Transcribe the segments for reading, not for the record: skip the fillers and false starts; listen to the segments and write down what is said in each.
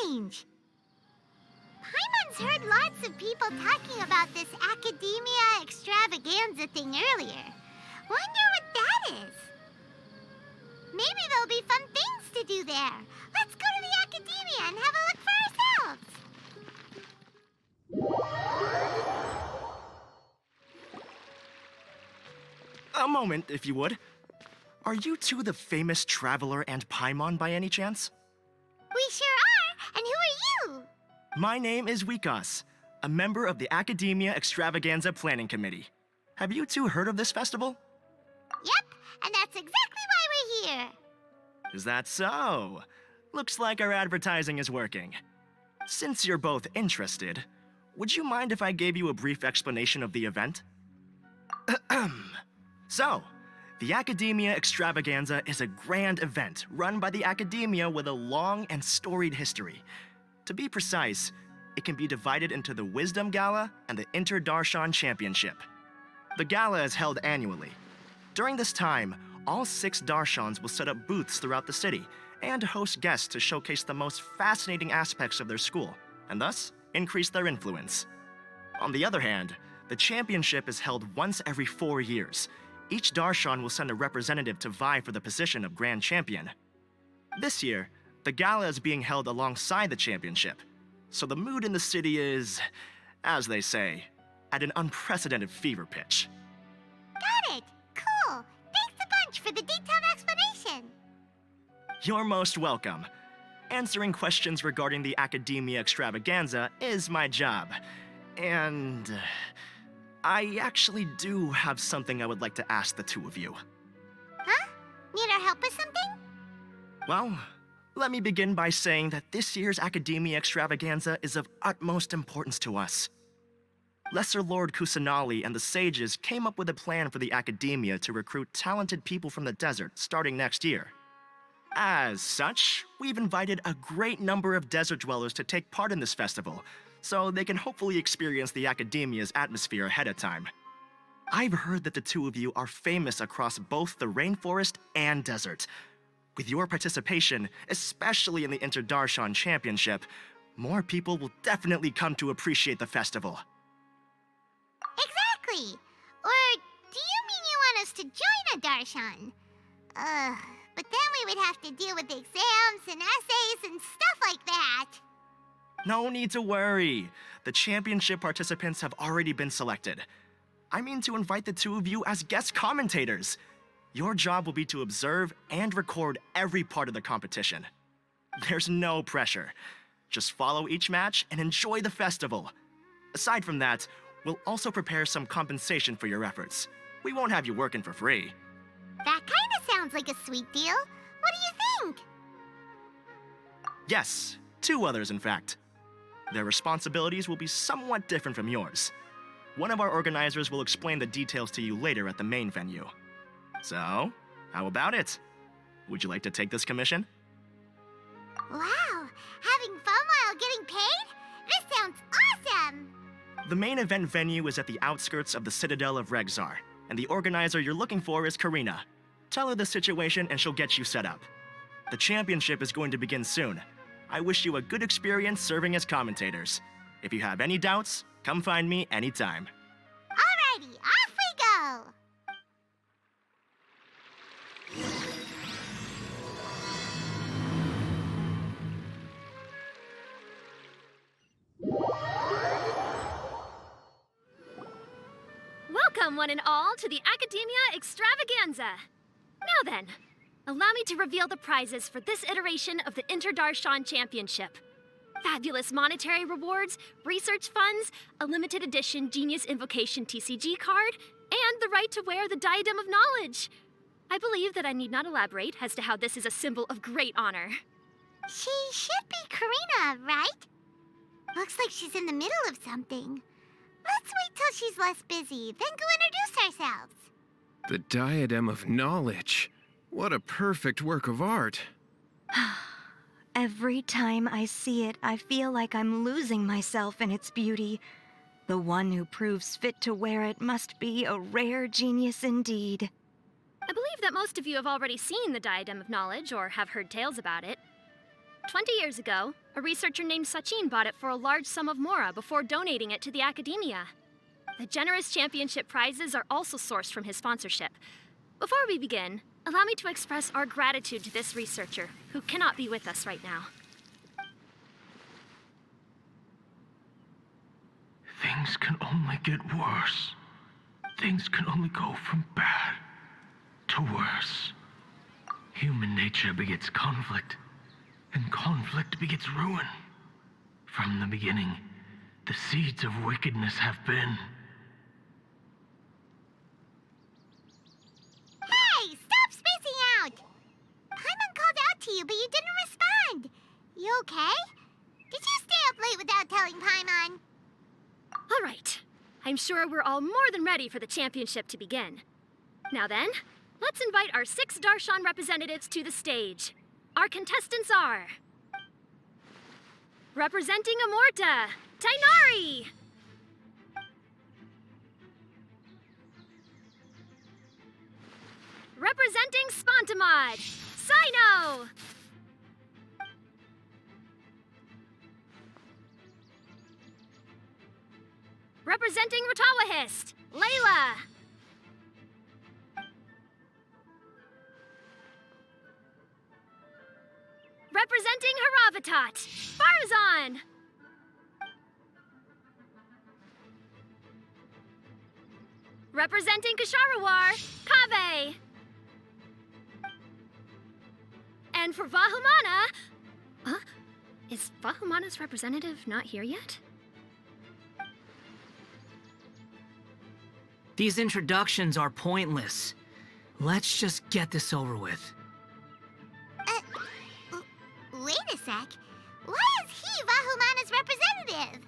strange. Paimon's heard lots of people talking about this Academia Extravaganza thing earlier. Wonder what that is. Maybe there'll be fun things to do there. Let's go to the Academia and have a look for ourselves. A moment, if you would. Are you two the famous Traveler and Paimon by any chance? We sure are. And who are you? My name is Wikas, a member of the Academia Extravaganza Planning Committee. Have you two heard of this festival? Yep, and that's exactly why we're here. Is that so? Looks like our advertising is working. Since you're both interested, would you mind if I gave you a brief explanation of the event? So, the Academia Extravaganza is a grand event run by the Academia with a long and storied history. To be precise, it can be divided into the Wisdom Gala and the Inter-Darshan Championship. The gala is held annually. During this time, all 6 Darshans will set up booths throughout the city and host guests to showcase the most fascinating aspects of their school, and thus increase their influence. On the other hand, the championship is held once every 4 years. Each Darshan will send a representative to vie for the position of Grand Champion. This year, the gala is being held alongside the championship, so the mood in the city is, as they say, at an unprecedented fever pitch. Got it. Cool. Thanks a bunch for the detailed explanation. You're most welcome. Answering questions regarding the Academia Extravaganza is my job. And I actually do have something I would like to ask the two of you. Huh? Need our help with something? Well, let me begin by saying that this year's Academia Extravaganza is of utmost importance to us. Lesser Lord Kusanali and the sages came up with a plan for the Academia to recruit talented people from the desert starting next year. As such, we've invited a great number of desert dwellers to take part in this festival, so they can hopefully experience the Academia's atmosphere ahead of time. I've heard that the two of you are famous across both the rainforest and desert. With your participation, especially in the Inter-Darshan Championship, more people will definitely come to appreciate the festival. Exactly. Or do you mean you want us to join a Darshan? But then we would have to deal with exams and essays and stuff like that. No need to worry. The championship participants have already been selected. I mean to invite the two of you as guest commentators. Your job will be to observe and record every part of the competition. There's no pressure. Just follow each match and enjoy the festival. Aside from that, we'll also prepare some compensation for your efforts. We won't have you working for free. That kinda sounds like a sweet deal. What do you think? Yes, 2 others in fact. Their responsibilities will be somewhat different from yours. One of our organizers will explain the details to you later at the main venue. So, how about it? Would you like to take this commission? Wow, having fun while getting paid? This sounds awesome! The main event venue is at the outskirts of the Citadel of Regzar, and the organizer you're looking for is Karina. Tell her the situation and she'll get you set up. The championship is going to begin soon. I wish you a good experience serving as commentators. If you have any doubts, come find me anytime. Alrighty, off we go! Welcome, one and all, to the Academia Extravaganza. Now then, allow me to reveal the prizes for this iteration of the Inter-Darshan Championship. Fabulous monetary rewards, research funds, a limited edition Genius Invocation TCG card, and the right to wear the Diadem of Knowledge. I believe that I need not elaborate as to how this is a symbol of great honor. She should be Karina, right? Looks like she's in the middle of something. Let's wait till she's less busy, then go introduce ourselves. The Diadem of Knowledge. What a perfect work of art. Every time I see it, I feel like I'm losing myself in its beauty. The one who proves fit to wear it must be a rare genius indeed. I believe that most of you have already seen the Diadem of Knowledge or have heard tales about it. 20 years ago, A researcher named Sachin bought it for a large sum of mora before donating it to the academia. The generous championship prizes are also sourced from his sponsorship. Before we begin, allow me to express our gratitude to this researcher, who cannot be with us right now. Things can only get worse. Things can only go from bad to worse. Human nature begets conflict, and conflict begets ruin. From the beginning, the seeds of wickedness have been. Hey, stop spacing out! Paimon called out to you, but you didn't respond. You okay? Did you stay up late without telling Paimon? All right. I'm sure we're all more than ready for the championship to begin. Now then, let's invite our 6 Darshan representatives to the stage. Our contestants are... Representing Amorta, Tainari! Representing Spontamod, Sino! Representing Ratawahist, Layla! Representing Haravatat, Farzan! Representing Kasharawar, Kaveh! And for Vahumana... Huh? Is Vahumana's representative not here yet? These introductions are pointless. Let's just get this over with. Wait a sec. Why is he Vahumana's representative?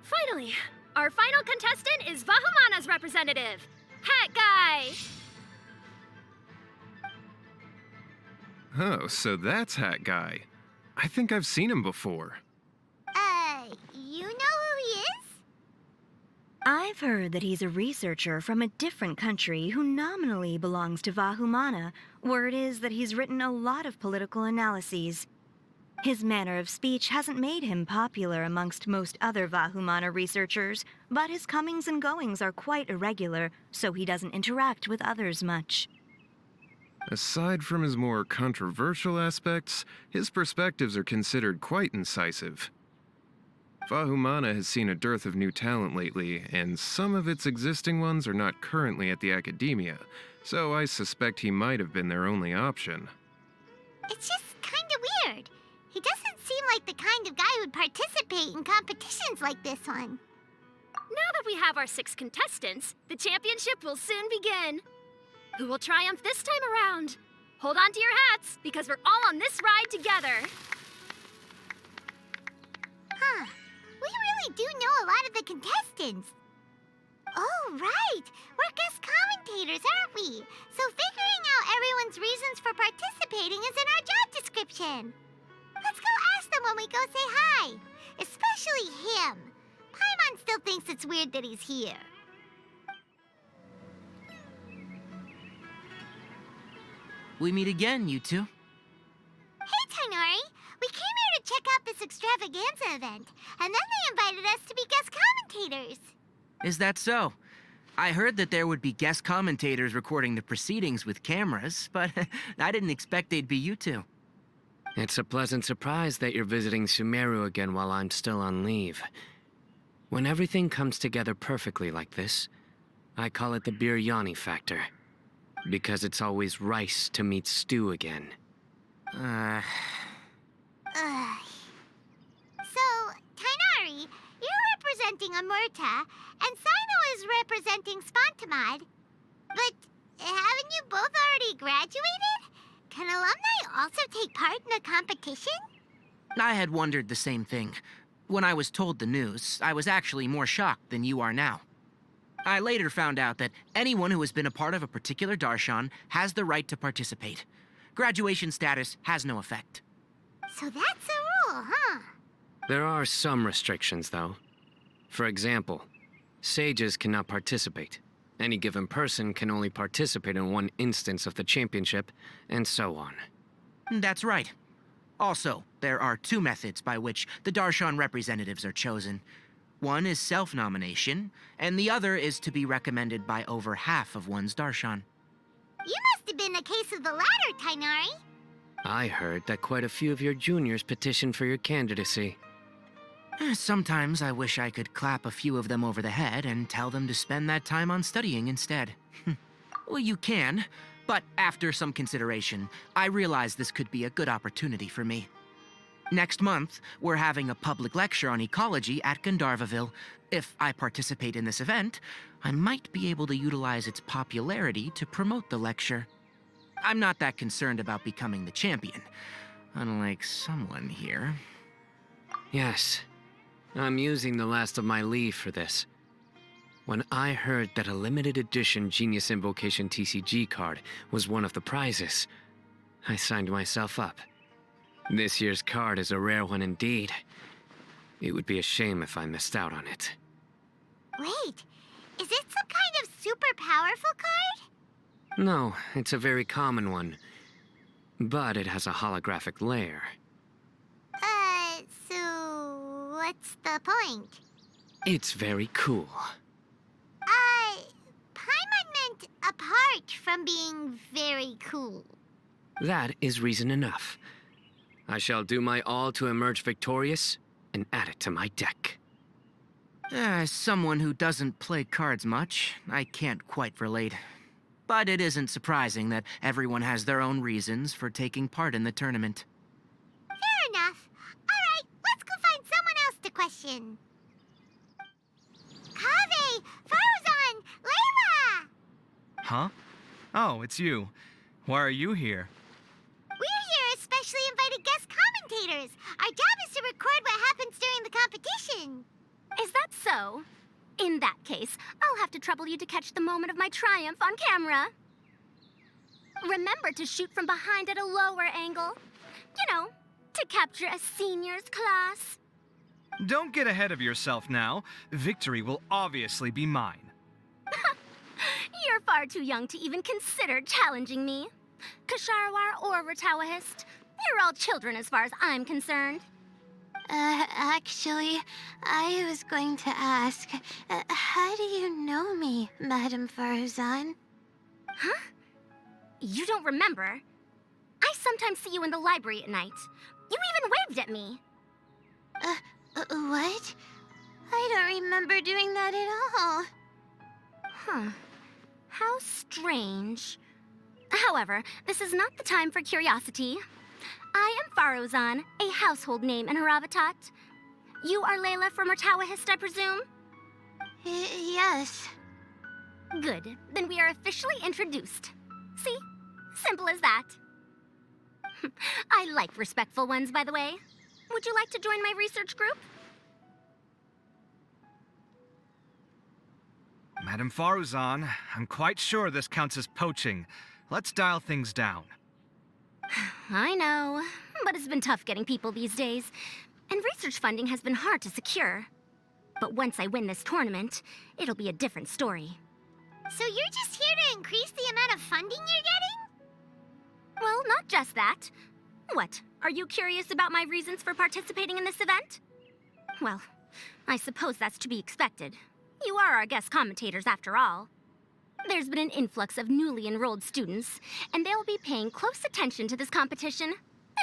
Finally, our final contestant is Vahumana's representative, Hat Guy! Oh, so that's Hat Guy. I think I've seen him before. You know who he is? I've heard that he's a researcher from a different country who nominally belongs to Vahumana. Word is that he's written a lot of political analyses. His manner of speech hasn't made him popular amongst most other Vahumana researchers, but his comings and goings are quite irregular, so he doesn't interact with others much. Aside from his more controversial aspects, his perspectives are considered quite incisive. Vahumana has seen a dearth of new talent lately, and some of its existing ones are not currently at the academia, so I suspect he might have been their only option. It's just kinda weird. He doesn't seem like the kind of guy who'd participate in competitions like this one. Now that we have our 6 contestants, the championship will soon begin. Who will triumph this time around? Hold on to your hats, because we're all on this ride together. Huh. We really do know a lot of the contestants. Oh, right. We're guest commentators, aren't we? So figuring out everyone's reasons for participating is in our job description. Let's go ask them when we go say hi. Especially him. Paimon still thinks it's weird that he's here. We meet again, you two. Hey, Tainari. We came here to check out this extravaganza event, and then they invited us to be guest commentators. Is that so? I heard that there would be guest commentators recording the proceedings with cameras, but I didn't expect they'd be you two. It's a pleasant surprise that you're visiting Sumeru again while I'm still on leave. When everything comes together perfectly like this, I call it the biryani factor. Because it's always rice to meet stew again. Ugh. So, Tainari, you're representing Amurta, and Sino is representing Spontamod. But haven't you both already graduated? Can alumni also take part in a competition? I had wondered the same thing. When I was told the news, I was actually more shocked than you are now. I later found out that anyone who has been a part of a particular darshan has the right to participate. Graduation status has no effect. So that's a rule, huh? There are some restrictions, though. For example, sages cannot participate. Any given person can only participate in one instance of the championship, and so on. That's right. Also, there are two methods by which the Darshan representatives are chosen. One is self-nomination, and the other is to be recommended by over half of one's Darshan. You must have been a case of the latter, Tainari. I heard that quite a few of your juniors petitioned for your candidacy. Sometimes I wish I could clap a few of them over the head and tell them to spend that time on studying instead. Well, you can, but after some consideration, I realize this could be a good opportunity for me. Next month, we're having a public lecture on ecology at Gandharvaville. If I participate in this event, I might be able to utilize its popularity to promote the lecture. I'm not that concerned about becoming the champion, unlike someone here. Yes, I'm using the last of my leave for this. When I heard that a limited edition Genius Invocation TCG card was one of the prizes, I signed myself up. This year's card is a rare one indeed. It would be a shame if I missed out on it. Wait, is it some kind of super powerful card? No, it's a very common one. But it has a holographic layer. So what's the point? It's very cool. Paimon meant apart from being very cool. That is reason enough. I shall do my all to emerge victorious and add it to my deck. As someone who doesn't play cards much, I can't quite relate. But it isn't surprising that everyone has their own reasons for taking part in the tournament. Fair enough. Alright, let's go find someone else to question. Kaveh! Farzan! Layla! Huh? Oh, it's you. Why are you here? We're here as specially invited guest commentators. Our job is to record what happens during the competition. Is that so? In that case, I'll have to trouble you to catch the moment of my triumph on camera. Remember to shoot from behind at a lower angle. You know, to capture a seniors class. Don't get ahead of yourself now. Victory will obviously be mine. You're far too young to even consider challenging me. Kasharwar or Ratawahist, you're all children as far as I'm concerned. Actually, I was going to ask, how do you know me, Madame Farzan? Huh? You don't remember? I sometimes see you in the library at night. You even waved at me. What? I don't remember doing that at all. Huh. How strange. However, this is not the time for curiosity. I am Farozan, a household name in Haravatat. You are Layla from Ratawahist, I presume? Yes. Good. Then we are officially introduced. See? Simple as that. I like respectful ones, by the way. Would you like to join my research group? Madame Faruzan, I'm quite sure this counts as poaching. Let's dial things down. I know, but it's been tough getting people these days. And research funding has been hard to secure. But once I win this tournament, it'll be a different story. So you're just here to increase the amount of funding you're getting? Well, not just that. What, are you curious about my reasons for participating in this event? Well, I suppose that's to be expected. You are our guest commentators after all. There's been an influx of newly enrolled students, and they'll be paying close attention to this competition.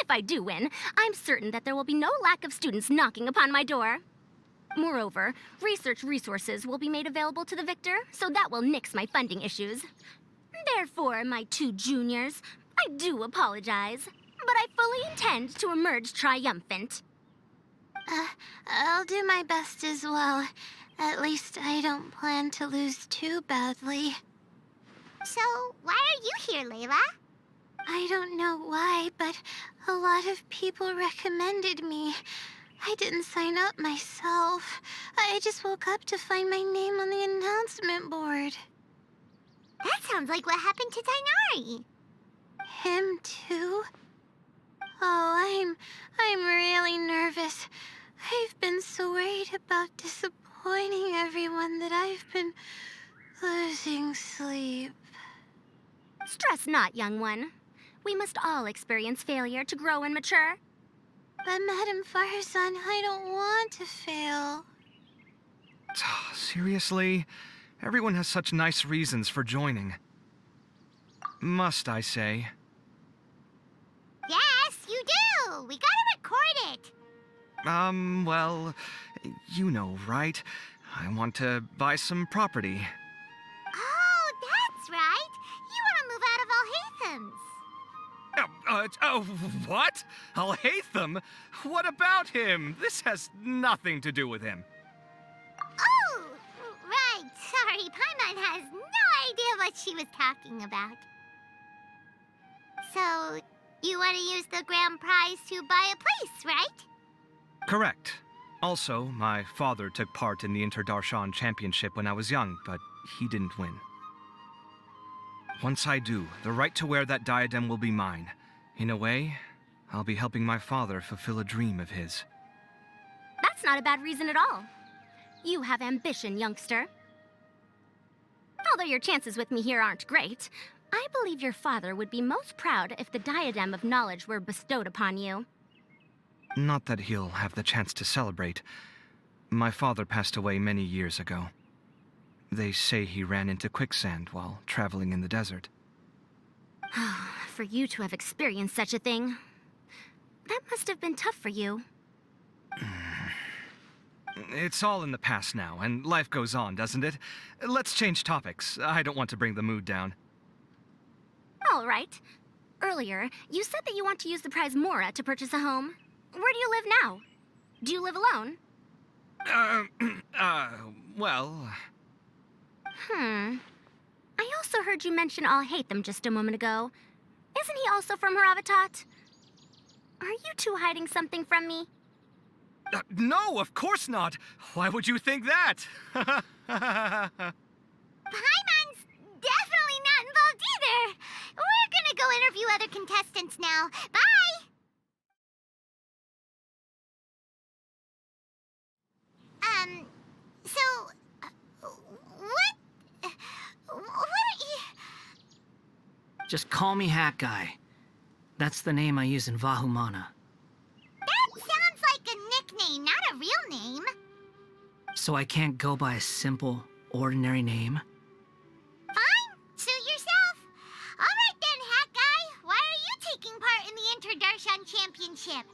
If I do win, I'm certain that there will be no lack of students knocking upon my door. Moreover, research resources will be made available to the victor, so that will nix my funding issues. Therefore, my two juniors, I do apologize, but I fully intend to emerge triumphant. I'll do my best as well. At least I don't plan to lose too badly. So, why are you here, Layla? I don't know why, but a lot of people recommended me. I didn't sign up myself. I just woke up to find my name on the announcement board. That sounds like what happened to Tainari. Him too? Oh, I'm really nervous. I've been so worried about disappointing everyone that I've been losing sleep. Stress not, young one. We must all experience failure to grow and mature. But Madame Firesun, I don't want to fail. Seriously? Everyone has such nice reasons for joining. Must I say? Yes, you do! We gotta record it! Well, you know, right? I want to buy some property. Oh, that's right! You want to move out of Alhatham's. What? Alhaitham? What about him? This has nothing to do with him. Oh, right. Sorry, Paimon has no idea what she was talking about. So, you want to use the grand prize to buy a place, right? Correct. Also, my father took part in the Inter-Darshan Championship when I was young, but he didn't win. Once I do, the right to wear that diadem will be mine. In a way, I'll be helping my father fulfill a dream of his. That's not a bad reason at all. You have ambition, youngster. Although your chances with me here aren't great, I believe your father would be most proud if the diadem of knowledge were bestowed upon you. Not that he'll have the chance to celebrate. My father passed away many years ago. They say he ran into quicksand while traveling in the desert. For you to have experienced such a thing, that must have been tough for you. It's all in the past now, and life goes on, doesn't it? Let's change topics. I don't want to bring the mood down. All right. Earlier, you said that you want to use the prize Mora to purchase a home. Where do you live now? Do you live alone? Well... I also heard you mention Alhaitham just a moment ago. Isn't he also from Haravatat? Are you two hiding something from me? No, of course not! Why would you think that? Paimon's definitely not involved either. We're gonna go interview other contestants now. Bye! What are you... Just call me Hat Guy. That's the name I use in Vahumana. That sounds like a nickname, not a real name. So I can't go by a simple, ordinary name? Fine, suit yourself. All right then, Hat Guy. Why are you taking part in the Inter-Darshan Championship?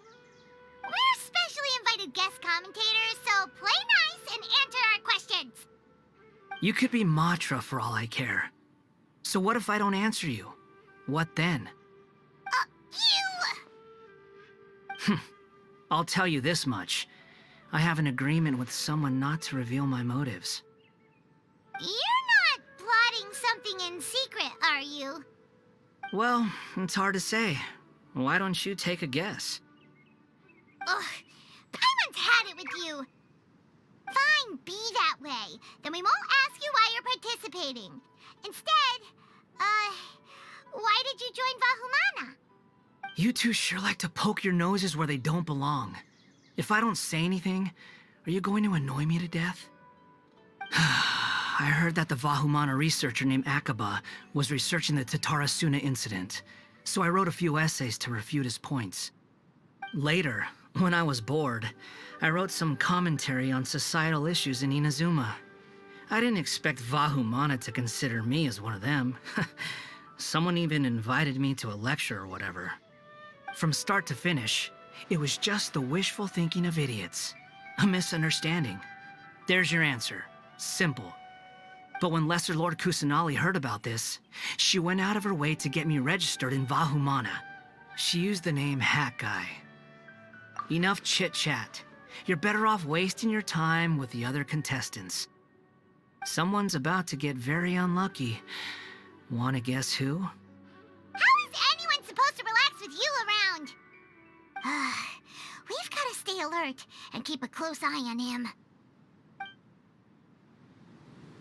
We're specially invited guest commentators, so play nice and answer our questions. You could be Matra for all I care. So what if I don't answer you? What then? I'll tell you this much. I have an agreement with someone not to reveal my motives. You're not plotting something in secret, are you? Well, it's hard to say. Why don't you take a guess? Ugh, Paimon's had it with you. Fine, be that way. Then we won't ask you why you're participating. Instead, why did you join Vahumana? You two sure like to poke your noses where they don't belong. If I don't say anything, are you going to annoy me to death? I heard that the Vahumana researcher named Akaba was researching the Tatarasuna incident, so I wrote a few essays to refute his points. Later, when I was bored, I wrote some commentary on societal issues in Inazuma. I didn't expect Vahumana to consider me as one of them. Someone even invited me to a lecture or whatever. From start to finish, it was just the wishful thinking of idiots. A misunderstanding. There's your answer. Simple. But when Lesser Lord Kusanali heard about this, she went out of her way to get me registered in Vahumana. She used the name Hat Guy. Enough chit-chat. You're better off wasting your time with the other contestants. Someone's about to get very unlucky. Wanna guess who? How is anyone supposed to relax with you around? We've got to stay alert and keep a close eye on him.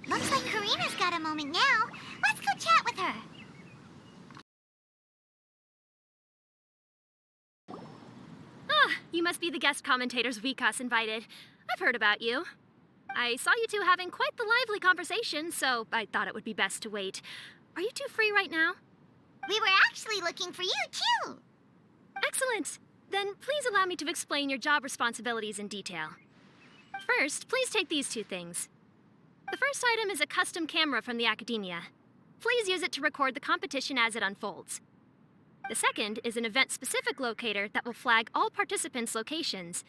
Looks like Karina's got a moment now. Let's go chat with her. You must be the guest commentators Vikas invited. I've heard about you. I saw you two having quite the lively conversation, so I thought it would be best to wait. Are you two free right now? We were actually looking for you, too. Excellent. Then please allow me to explain your job responsibilities in detail. First, please take these two things. The first item is a custom camera from the Academia. Please use it to record the competition as it unfolds. The second is an event-specific locator that will flag all participants' locations.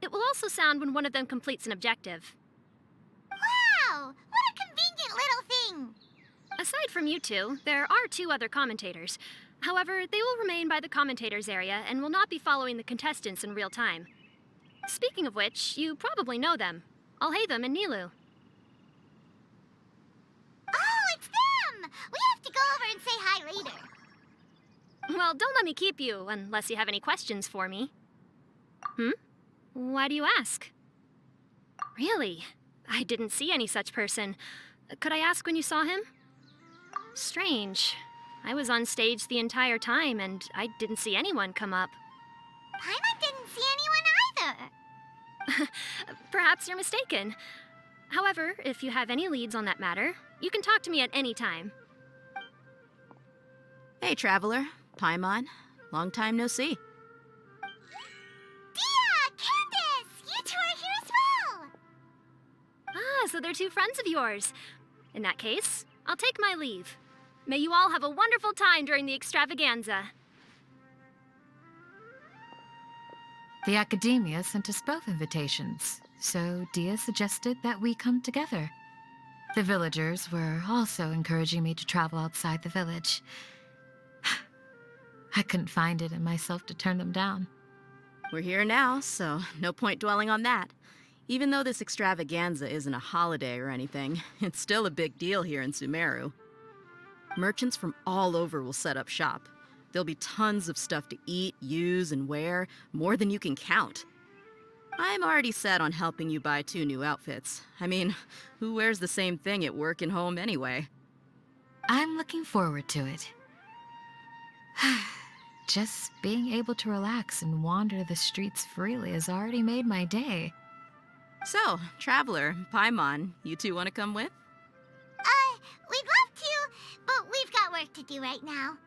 It will also sound when one of them completes an objective. Wow! What a convenient little thing! Aside from you two, there are two other commentators. However, they will remain by the commentators area and will not be following the contestants in real time. Speaking of which, you probably know them. Alhaitham and Nilu. Oh, it's them! We have to go over and say hi later. Well, don't let me keep you, unless you have any questions for me. Why do you ask? Really? I didn't see any such person. Could I ask when you saw him? Strange. I was on stage the entire time, and I didn't see anyone come up. Paimon didn't see anyone either. Perhaps you're mistaken. However, if you have any leads on that matter, you can talk to me at any time. Hey, Traveler. Paimon. Long time no see. Dia! Candace! You two are here as well! Ah, so they're two friends of yours. In that case, I'll take my leave. May you all have a wonderful time during the extravaganza. The Academia sent us both invitations, so Dia suggested that we come together. The villagers were also encouraging me to travel outside the village. I couldn't find it in myself to turn them down. We're here now, so no point dwelling on that. Even though this extravaganza isn't a holiday or anything, it's still a big deal here in Sumeru. Merchants from all over will set up shop. There'll be tons of stuff to eat, use, and wear, more than you can count. I'm already set on helping you buy 2 new outfits. I mean, who wears the same thing at work and home anyway? I'm looking forward to it. Just being able to relax and wander the streets freely has already made my day. So, Traveler, Paimon, you two want to come with? We'd love to, but we've got work to do right now.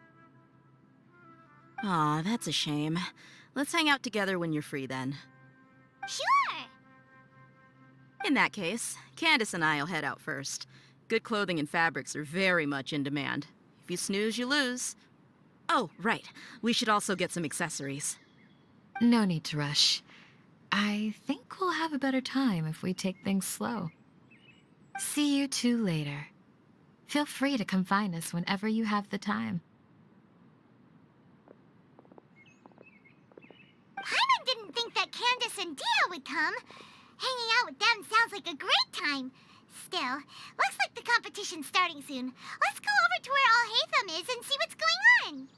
Aw, that's a shame. Let's hang out together when you're free then. Sure! In that case, Candace and I'll head out first. Good clothing and fabrics are very much in demand. If you snooze, you lose. Oh, right. We should also get some accessories. No need to rush. I think we'll have a better time if we take things slow. See you two later. Feel free to come find us whenever you have the time. Paimon didn't think that Candace and Dia would come. Hanging out with them sounds like a great time. Still, looks like the competition's starting soon. Let's go over to where Alhaitham is and see what's going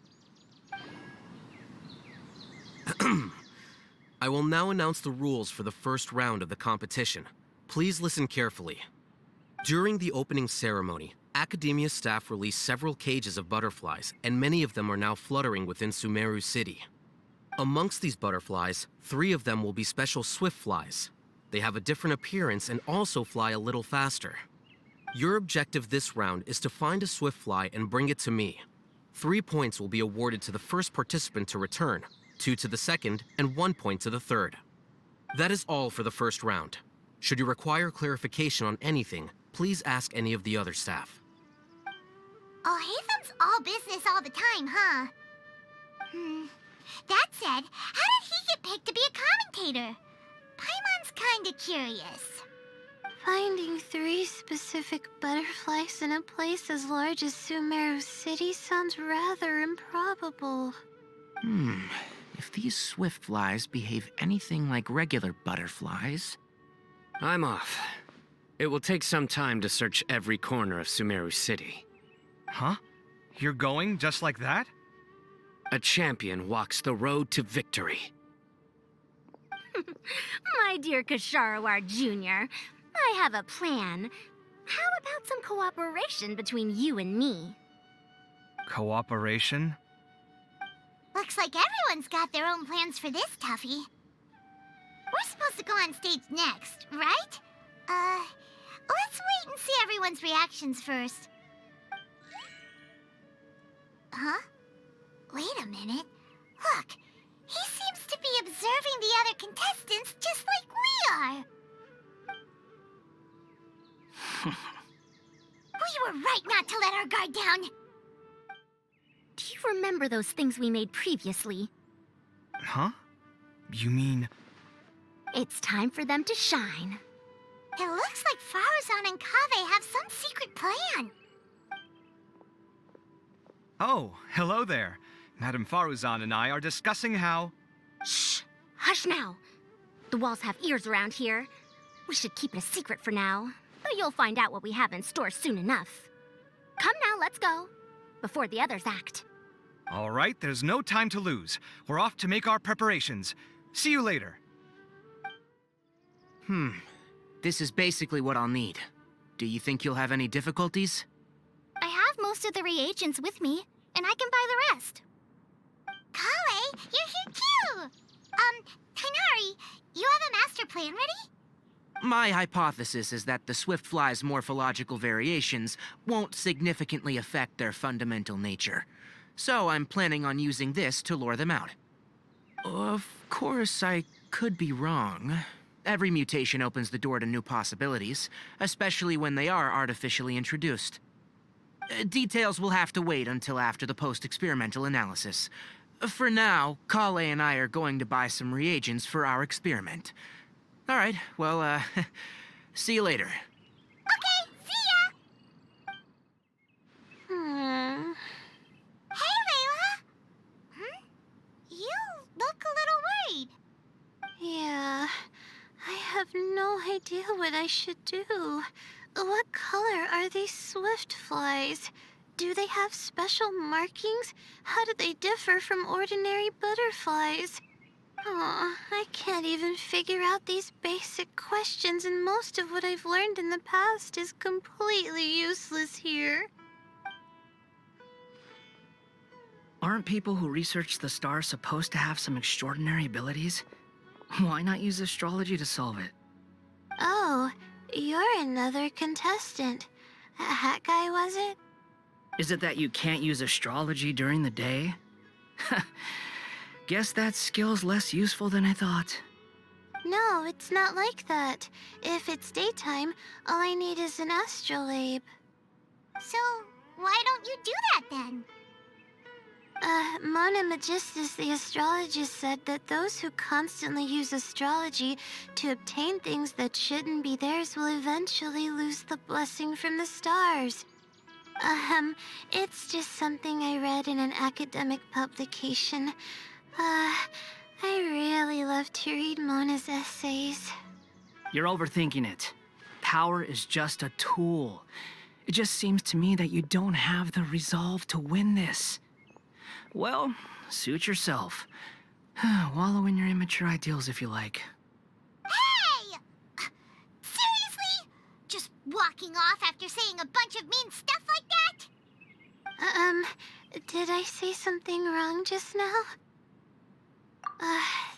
on. I will now announce the rules for the first round of the competition. Please listen carefully. During the opening ceremony, Academia staff released several cages of butterflies, and many of them are now fluttering within Sumeru City. Amongst these butterflies, 3 of them will be special swift flies. They have a different appearance and also fly a little faster. Your objective this round is to find a swift fly and bring it to me. 3 points will be awarded to the first participant to return, 2 to the second, and 1 point to the third. That is all for the first round. Should you require clarification on anything, please ask any of the other staff. Alhaitham's all business all the time, huh? That said, how did he get picked to be a commentator? Paimon's kinda curious. Finding 3 specific butterflies in a place as large as Sumeru City sounds rather improbable. If these swift flies behave anything like regular butterflies... I'm off. It will take some time to search every corner of Sumeru City. Huh? You're going just like that? A champion walks the road to victory. My dear Kasharawar Jr., I have a plan. How about some cooperation between you and me? Cooperation? Looks like everyone's got their own plans for this toughie. We're supposed to go on stage next, right? Let's wait and see everyone's reactions first. Huh? Wait a minute. Look, he seems to be contestants just like we are. We were right not to let our guard down. Do you remember those things we made previously? Huh? You mean... It's time for them to shine. It looks like Faruzan and Kaveh have some secret plan. Oh, hello there. Madame Faruzan and I are discussing how... Shh! Hush now! The walls have ears around here. We should keep it a secret for now, but you'll find out what we have in store soon enough. Come now, let's go, before the others act. All right, there's no time to lose. We're off to make our preparations. See you later. This is basically what I'll need. Do you think you'll have any difficulties? I have most of the reagents with me, and I can buy the rest. Kale, you're here too! Kainari, you have a master plan ready? My hypothesis is that the Swiftfly's morphological variations won't significantly affect their fundamental nature. So I'm planning on using this to lure them out. Of course, I could be wrong. Every mutation opens the door to new possibilities, especially when they are artificially introduced. Details will have to wait until after the post-experimental analysis. For now, Kale and I are going to buy some reagents for our experiment. All right, well, see you later. Okay, see ya! Hey, Layla! You look a little worried. Yeah, I have no idea what I should do. What color are these swift flies? Do they have special markings? How do they differ from ordinary butterflies? Aw, I can't even figure out these basic questions, and most of what I've learned in the past is completely useless here. Aren't people who research the stars supposed to have some extraordinary abilities? Why not use astrology to solve it? Oh, you're another contestant. A hat guy, was it? Is it that you can't use astrology during the day? Guess that skill's less useful than I thought. No, it's not like that. If it's daytime, all I need is an astrolabe. So, why don't you do that then? Mona Magistus, the astrologist, said that those who constantly use astrology to obtain things that shouldn't be theirs will eventually lose the blessing from the stars. It's just something I read in an academic publication. I really love to read Mona's essays. You're overthinking it. Power is just a tool. It just seems to me that you don't have the resolve to win this. Well, suit yourself. Wallow in your immature ideals if you like. Hey! Seriously? Just walking off after saying a bunch of mean stuff like that? Did I say something wrong just now?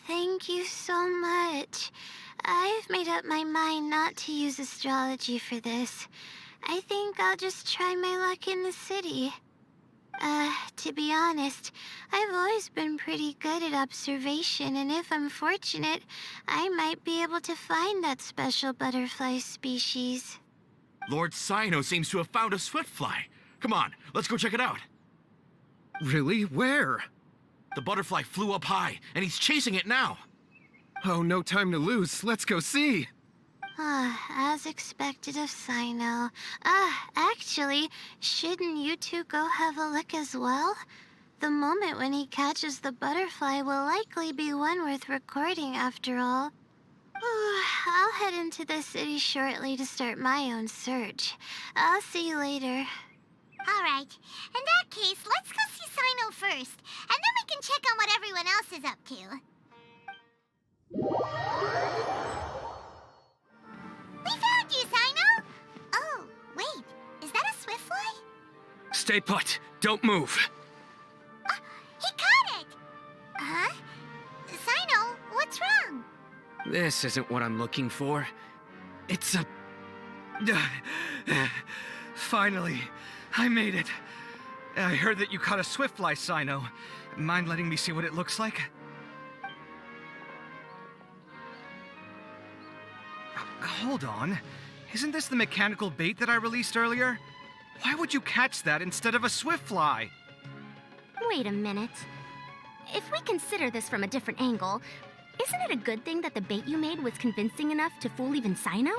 Thank you so much. I've made up my mind not to use astrology for this. I think I'll just try my luck in the city. To be honest, I've always been pretty good at observation, and if I'm fortunate, I might be able to find that special butterfly species. Lord Cyno seems to have found a swiftfly. Come on, let's go check it out. Really? Where? The butterfly flew up high, and he's chasing it now. Oh, no time to lose. Let's go see. As expected of Cyno. Actually, shouldn't you two go have a look as well? The moment when he catches the butterfly will likely be one worth recording after all. I'll head into the city shortly to start my own search. I'll see you later. All right. In that case, let's go see Cyno first, and then we can check on what everyone else is up to. We found you, Cyno! Oh, wait. Is that a swiftfly? Stay put. Don't move. He caught it! Huh? Cyno, what's wrong? This isn't what I'm looking for. It's a... Finally, I made it. I heard that you caught a swiftfly, Cyno. Mind letting me see what it looks like? Hold on. Isn't this the mechanical bait that I released earlier? Why would you catch that instead of a swift fly? Wait a minute. If we consider this from a different angle, isn't it a good thing that the bait you made was convincing enough to fool even Sino?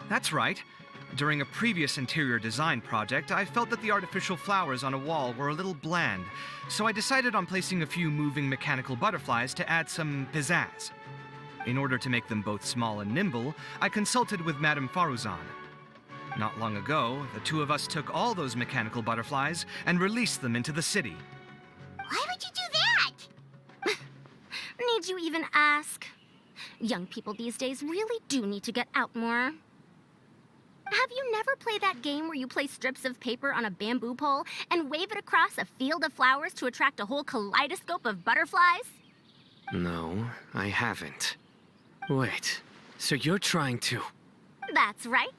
That's right. During a previous interior design project, I felt that the artificial flowers on a wall were a little bland, so I decided on placing a few moving mechanical butterflies to add some pizzazz. In order to make them both small and nimble, I consulted with Madame Faruzan. Not long ago, the two of us took all those mechanical butterflies and released them into the city. Why would you do that? Need you even ask? Young people these days really do need to get out more. Have you never played that game where you place strips of paper on a bamboo pole and wave it across a field of flowers to attract a whole kaleidoscope of butterflies? No, I haven't. Wait, so you're trying to... That's right.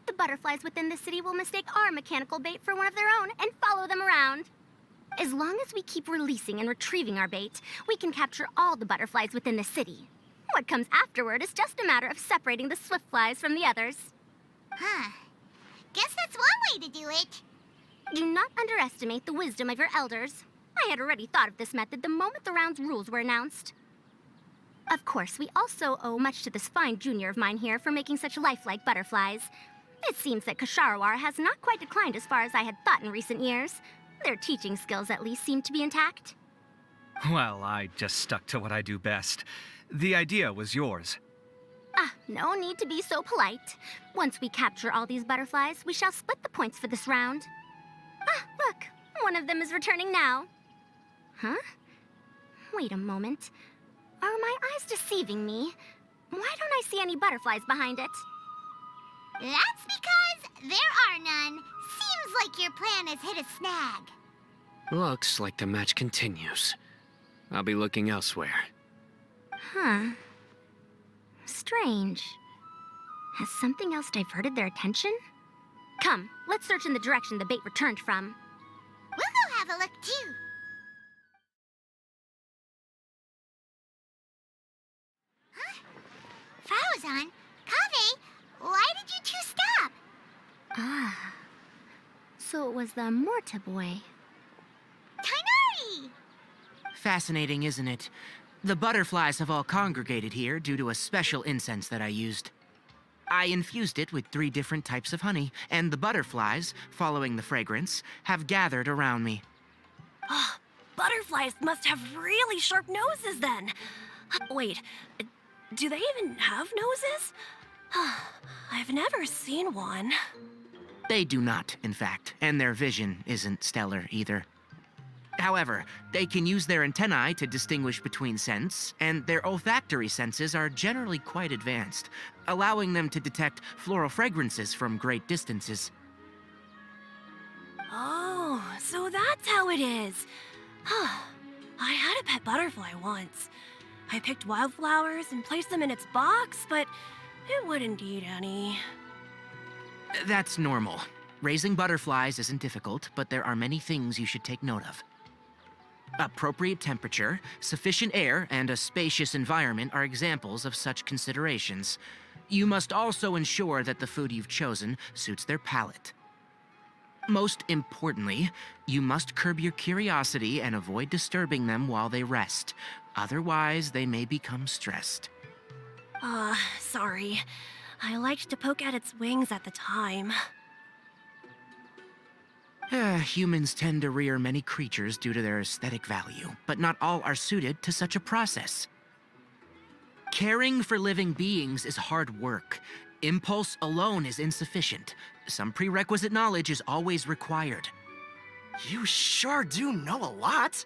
The butterflies within the city will mistake our mechanical bait for one of their own and follow them around. As long as we keep releasing and retrieving our bait, we can capture all the butterflies within the city. What comes afterward is just a matter of separating the swift flies from the others. Huh. Guess that's one way to do it. Do not underestimate the wisdom of your elders. I had already thought of this method the moment the round's rules were announced. Of course, we also owe much to this fine junior of mine here for making such lifelike butterflies. It seems that Kasharawar has not quite declined as far as I had thought in recent years. Their teaching skills at least seem to be intact. Well, I just stuck to what I do best. The idea was yours. Ah, no need to be so polite. Once we capture all these butterflies, we shall split the points for this round. Ah, look, one of them is returning now. Huh? Wait a moment. Are my eyes deceiving me? Why don't I see any butterflies behind it? That's because there are none. Seems like your plan has hit a snag. Looks like the match continues. I'll be looking elsewhere. Huh. Strange. Has something else diverted their attention? Come, let's search in the direction the bait returned from. We'll go have a look, too. Huh? Faruzan? Kaveh? Why did you two stop? Ah. So it was the Morta boy. Tainari! Fascinating, isn't it? The butterflies have all congregated here due to a special incense that I used. I infused it with 3 different types of honey, and the butterflies, following the fragrance, have gathered around me. Oh, butterflies must have really sharp noses then. Wait, do they even have noses? I've never seen one. They do not, in fact, and their vision isn't stellar either. However, they can use their antennae to distinguish between scents, and their olfactory senses are generally quite advanced, allowing them to detect floral fragrances from great distances. Oh, so that's how it is. I had a pet butterfly once. I picked wildflowers and placed them in its box, but it wouldn't eat any. That's normal. Raising butterflies isn't difficult, but there are many things you should take note of. Appropriate temperature, sufficient air, and a spacious environment are examples of such considerations. You must also ensure that the food you've chosen suits their palate. Most importantly, you must curb your curiosity and avoid disturbing them while they rest. Otherwise, they may become stressed. Sorry. I liked to poke at its wings at the time. Humans tend to rear many creatures due to their aesthetic value, but not all are suited to such a process. Caring for living beings is hard work. Impulse alone is insufficient. Some prerequisite knowledge is always required. You sure do know a lot.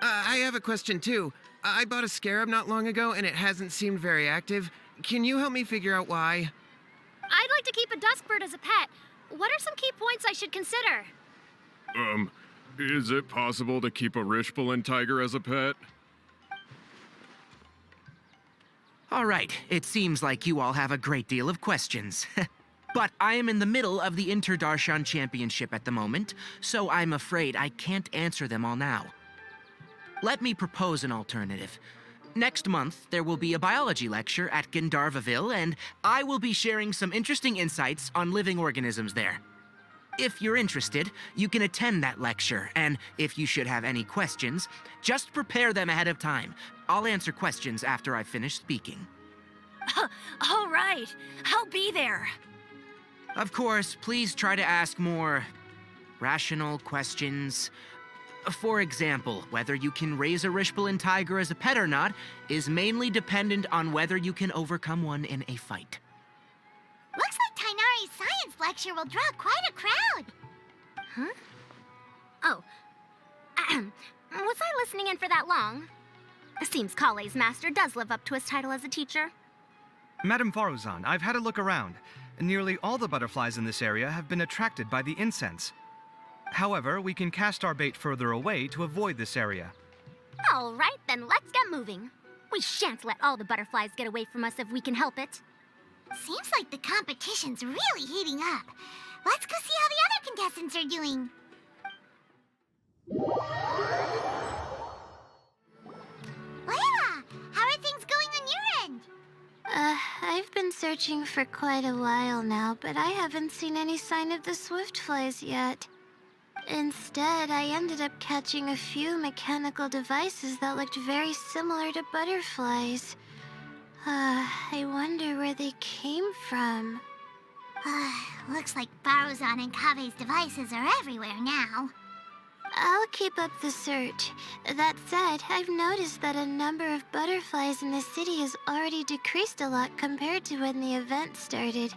I have a question too. I bought a scarab not long ago and it hasn't seemed very active. Can you help me figure out why? I'd like to keep a duskbird as a pet. What are some key points I should consider? Is it possible to keep a Rishbalin tiger as a pet? All right, it seems like you all have a great deal of questions. But I am in the middle of the Inter-Darshan Championship at the moment, so I'm afraid I can't answer them all now. Let me propose an alternative. Next month, there will be a biology lecture at Gandharvaville, and I will be sharing some interesting insights on living organisms there. If you're interested, you can attend that lecture, and if you should have any questions, just prepare them ahead of time. I'll answer questions after I finish speaking. All right, I'll be there. Of course, please try to ask more rational questions. For example, whether you can raise a Rishpalin tiger as a pet or not is mainly dependent on whether you can overcome one in a fight. Looks like Tainari's science lecture will draw quite a crowd. Huh? Oh. Was I listening in for that long? Seems Kale's master does live up to his title as a teacher. Madame Faruzan, I've had a look around. Nearly all the butterflies in this area have been attracted by the incense. However, we can cast our bait further away to avoid this area. All right, then let's get moving. We shan't let all the butterflies get away from us if we can help it. Seems like the competition's really heating up. Let's go see how the other contestants are doing. Layla, how are things going on your end? I've been searching for quite a while now, but I haven't seen any sign of the swiftflies yet. Instead, I ended up catching a few mechanical devices that looked very similar to butterflies. I wonder where they came from. Looks like Faruzan and Kave's devices are everywhere now. I'll keep up the search. That said, I've noticed that a number of butterflies in the city has already decreased a lot compared to when the event started.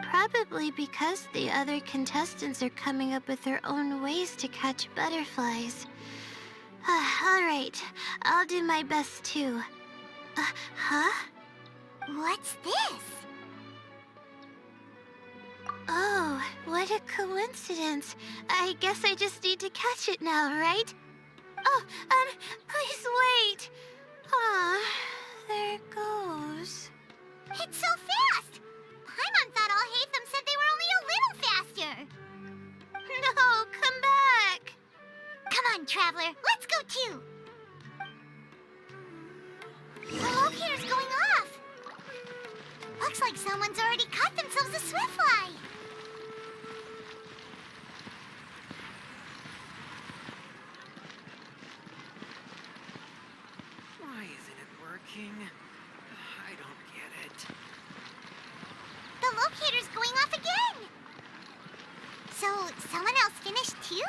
Probably because the other contestants are coming up with their own ways to catch butterflies. Alright, I'll do my best too. Huh? What's this? Oh, what a coincidence. I guess I just need to catch it now, right? Oh, please wait. There it goes. It's so fast! Paimon thought all Hatham said they were only a little faster. No, come back. Come on, Traveler, let's go too. The locator's going off. Looks like someone's already caught themselves a swiftfly. Why isn't it working? I don't get it. The locator's going off again. So, someone else finished too?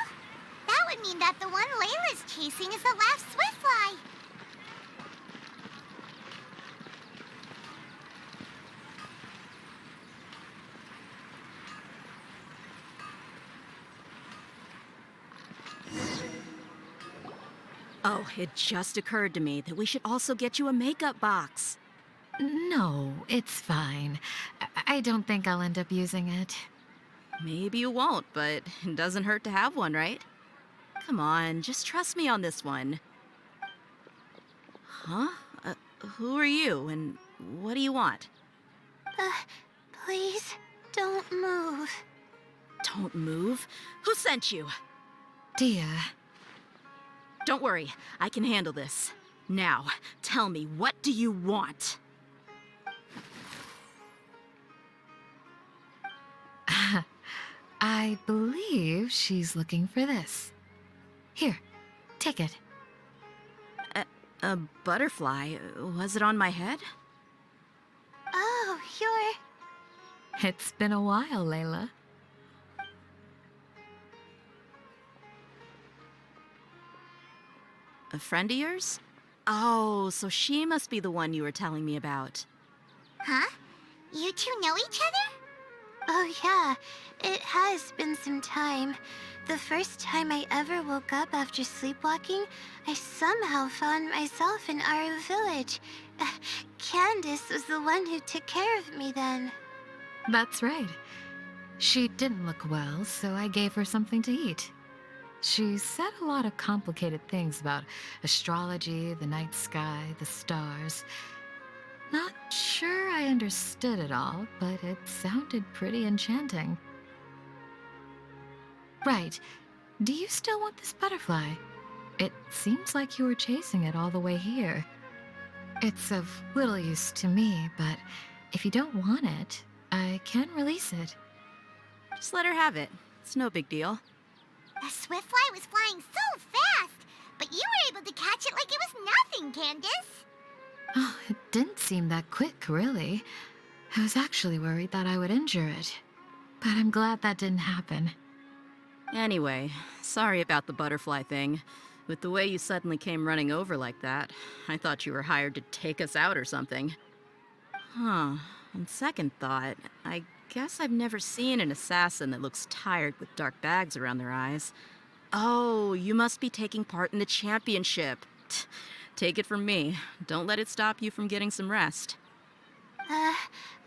That would mean that the one Layla's chasing is the last swiftfly. Oh, it just occurred to me that we should also get you a makeup box. No, it's fine. I don't think I'll end up using it. Maybe you won't, but it doesn't hurt to have one, right? Come on, just trust me on this one. Huh? Who are you, and what do you want? Please, don't move. Don't move? Who sent you? Dia. Don't worry, I can handle this. Now, tell me, what do you want? I believe she's looking for this. Here, take it. A butterfly? Was it on my head? Oh, you're... It's been a while, Layla. A friend of yours? Oh, so she must be the one you were telling me about. Huh? You two know each other? Oh yeah, it has been some time. The first time I ever woke up after sleepwalking, I somehow found myself in our village. Candace was the one who took care of me then. That's right. She didn't look well, so I gave her something to eat. She said a lot of complicated things about astrology, the night sky, the stars. Not sure I understood it all, but it sounded pretty enchanting. Right. Do you still want this butterfly? It seems like you were chasing it all the way here. It's of little use to me, but if you don't want it, I can release it. Just let her have it. It's no big deal. The Swiftfly was flying so fast, but you were able to catch it like it was nothing, Candace. Oh, it didn't seem that quick, really. I was actually worried that I would injure it. But I'm glad that didn't happen. Anyway, sorry about the butterfly thing. With the way you suddenly came running over like that, I thought you were hired to take us out or something. Huh. On second thought, I guess I've never seen an assassin that looks tired with dark bags around their eyes. Oh, you must be taking part in the championship. Take it from me. Don't let it stop you from getting some rest.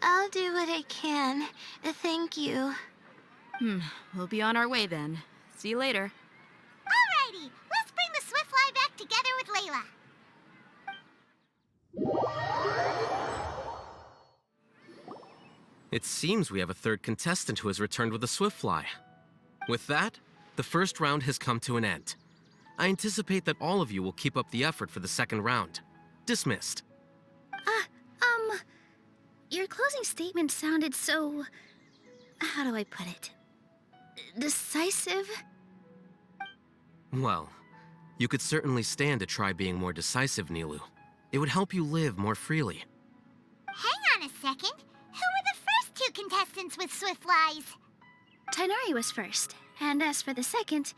I'll do what I can. Thank you. We'll be on our way then. See you later. Alrighty, let's bring the Swiftfly back together with Layla. It seems we have a third contestant who has returned with a Swiftfly. With that, the first round has come to an end. I anticipate that all of you will keep up the effort for the second round. Dismissed. Your closing statement sounded so... how do I put it? Decisive? Well, you could certainly stand to try being more decisive, Nilu. It would help you live more freely. Hang on a second. Who were the first two contestants with Swiftflies? Tainari was first, and as for the second,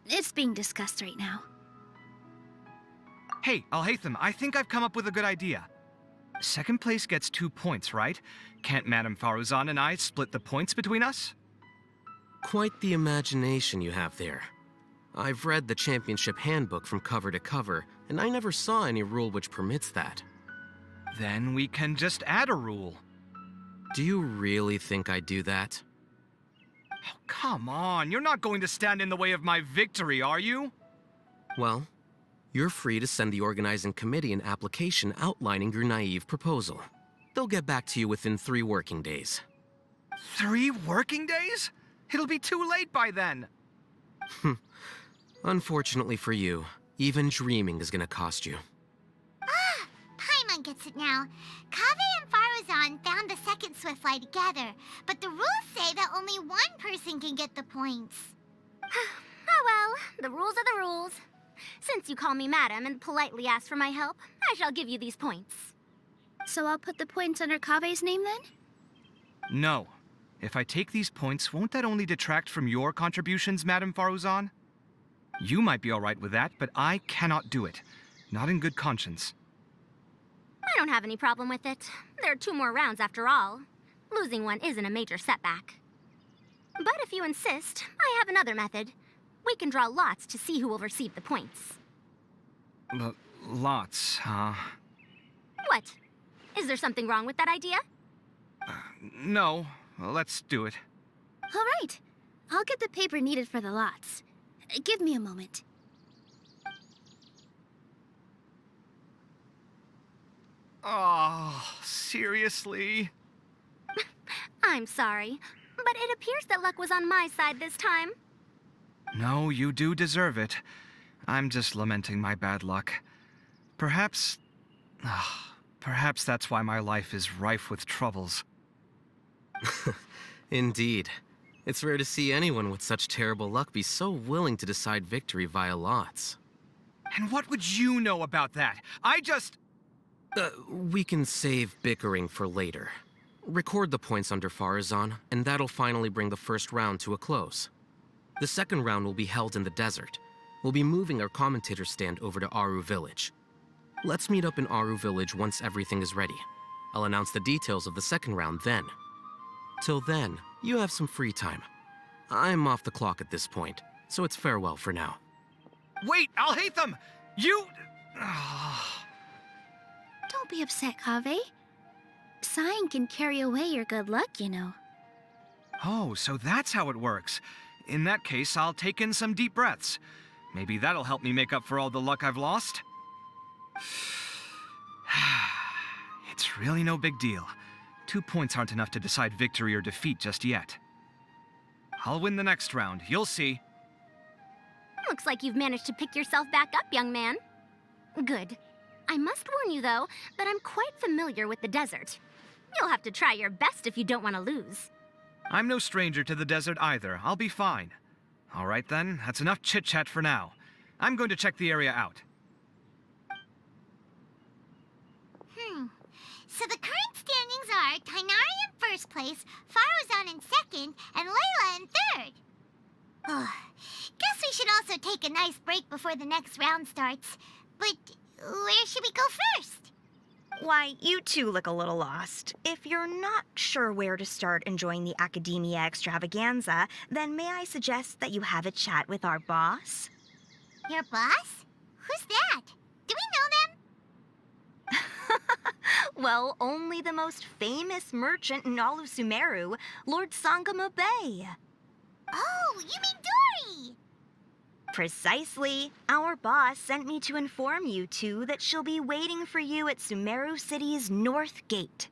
it's being discussed right now. Hey, Alhaitham, I think I've come up with a good idea. Second place gets 2 points, right? Can't Madame Faruzan and I split the points between us? Quite the imagination you have there. I've read the championship handbook from cover to cover, and I never saw any rule which permits that. Then we can just add a rule. Do you really think I'd do that? Oh, come on, you're not going to stand in the way of my victory, are you? Well, you're free to send the organizing committee an application outlining your naive proposal. They'll get back to you within 3 working days. 3 working days? It'll be too late by then. Unfortunately for you, even dreaming is gonna cost you. Paimon gets it now. Kaveh and Faruzan found the second Swiftfly together, but the rules say that only one person can get the points. Oh well, the rules are the rules. Since you call me madam and politely ask for my help, I shall give you these points. So I'll put the points under Kaveh's name then? No. If I take these points, won't that only detract from your contributions, Madame Faruzan? You might be all right with that, but I cannot do it. Not in good conscience. I don't have any problem with it. There are 2 more rounds after all. Losing one isn't a major setback. But if you insist, I have another method. We can draw lots to see who will receive the points. Lots, huh? What? Is there something wrong with that idea? No. Well, let's do it. All right. I'll get the paper needed for the lots. Give me a moment. Oh, seriously? I'm sorry, but it appears that luck was on my side this time. No, you do deserve it. I'm just lamenting my bad luck. Perhaps that's why my life is rife with troubles. Indeed. It's rare to see anyone with such terrible luck be so willing to decide victory via lots. And what would you know about that? We can save bickering for later. Record the points under Faruzan, and that'll finally bring the first round to a close. The second round will be held in the desert. We'll be moving our commentator stand over to Aru Village. Let's meet up in Aru Village once everything is ready. I'll announce the details of the second round then. Till then, you have some free time. I'm off the clock at this point, so it's farewell for now. Wait, Alhaitham! You... Don't be upset, Kaveh. Sighing can carry away your good luck, you know. Oh, so that's how it works. In that case, I'll take in some deep breaths. Maybe that'll help me make up for all the luck I've lost. It's really no big deal. 2 points aren't enough to decide victory or defeat just yet. I'll win the next round, you'll see. Looks like you've managed to pick yourself back up, young man. Good. I must warn you, though, that I'm quite familiar with the desert. You'll have to try your best if you don't want to lose. I'm no stranger to the desert either. I'll be fine. All right then, that's enough chit-chat for now. I'm going to check the area out. So the current standings are Tainari in first place, Faruzan in second, and Layla in third. Guess we should also take a nice break before the next round starts. But where should we go first? Why, you two look a little lost. If you're not sure where to start enjoying the Academia Extravaganza, then may I suggest that you have a chat with our boss? Your boss? Who's that? Do we know them? Well, only the most famous merchant in all of Sumeru, Lord Sangamo Bay. Oh, you mean Dory! Precisely. Our boss sent me to inform you two that she'll be waiting for you at Sumeru City's North Gate.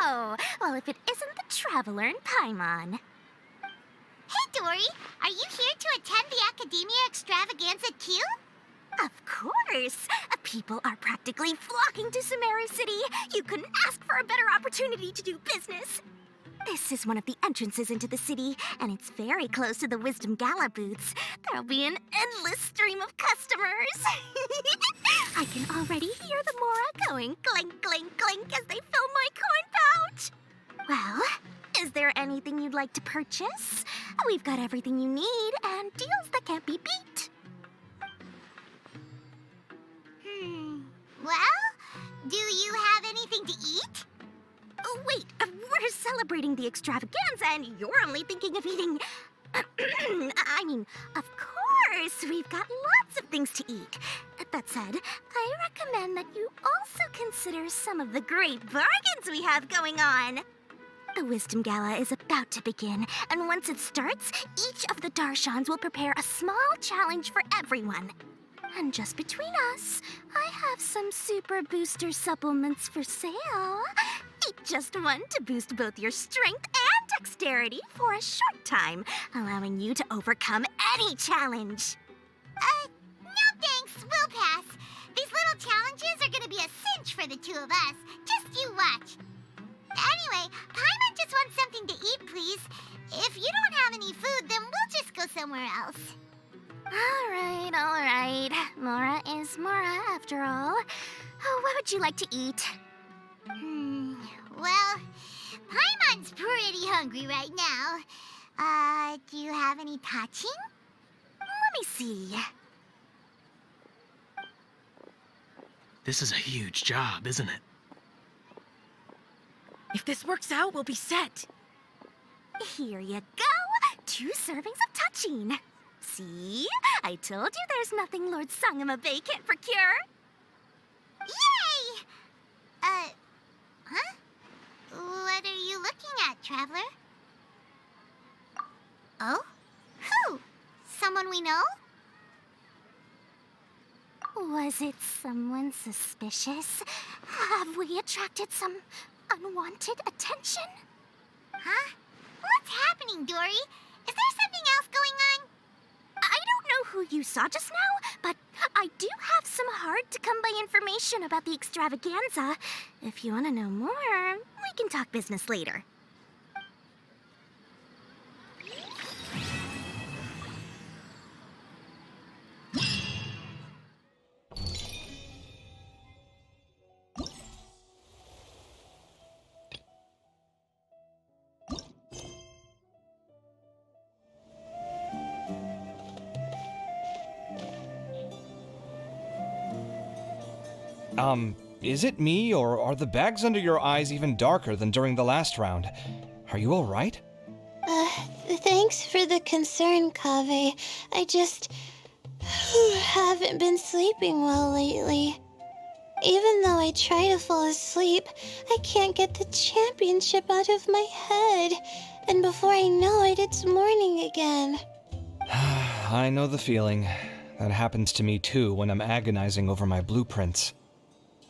Oh, well, if it isn't the Traveler in Paimon. Hey, Dory! Are you here to attend the Academia Extravaganza too? Of course! People are practically flocking to Sumeru City. You couldn't ask for a better opportunity to do business. This is one of the entrances into the city, and it's very close to the Wisdom Gala booths. There'll be an endless stream of customers. I can already hear the Mora going clink, clink, clink as they fill my coin pouch. Well, is there anything you'd like to purchase? We've got everything you need and deals that can't be beat. Well, do you have anything to eat? Oh, wait, we're celebrating the extravaganza and you're only thinking of eating... I mean, of course, we've got lots of things to eat. That said, I recommend that you also consider some of the great bargains we have going on. The Wisdom Gala is about to begin, and once it starts, each of the Darshans will prepare a small challenge for everyone. And just between us, I have some super booster supplements for sale. Eat just one to boost both your strength and dexterity for a short time, allowing you to overcome any challenge. No thanks, we'll pass. These little challenges are gonna be a cinch for the two of us. Just you watch. Anyway, Paimon just wants something to eat, please. If you don't have any food, then we'll just go somewhere else. All right. Mora is Mora, after all. Oh, what would you like to eat? Well, Paimon's pretty hungry right now. Do you have any touching? Let me see. This is a huge job, isn't it? If this works out, we'll be set. Here you go. 2 servings of touching. See? I told you there's nothing Lord Sangamo Bay can't procure. Yay! Huh? What are you looking at, Traveler? Oh? Who? Someone we know? Was it someone suspicious? Have we attracted some unwanted attention? Huh? What's happening, Dory? Is there something else going on? I don't know who you saw just now, but I do have some hard-to-come-by information about the extravaganza. If you want to know more, we can talk business later. Is it me, or are the bags under your eyes even darker than during the last round? Are you alright? Thanks for the concern, Kaveh. I just haven't been sleeping well lately. Even though I try to fall asleep, I can't get the championship out of my head. And before I know it, it's morning again. I know the feeling. That happens to me too when I'm agonizing over my blueprints.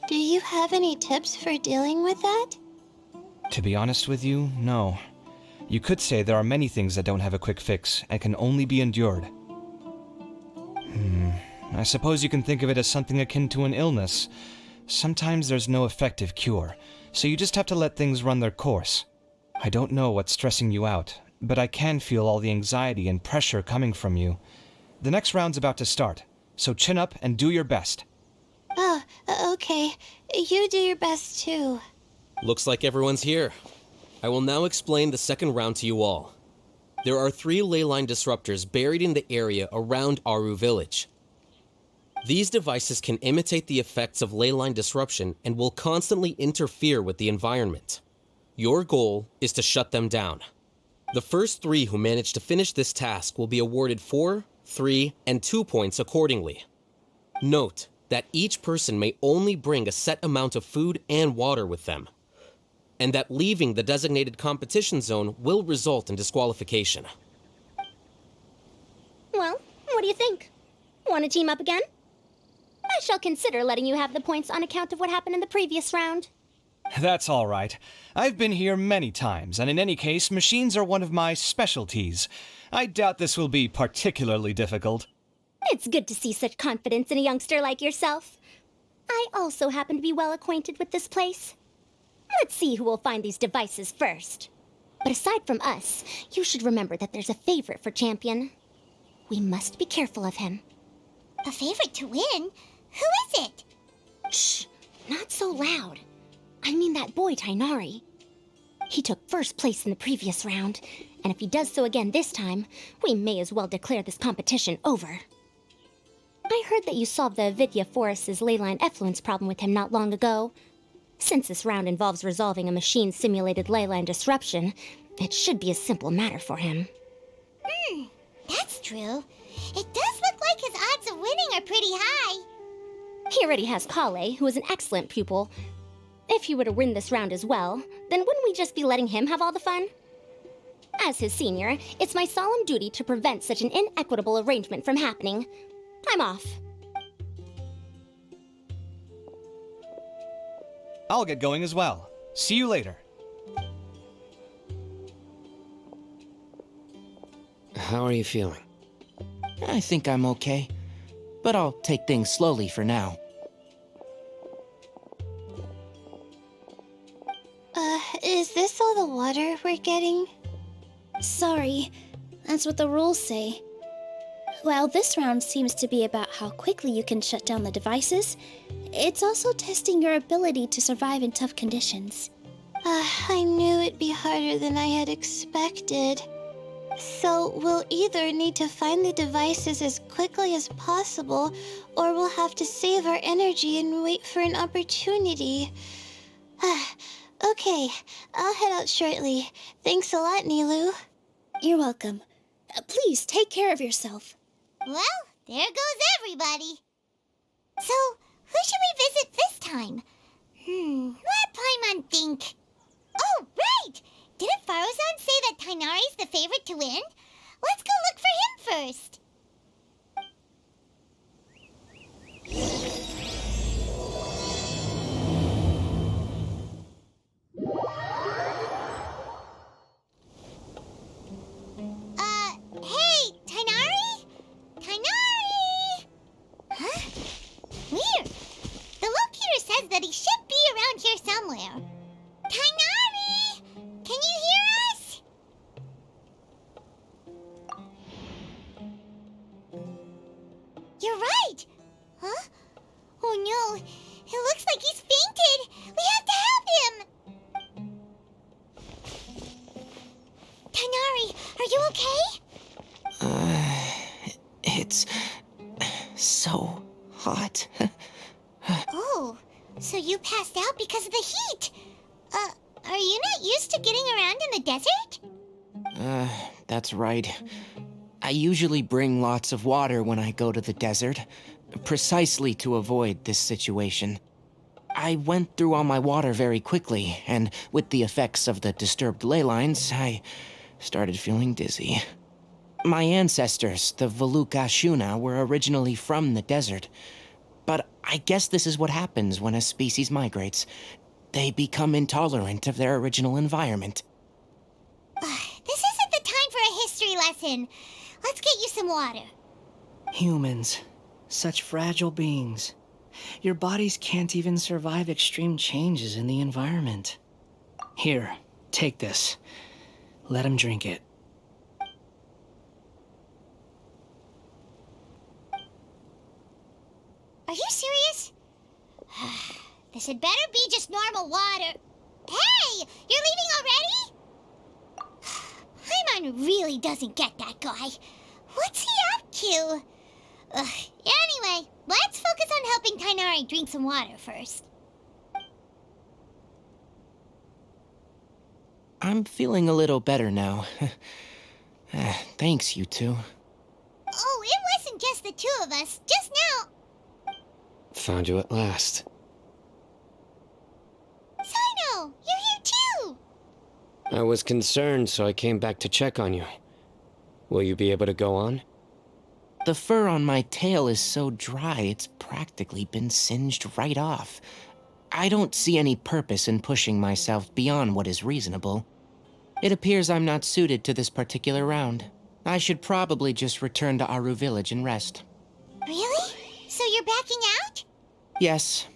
Do you have any tips for dealing with that? To be honest with you, no. You could say there are many things that don't have a quick fix and can only be endured. I suppose you can think of it as something akin to an illness. Sometimes there's no effective cure, so you just have to let things run their course. I don't know what's stressing you out, but I can feel all the anxiety and pressure coming from you. The next round's about to start, so chin up and do your best. Oh, okay. You do your best too. Looks like everyone's here. I will now explain the second round to you all. There are 3 leyline disruptors buried in the area around Aru Village. These devices can imitate the effects of leyline disruption and will constantly interfere with the environment. Your goal is to shut them down. The first 3 who manage to finish this task will be awarded 4, 3, and 2 points accordingly. Note that each person may only bring a set amount of food and water with them, and that leaving the designated competition zone will result in disqualification. Well, what do you think? Want to team up again? I shall consider letting you have the points on account of what happened in the previous round. That's all right. I've been here many times, and in any case, machines are one of my specialties. I doubt this will be particularly difficult. It's good to see such confidence in a youngster like yourself. I also happen to be well acquainted with this place. Let's see who will find these devices first. But aside from us, you should remember that there's a favorite for Champion. We must be careful of him. A favorite to win? Who is it? Shh, not so loud. I mean that boy Tainari. He took first place in the previous round, and if he does so again this time, we may as well declare this competition over. I heard that you solved the Avidya Forest's leyline effluence problem with him not long ago. Since this round involves resolving a machine-simulated leyline disruption, it should be a simple matter for him. That's true. It does look like his odds of winning are pretty high. He already has Kale, who is an excellent pupil. If he were to win this round as well, then wouldn't we just be letting him have all the fun? As his senior, it's my solemn duty to prevent such an inequitable arrangement from happening. I'm off. I'll get going as well. See you later. How are you feeling? I think I'm okay, but I'll take things slowly for now. Is this all the water we're getting? Sorry, that's what the rules say. While this round seems to be about how quickly you can shut down the devices, it's also testing your ability to survive in tough conditions. I knew it'd be harder than I had expected. So we'll either need to find the devices as quickly as possible, or we'll have to save our energy and wait for an opportunity. Okay, I'll head out shortly. Thanks a lot, Nilu. You're welcome. Please take care of yourself. Well, there goes everybody. So, who should we visit this time? Let Paimon think. Oh, right! Didn't Farozan say that Tainari's the favorite to win? Let's go look for him first. Hey, Tainari? Tainari! Huh? Weird. The locator says that he should be around here somewhere. Tainari! Can you hear us? You're right! Huh? Oh no, it looks like he's fainted! We have to help him! Tainari, are you okay? It's so hot. Oh, so you passed out because of the heat. Are you not used to getting around in the desert? That's right. I usually bring lots of water when I go to the desert, precisely to avoid this situation. I went through all my water very quickly, and with the effects of the disturbed ley lines, I started feeling dizzy. My ancestors, the Veluka Shuna, were originally from the desert. But I guess this is what happens when a species migrates. They become intolerant of their original environment. stressing. Let's get you some water. Humans. Such fragile beings. Your bodies can't even survive extreme changes in the environment. Here, take this. Let him drink it. Are you serious? This had better be just normal water. Hey! You're leaving already? Paimon really doesn't get that guy. What's he up to? Anyway, let's focus on helping Tighnari drink some water first. I'm feeling a little better now. Thanks, you two. Oh, it wasn't just the two of us. Just now. Found you at last. Sino, you're here too! I was concerned, so I came back to check on you. Will you be able to go on? The fur on my tail is so dry, it's practically been singed right off. I don't see any purpose in pushing myself beyond what is reasonable. It appears I'm not suited to this particular round. I should probably just return to Aru Village and rest. Really? So you're backing out? Yes.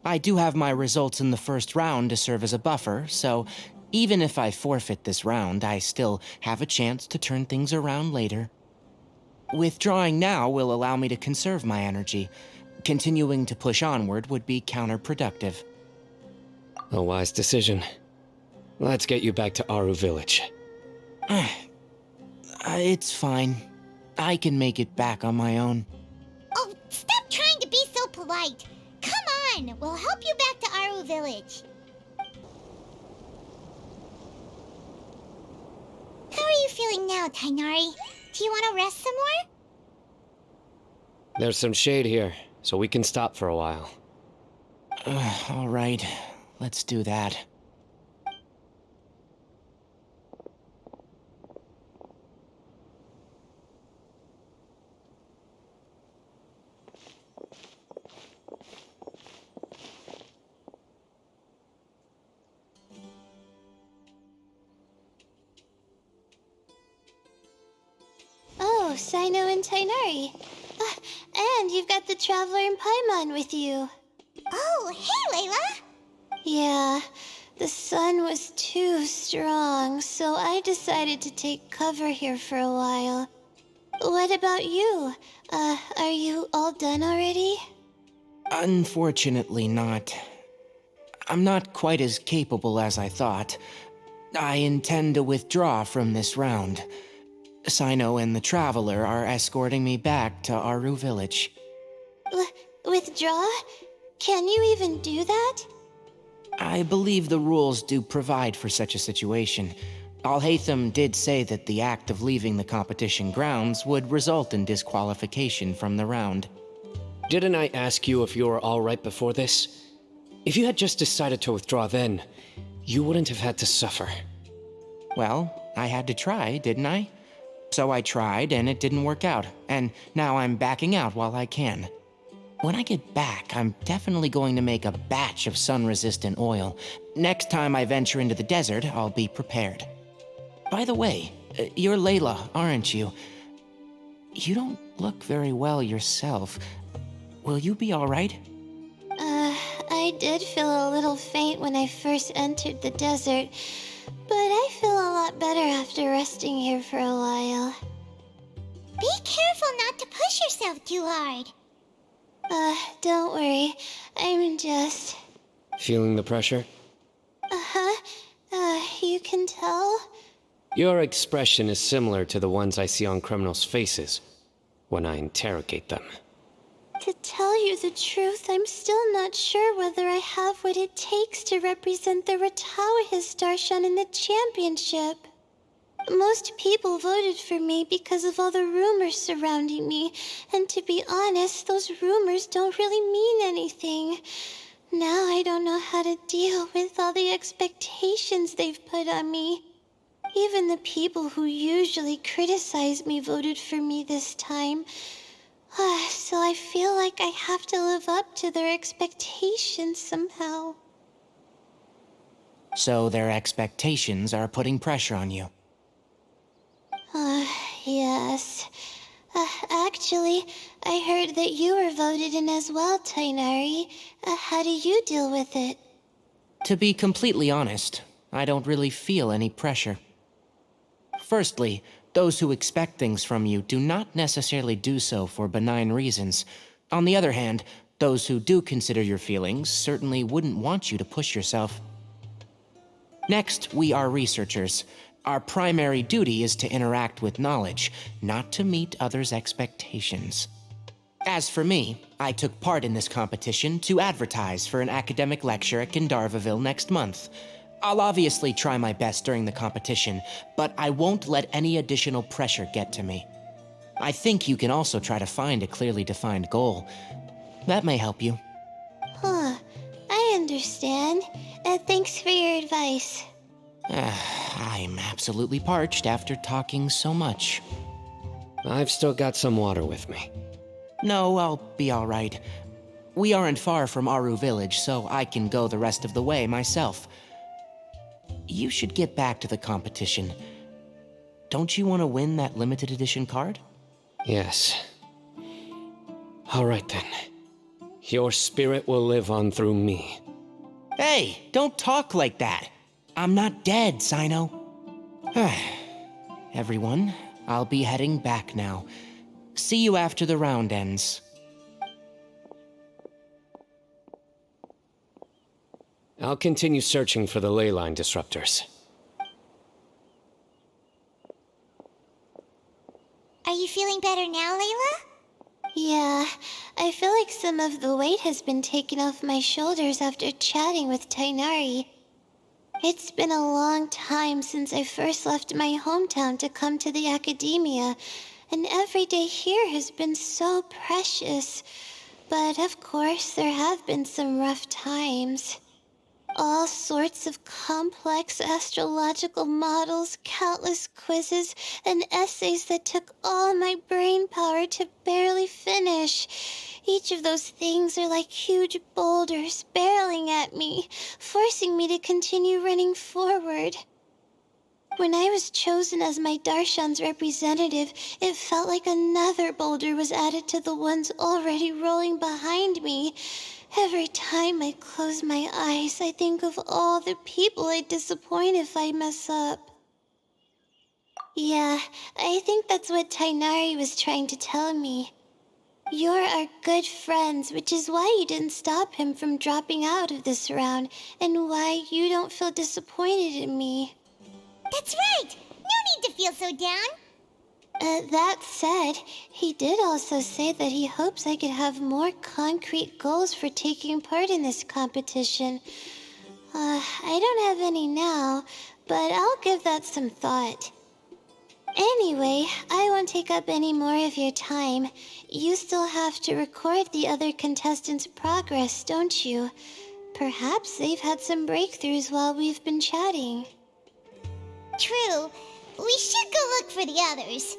I do have my results in the first round to serve as a buffer, so even if I forfeit this round, I still have a chance to turn things around later. Withdrawing now will allow me to conserve my energy. Continuing to push onward would be counterproductive. A wise decision. Let's get you back to Aru Village. It's fine. I can make it back on my own. Oh, stop trying to be so polite. Come on, we'll help you back to Aru Village. How are you feeling now, Tighnari? Do you want to rest some more? There's some shade here, so we can stop for a while. All right, let's do that. Oh, Sino and Tighnari. And you've got the Traveler and Paimon with you. Oh, hey, Layla! Yeah, the sun was too strong, so I decided to take cover here for a while. What about you? Are you all done already? Unfortunately not. I'm not quite as capable as I thought. I intend to withdraw from this round. Sino and the Traveler are escorting me back to Aru Village. Withdraw? Can you even do that? I believe the rules do provide for such a situation. Alhaitham did say that the act of leaving the competition grounds would result in disqualification from the round. Didn't I ask you if you were all right before this? If you had just decided to withdraw then, you wouldn't have had to suffer. Well, I had to try, didn't I? So I tried, and it didn't work out, and now I'm backing out while I can. When I get back, I'm definitely going to make a batch of sun-resistant oil. Next time I venture into the desert, I'll be prepared. By the way, you're Layla, aren't you? You don't look very well yourself. Will you be all right? I did feel a little faint when I first entered the desert, but I feel a lot better after resting here for a while. Be careful not to push yourself too hard. Don't worry. I'm just... Feeling the pressure? You can tell? Your expression is similar to the ones I see on criminals' faces when I interrogate them. To tell you the truth, I'm still not sure whether I have what it takes to represent the Ratawahis Darshan in the championship. Most people voted for me because of all the rumors surrounding me, and to be honest, those rumors don't really mean anything. Now I don't know how to deal with all the expectations they've put on me. Even the people who usually criticize me voted for me this time. So I feel like I have to live up to their expectations somehow. So their expectations are putting pressure on you. Yeah. Yes. Actually, I heard that you were voted in as well, Tainari. How do you deal with it? To be completely honest, I don't really feel any pressure. Firstly, those who expect things from you do not necessarily do so for benign reasons. On the other hand, those who do consider your feelings certainly wouldn't want you to push yourself. Next, we are researchers. Our primary duty is to interact with knowledge, not to meet others' expectations. As for me, I took part in this competition to advertise for an academic lecture at Gandharvaville next month. I'll obviously try my best during the competition, but I won't let any additional pressure get to me. I think you can also try to find a clearly defined goal. That may help you. Huh. I understand. Thanks for your advice. I'm absolutely parched after talking so much. I've still got some water with me. No, I'll be all right. We aren't far from Aru Village, so I can go the rest of the way myself. You should get back to the competition. Don't you want to win that limited edition card? Yes. All right then. Your spirit will live on through me. Hey, don't talk like that. I'm not dead, Sino. Everyone, I'll be heading back now. See you after the round ends. I'll continue searching for the ley line disruptors. Are you feeling better now, Layla? Yeah, I feel like some of the weight has been taken off my shoulders after chatting with Tainari. It's been a long time since I first left my hometown to come to the academia, and every day here has been so precious. But of course, there have been some rough times. All sorts of complex astrological models, countless quizzes, and essays that took all my brain power to barely finish. Each of those things are like huge boulders barreling at me, forcing me to continue running forward. When I was chosen as my Darshan's representative, it felt like another boulder was added to the ones already rolling behind me. Every time I close my eyes, I think of all the people I'd disappoint if I mess up. Yeah, I think that's what Tainari was trying to tell me. You're our good friends, which is why you didn't stop him from dropping out of this round, and why you don't feel disappointed in me. That's right! No need to feel so down! That said, he did also say that he hopes I could have more concrete goals for taking part in this competition. I don't have any now, but I'll give that some thought. Anyway, I won't take up any more of your time. You still have to record the other contestants' progress, don't you? Perhaps they've had some breakthroughs while we've been chatting. True. We should go look for the others.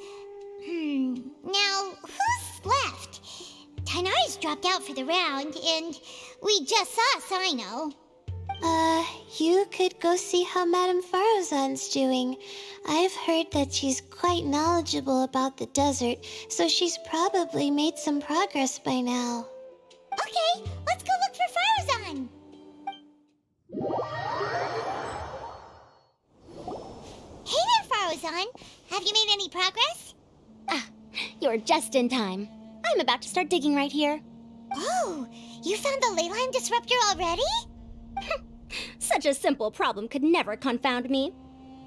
Now, who's left? Tainari's dropped out for the round, and we just saw Sino. You could go see how Madame Farozan's doing. I've heard that she's quite knowledgeable about the desert, so she's probably made some progress by now. Okay, let's go look for Farozan! Hey there, Farozan! Have you made any progress? You're just in time. I'm about to start digging right here. Oh, you found the ley line disruptor already? Such a simple problem could never confound me.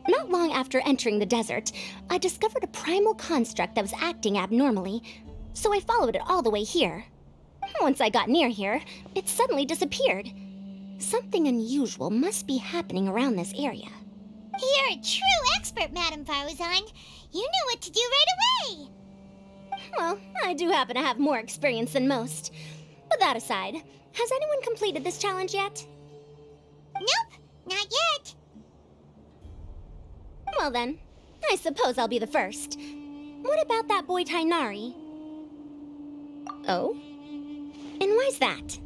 Not long after entering the desert, I discovered a primal construct that was acting abnormally, so I followed it all the way here. Once I got near here, it suddenly disappeared. Something unusual must be happening around this area. You're a true expert, Madame Farozan. You knew what to do right away. Well, I do happen to have more experience than most. But that aside, has anyone completed this challenge yet? Nope, not yet. Well then, I suppose I'll be the first. What about that boy Tainari? Oh? And why's that?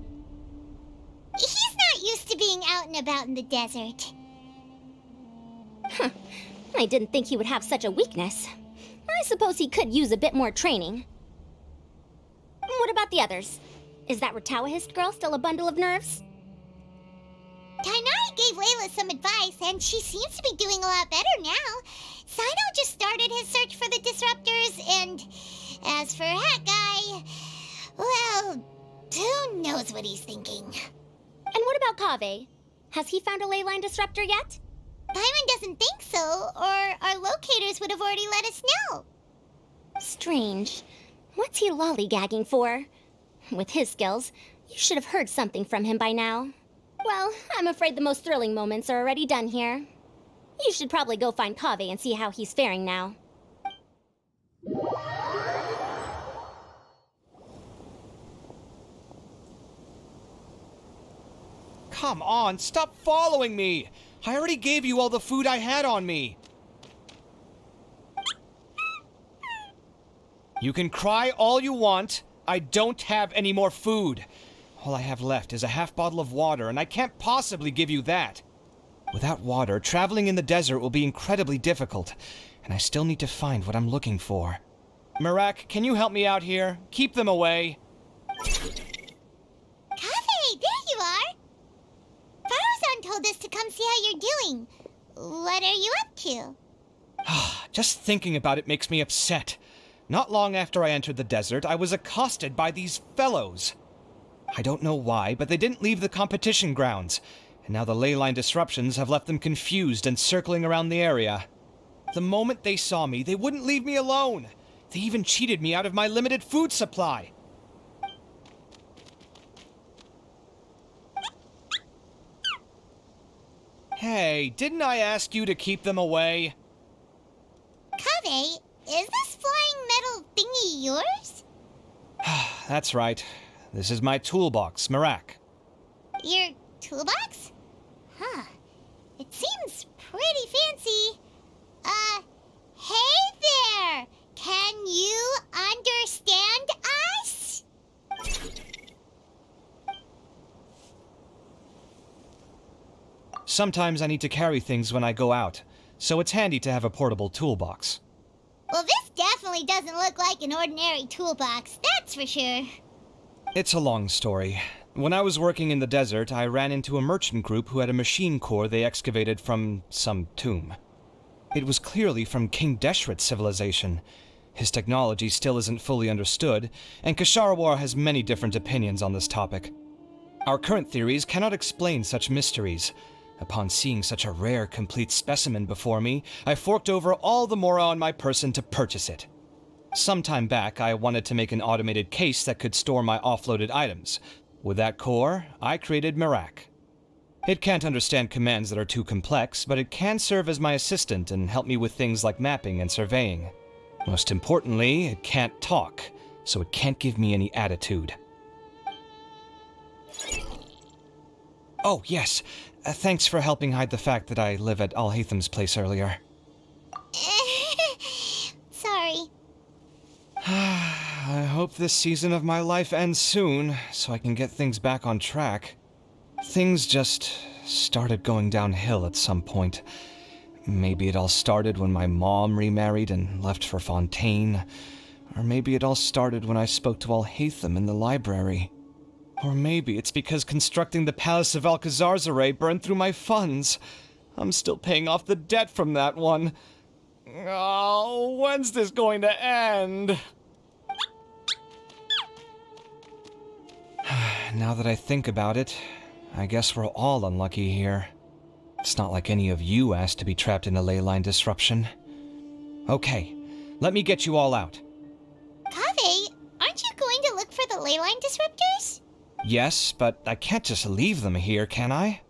He's not used to being out and about in the desert. Huh. I didn't think he would have such a weakness. I suppose he could use a bit more training. What about the others? Is that Ratawahist girl still a bundle of nerves? Tainari gave Layla some advice, and she seems to be doing a lot better now. Sino just started his search for the disruptors, and as for Hat Guy, well, who knows what he's thinking. And what about Kaveh? Has he found a ley line disruptor yet? Paimon doesn't think so, or our locators would have already let us know. Strange. What's he lollygagging for? With his skills, you should have heard something from him by now. Well, I'm afraid the most thrilling moments are already done here. You should probably go find Kaveh and see how he's faring now. Come on, stop following me! I already gave you all the food I had on me. You can cry all you want. I don't have any more food. All I have left is a half bottle of water, and I can't possibly give you that. Without water, traveling in the desert will be incredibly difficult, and I still need to find what I'm looking for. Marak, can you help me out here? Keep them away. Kaveh, there you are! Faruzan told us to come see how you're doing. What are you up to? Just thinking about it makes me upset. Not long after I entered the desert, I was accosted by these fellows. I don't know why, but they didn't leave the competition grounds, and now the ley line disruptions have left them confused and circling around the area. The moment they saw me, they wouldn't leave me alone. They even cheated me out of my limited food supply. Hey, didn't I ask you to keep them away? Kaveh, is this flying metal thingy yours? That's right. This is my toolbox, Marak. Your toolbox? Huh. It seems pretty fancy. Hey there! Can you understand us? Sometimes I need to carry things when I go out, so it's handy to have a portable toolbox. Well, this definitely doesn't look like an ordinary toolbox, that's for sure. It's a long story. When I was working in the desert, I ran into a merchant group who had a machine core they excavated from some tomb. It was clearly from King Deshret's civilization. His technology still isn't fully understood, and Kasharawar has many different opinions on this topic. Our current theories cannot explain such mysteries. Upon seeing such a rare, complete specimen before me, I forked over all the mora on my person to purchase it. Some time back, I wanted to make an automated case that could store my offloaded items. With that core, I created Marak. It can't understand commands that are too complex, but it can serve as my assistant and help me with things like mapping and surveying. Most importantly, it can't talk, so it can't give me any attitude. Oh, yes. Thanks for helping hide the fact that I live at Alhatham's place earlier. Sorry. I hope this season of my life ends soon, so I can get things back on track. Things just started going downhill at some point. Maybe it all started when my mom remarried and left for Fontaine. Or maybe it all started when I spoke to Alhatham in the library. Or maybe it's because constructing the Palace of Alcazar's burned through my funds. I'm still paying off the debt from that one. Oh, when's this going to end? Now that I think about it, I guess we're all unlucky here. It's not like any of you asked to be trapped in a ley line disruption. Okay, let me get you all out. Kaveh, aren't you going to look for the ley line disruptors? Yes, but I can't just leave them here, can I?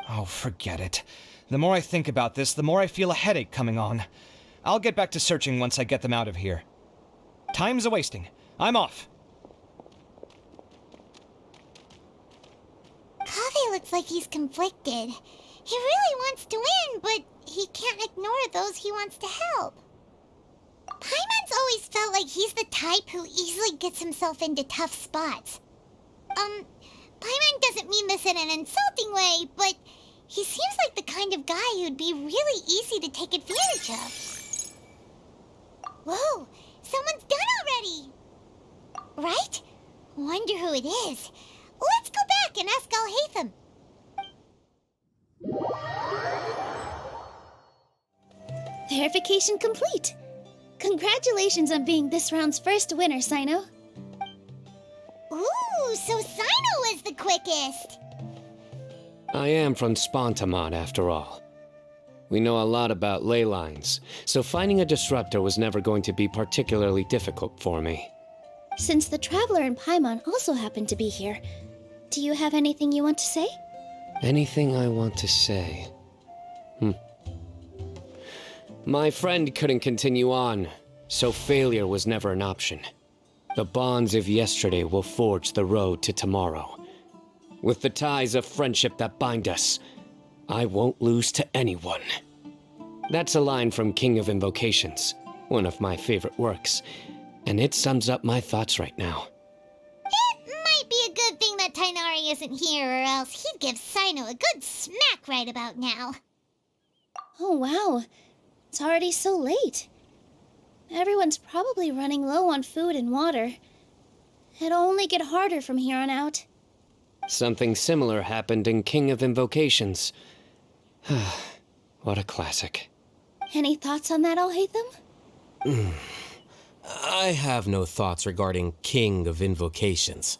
Oh, forget it. The more I think about this, the more I feel a headache coming on. I'll get back to searching once I get them out of here. Time's a-wasting. I'm off. Kaveh looks like he's conflicted. He really wants to win, but he can't ignore those he wants to help. Paimon's always felt like he's the type who easily gets himself into tough spots. Paimon doesn't mean this in an insulting way, but he seems like the kind of guy who'd be really easy to take advantage of. Whoa, someone's done already! Right? Wonder who it is. Let's go back and ask Al-Haytham. Verification complete. Congratulations on being this round's first winner, Sino. Ooh, so Sino was the quickest. I am from Spontamon, after all. We know a lot about ley lines, so finding a disruptor was never going to be particularly difficult for me. Since the Traveler and Paimon also happen to be here, do you have anything you want to say? Anything I want to say? My friend couldn't continue on, so failure was never an option. The bonds of yesterday will forge the road to tomorrow. With the ties of friendship that bind us, I won't lose to anyone. That's a line from King of Invocations, one of my favorite works, and it sums up my thoughts right now. It might be a good thing that Tighnari isn't here, or else he'd give Sino a good smack right about now. Oh wow, it's already so late. Everyone's probably running low on food and water. It'll only get harder from here on out. Something similar happened in King of Invocations. What a classic. Any thoughts on that, Al-Haytham? I have no thoughts regarding King of Invocations.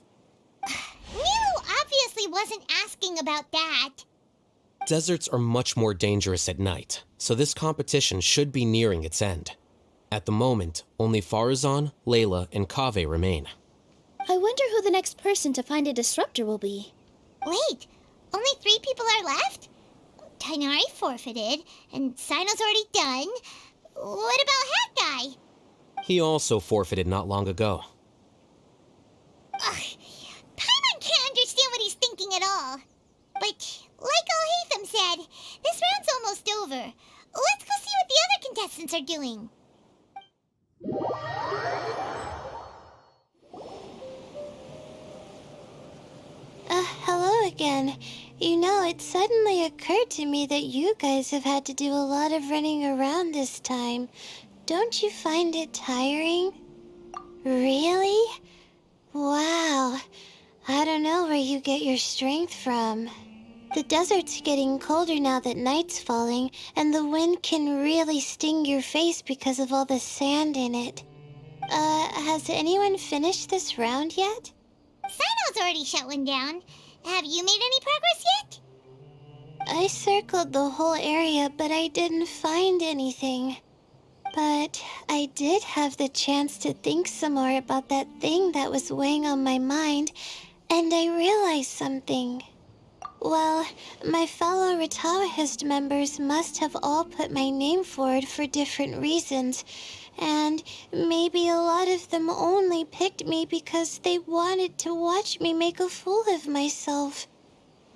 Nero obviously wasn't asking about that. Deserts are much more dangerous at night, so this competition should be nearing its end. At the moment, only Farazan, Layla, and Kaveh remain. I wonder who the next person to find a disruptor will be. Wait, only 3 people are left? Tighnari forfeited, and Sino's already done. What about Hat Guy? He also forfeited not long ago. Paimon can't understand what he's thinking at all. But, like Al-Haytham said, this round's almost over. Let's go see what the other contestants are doing. Hello again. You know, it suddenly occurred to me that you guys have had to do a lot of running around this time. Don't you find it tiring? Really? Wow. I don't know where you get your strength from. The desert's getting colder now that night's falling, and the wind can really sting your face because of all the sand in it. Has anyone finished this round yet? Sino's already shut one down. Have you made any progress yet? I circled the whole area, but I didn't find anything. But I did have the chance to think some more about that thing that was weighing on my mind, and I realized something. Well, my fellow Retawahist members must have all put my name forward for different reasons, and maybe a lot of them only picked me because they wanted to watch me make a fool of myself.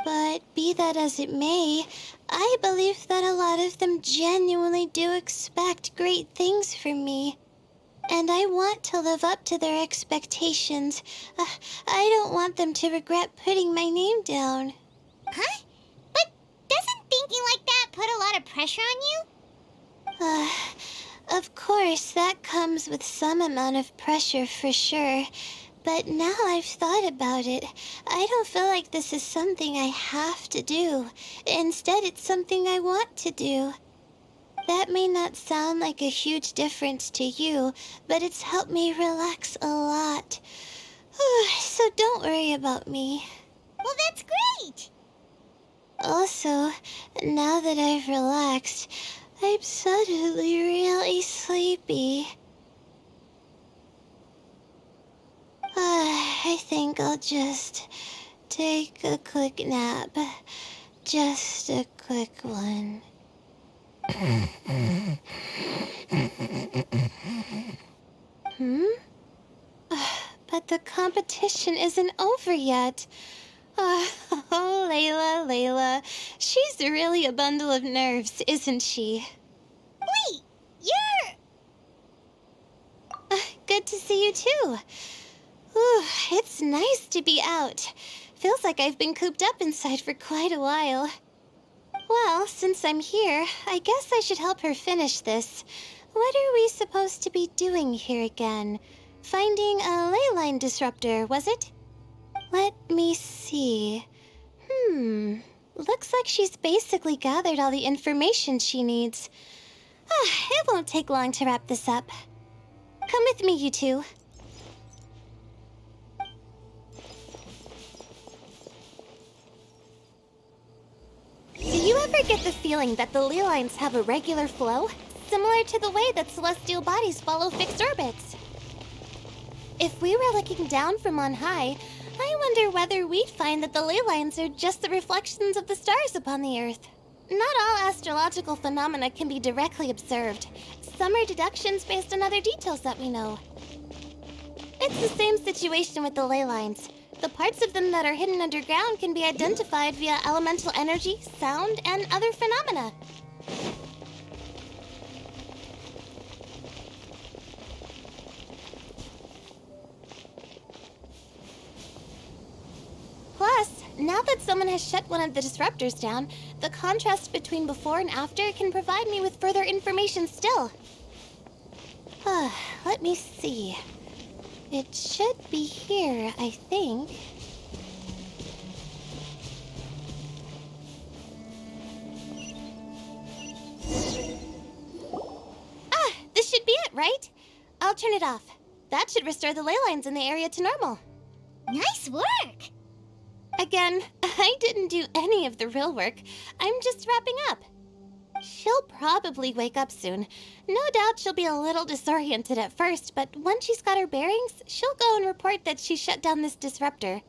But be that as it may, I believe that a lot of them genuinely do expect great things from me. And I want to live up to their expectations. I don't want them to regret putting my name down. Huh? But doesn't thinking like that put a lot of pressure on you? Of course, that comes with some amount of pressure for sure. But now I've thought about it, I don't feel like this is something I have to do. Instead, it's something I want to do. That may not sound like a huge difference to you, but it's helped me relax a lot. So don't worry about me. Well, that's great! Also, now that I've relaxed, I'm suddenly really sleepy. I think I'll just take a quick nap. Just a quick one. But the competition isn't over yet. Oh, Layla. She's really a bundle of nerves, isn't she? Wait, you're... Good to see you too. Ooh, it's nice to be out. Feels like I've been cooped up inside for quite a while. Well, since I'm here, I guess I should help her finish this. What are we supposed to be doing here again? Finding a ley line disruptor, was it? Let me see. Looks like she's basically gathered all the information she needs. It won't take long to wrap this up. Come with me, you two. Do you ever get the feeling that the ley lines have a regular flow, similar to the way that celestial bodies follow fixed orbits? If we were looking down from on high, I wonder whether we'd find that the ley lines are just the reflections of the stars upon the Earth. Not all astrological phenomena can be directly observed. Some are deductions based on other details that we know. It's the same situation with the ley lines. The parts of them that are hidden underground can be identified via elemental energy, sound, and other phenomena. Plus, now that someone has shut one of the disruptors down, the contrast between before and after can provide me with further information still. Let me see. It should be here, I think. This should be it, right? I'll turn it off. That should restore the ley lines in the area to normal. Nice work! Again, I didn't do any of the real work. I'm just wrapping up. She'll probably wake up soon. No doubt she'll be a little disoriented at first, but once she's got her bearings, she'll go and report that she shut down this disruptor.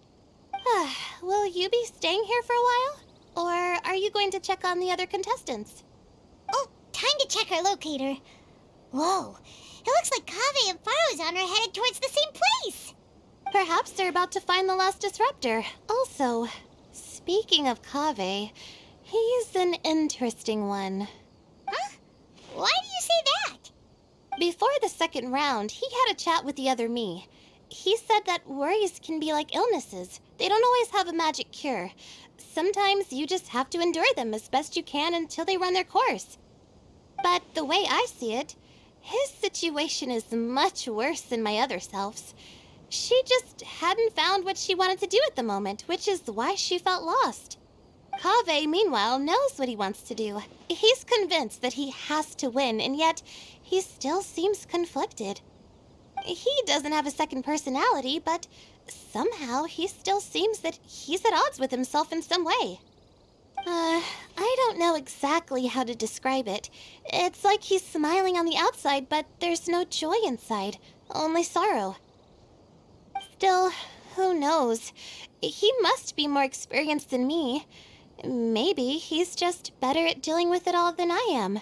Will you be staying here for a while? Or are you going to check on the other contestants? Oh, time to check our locator. Whoa, it looks like Kaveh and Faruzan are headed towards the same place. Perhaps they're about to find the last disruptor. Also, speaking of Kaveh, he's an interesting one. Huh? Why do you say that? Before the second round, he had a chat with the other me. He said that worries can be like illnesses. They don't always have a magic cure. Sometimes you just have to endure them as best you can until they run their course. But the way I see it, his situation is much worse than my other self's. She just hadn't found what she wanted to do at the moment, which is why she felt lost. Kaveh, meanwhile, knows what he wants to do. He's convinced that he has to win, and yet he still seems conflicted. He doesn't have a second personality, but somehow he still seems that he's at odds with himself in some way. I don't know exactly how to describe it. It's like he's smiling on the outside, but there's no joy inside, only sorrow. Still, who knows? He must be more experienced than me. Maybe he's just better at dealing with it all than I am.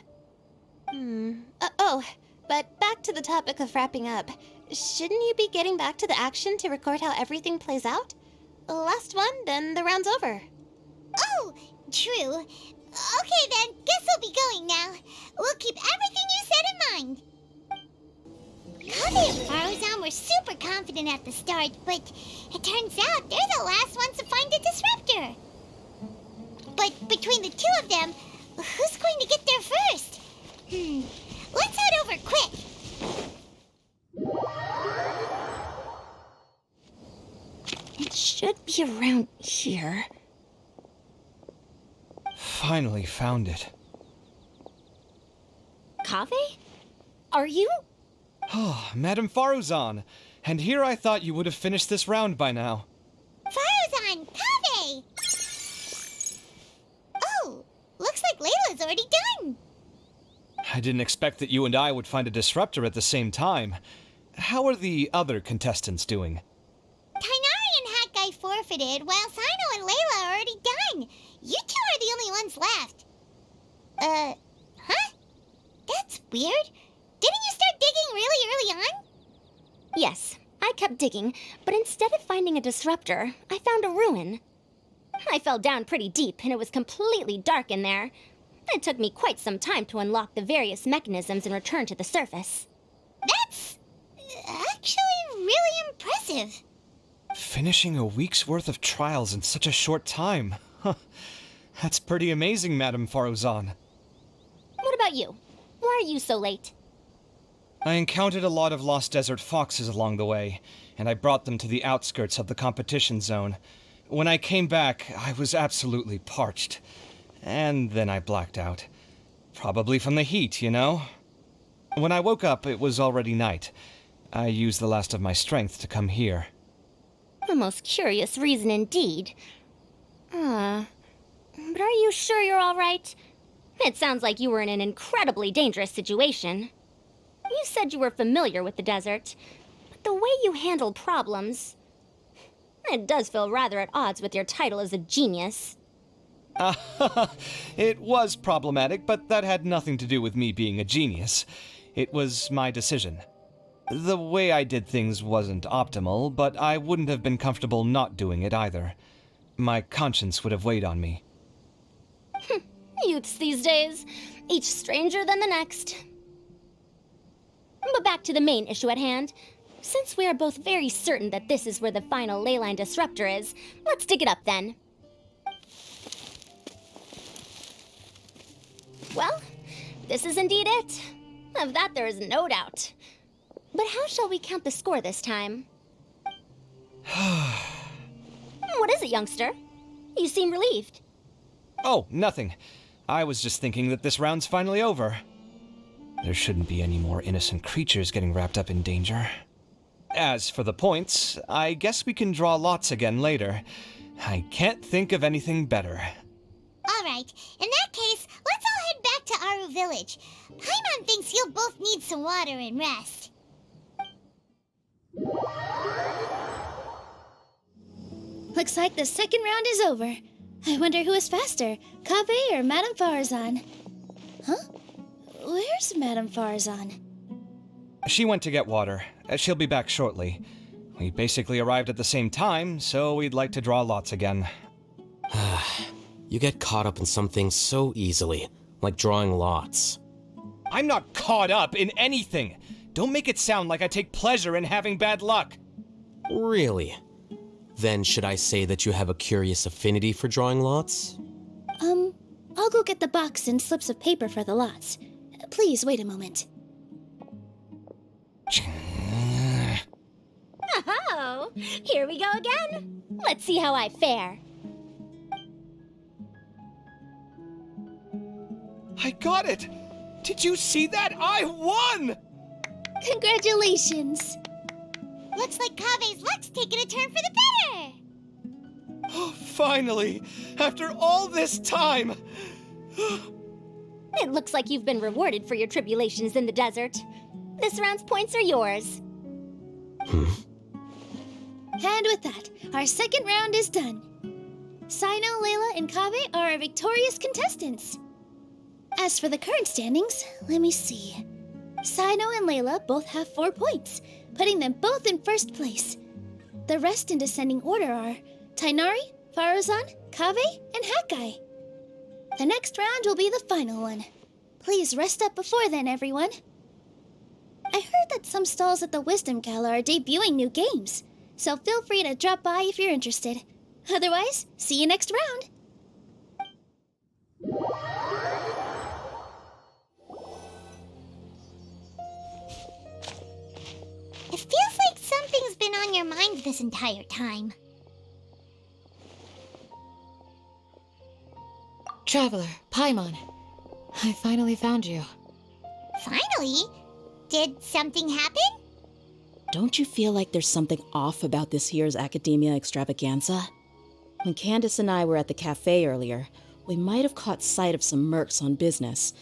But back to the topic of wrapping up. Shouldn't you be getting back to the action to record how everything plays out? Last one, then the round's over. Oh, true. Okay then, guess we'll be going now. We'll keep everything you said in mind. Kaveh and Faruzan were super confident at the start, but it turns out they're the last ones to find the disruptor. But between the two of them, who's going to get there first? Let's head over quick. It should be around here. Finally found it. Kaveh? Are you? Oh, Madame Faruzan. And here I thought you would have finished this round by now. Faruzan! Kaveh! Oh, looks like Layla's already done. I didn't expect that you and I would find a disruptor at the same time. How are the other contestants doing? Tainari and Hat Guy forfeited, while Sino and Layla are already done. You two are the only ones left. Huh? That's weird. Didn't you start digging really early on? Yes, I kept digging, but instead of finding a disruptor, I found a ruin. I fell down pretty deep, and it was completely dark in there. It took me quite some time to unlock the various mechanisms and return to the surface. That's actually really impressive. Finishing a week's worth of trials in such a short time. That's pretty amazing, Madame Faruzan. What about you? Why are you so late? I encountered a lot of lost desert foxes along the way, and I brought them to the outskirts of the competition zone. When I came back, I was absolutely parched. And then I blacked out. Probably from the heat, you know? When I woke up, it was already night. I used the last of my strength to come here. A most curious reason indeed. But are you sure you're all right? It sounds like you were in an incredibly dangerous situation. You said you were familiar with the desert, but the way you handle problems... It does feel rather at odds with your title as a genius. It was problematic, but that had nothing to do with me being a genius. It was my decision. The way I did things wasn't optimal, but I wouldn't have been comfortable not doing it either. My conscience would have weighed on me. Youths these days, each stranger than the next. But back to the main issue at hand. Since we are both very certain that this is where the final leyline disruptor is, let's dig it up then. Well, this is indeed it. Of that there is no doubt. But how shall we count the score this time? What is it, youngster? You seem relieved. Oh, nothing. I was just thinking that this round's finally over. There shouldn't be any more innocent creatures getting wrapped up in danger. As for the points, I guess we can draw lots again later. I can't think of anything better. Alright, in that case, let's all head back to Aru Village. Paimon thinks you'll both need some water and rest. Looks like the second round is over. I wonder who is faster, Kaveh or Madame Farazan? Huh? Where's Madame Farazan? She went to get water. She'll be back shortly. We basically arrived at the same time, so we'd like to draw lots again. You get caught up in some things so easily, like drawing lots. I'm not caught up in anything! Don't make it sound like I take pleasure in having bad luck! Really? Then should I say that you have a curious affinity for drawing lots? I'll go get the box and slips of paper for the lots. Please wait a moment. Oh, here we go again. Let's see how I fare. I got it! Did you see that? I won! Congratulations! Looks like Kaveh's luck's taking a turn for the better! Finally! After all this time! It looks like you've been rewarded for your tribulations in the desert. This round's points are yours. And with that, our second round is done. Sino, Layla, and Kaveh are our victorious contestants. As for the current standings, let me see. Sino and Layla both have 4 points, putting them both in first place. The rest in descending order are Tainari, Farazan, Kaveh, and Hakai. The next round will be the final one. Please rest up before then, everyone. I heard that some stalls at the Wisdom Gala are debuting new games, so feel free to drop by if you're interested. Otherwise, see you next round! It feels like something's been on your mind this entire time. Traveler, Paimon. I finally found you. Finally? Did something happen? Don't you feel like there's something off about this year's Academia Extravaganza? When Candace and I were at the cafe earlier, we might have caught sight of some mercs on business.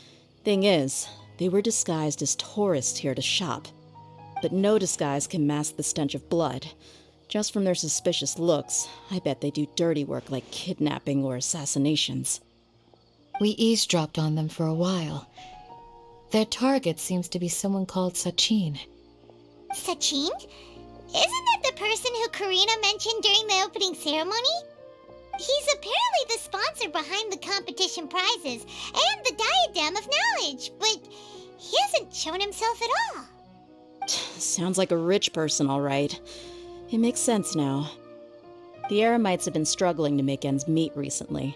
Thing is, they were disguised as tourists here to shop. But no disguise can mask the stench of blood. Just from their suspicious looks, I bet they do dirty work like kidnapping or assassinations. We eavesdropped on them for a while. Their target seems to be someone called Sachin. Sachin? Isn't that the person who Karina mentioned during the opening ceremony? He's apparently the sponsor behind the competition prizes and the Diadem of Knowledge, but he hasn't shown himself at all. Sounds like a rich person, all right. It makes sense now. The Eremites have been struggling to make ends meet recently,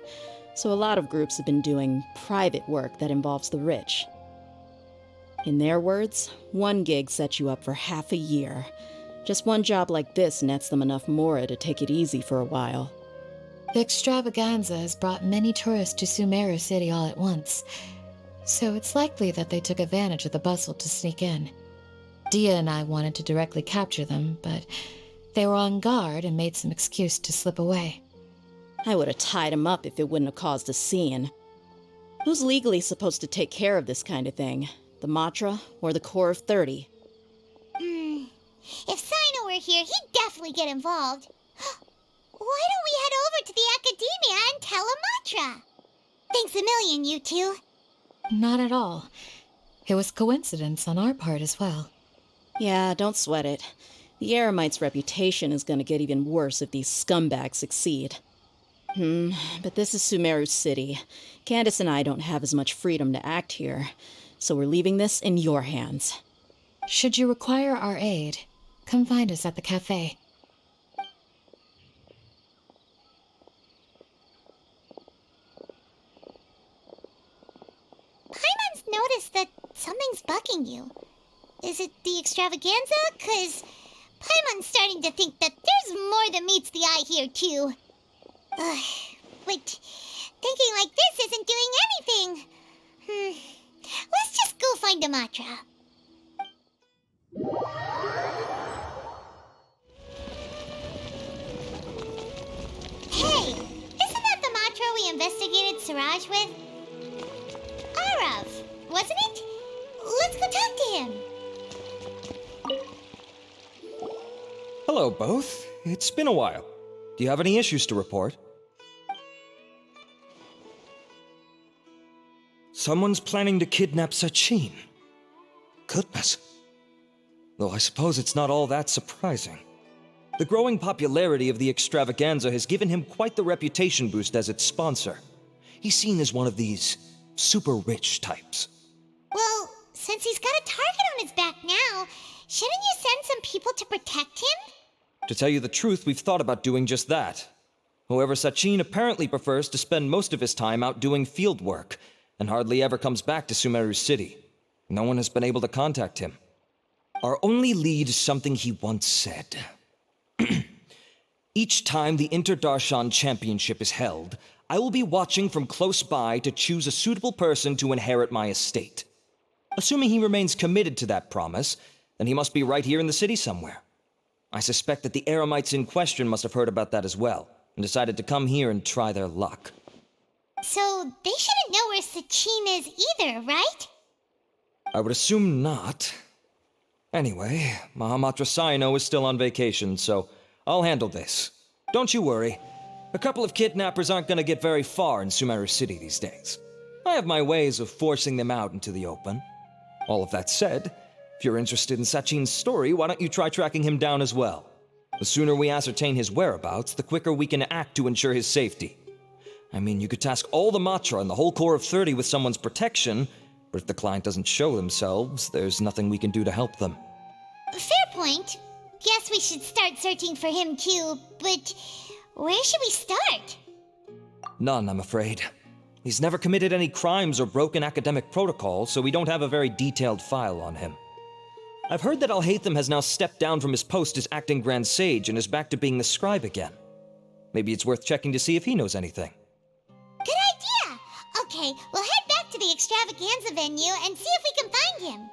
so a lot of groups have been doing private work that involves the rich. In their words, one gig sets you up for half a year. Just one job like this nets them enough mora to take it easy for a while. The extravaganza has brought many tourists to Sumeru City all at once, so it's likely that they took advantage of the bustle to sneak in. Dia and I wanted to directly capture them, but they were on guard and made some excuse to slip away. I would have tied him up if it wouldn't have caused a scene. Who's legally supposed to take care of this kind of thing? The Matra or the Core of 30? If Sino were here, he'd definitely get involved. Why don't we head over to the Academia and tell Amatra? Thanks a million, you two. Not at all. It was coincidence on our part as well. Yeah, don't sweat it. The Eremite's reputation is going to get even worse if these scumbags succeed. But this is Sumeru City. Candace and I don't have as much freedom to act here, so we're leaving this in your hands. Should you require our aid, come find us at the cafe. Paimon's noticed that something's bugging you. Is it the extravaganza? 'Cause Paimon's starting to think that there's more than meets the eye here, too. But thinking like this isn't doing anything. Let's just go find Amatra. Hey, isn't that the Matra we investigated Siraj with? Arav, wasn't it? Let's go talk to him. Hello, both. It's been a while. Do you have any issues to report? Someone's planning to kidnap Sachin. Goodness. Though I suppose it's not all that surprising. The growing popularity of the extravaganza has given him quite the reputation boost as its sponsor. He's seen as one of these super rich types. Well, since he's got a target on his back now, shouldn't you send some people to protect him? To tell you the truth, we've thought about doing just that. However, Sachin apparently prefers to spend most of his time out doing field work, and hardly ever comes back to Sumeru City. No one has been able to contact him. Our only lead is something he once said. Each time the Inter-Darshan Championship is held, I will be watching from close by to choose a suitable person to inherit my estate. Assuming he remains committed to that promise, then he must be right here in the city somewhere. I suspect that the Eremites in question must have heard about that as well, and decided to come here and try their luck. So they shouldn't know where Sachin is either, right? I would assume not. Anyway, Mahamatra Saino is still on vacation, so I'll handle this. Don't you worry. A couple of kidnappers aren't going to get very far in Sumeru City these days. I have my ways of forcing them out into the open. All of that said, if you're interested in Sachin's story, why don't you try tracking him down as well? The sooner we ascertain his whereabouts, the quicker we can act to ensure his safety. I mean, you could task all the Matra and the whole Core of 30 with someone's protection, but if the client doesn't show themselves, there's nothing we can do to help them. Fair point. Guess we should start searching for him too, but where should we start? None, I'm afraid. He's never committed any crimes or broken academic protocol, so we don't have a very detailed file on him. I've heard that Alhaitham has now stepped down from his post as acting Grand Sage and is back to being the scribe again. Maybe it's worth checking to see if he knows anything. Good idea! Okay, we'll head back to the extravaganza venue and see if we can find him.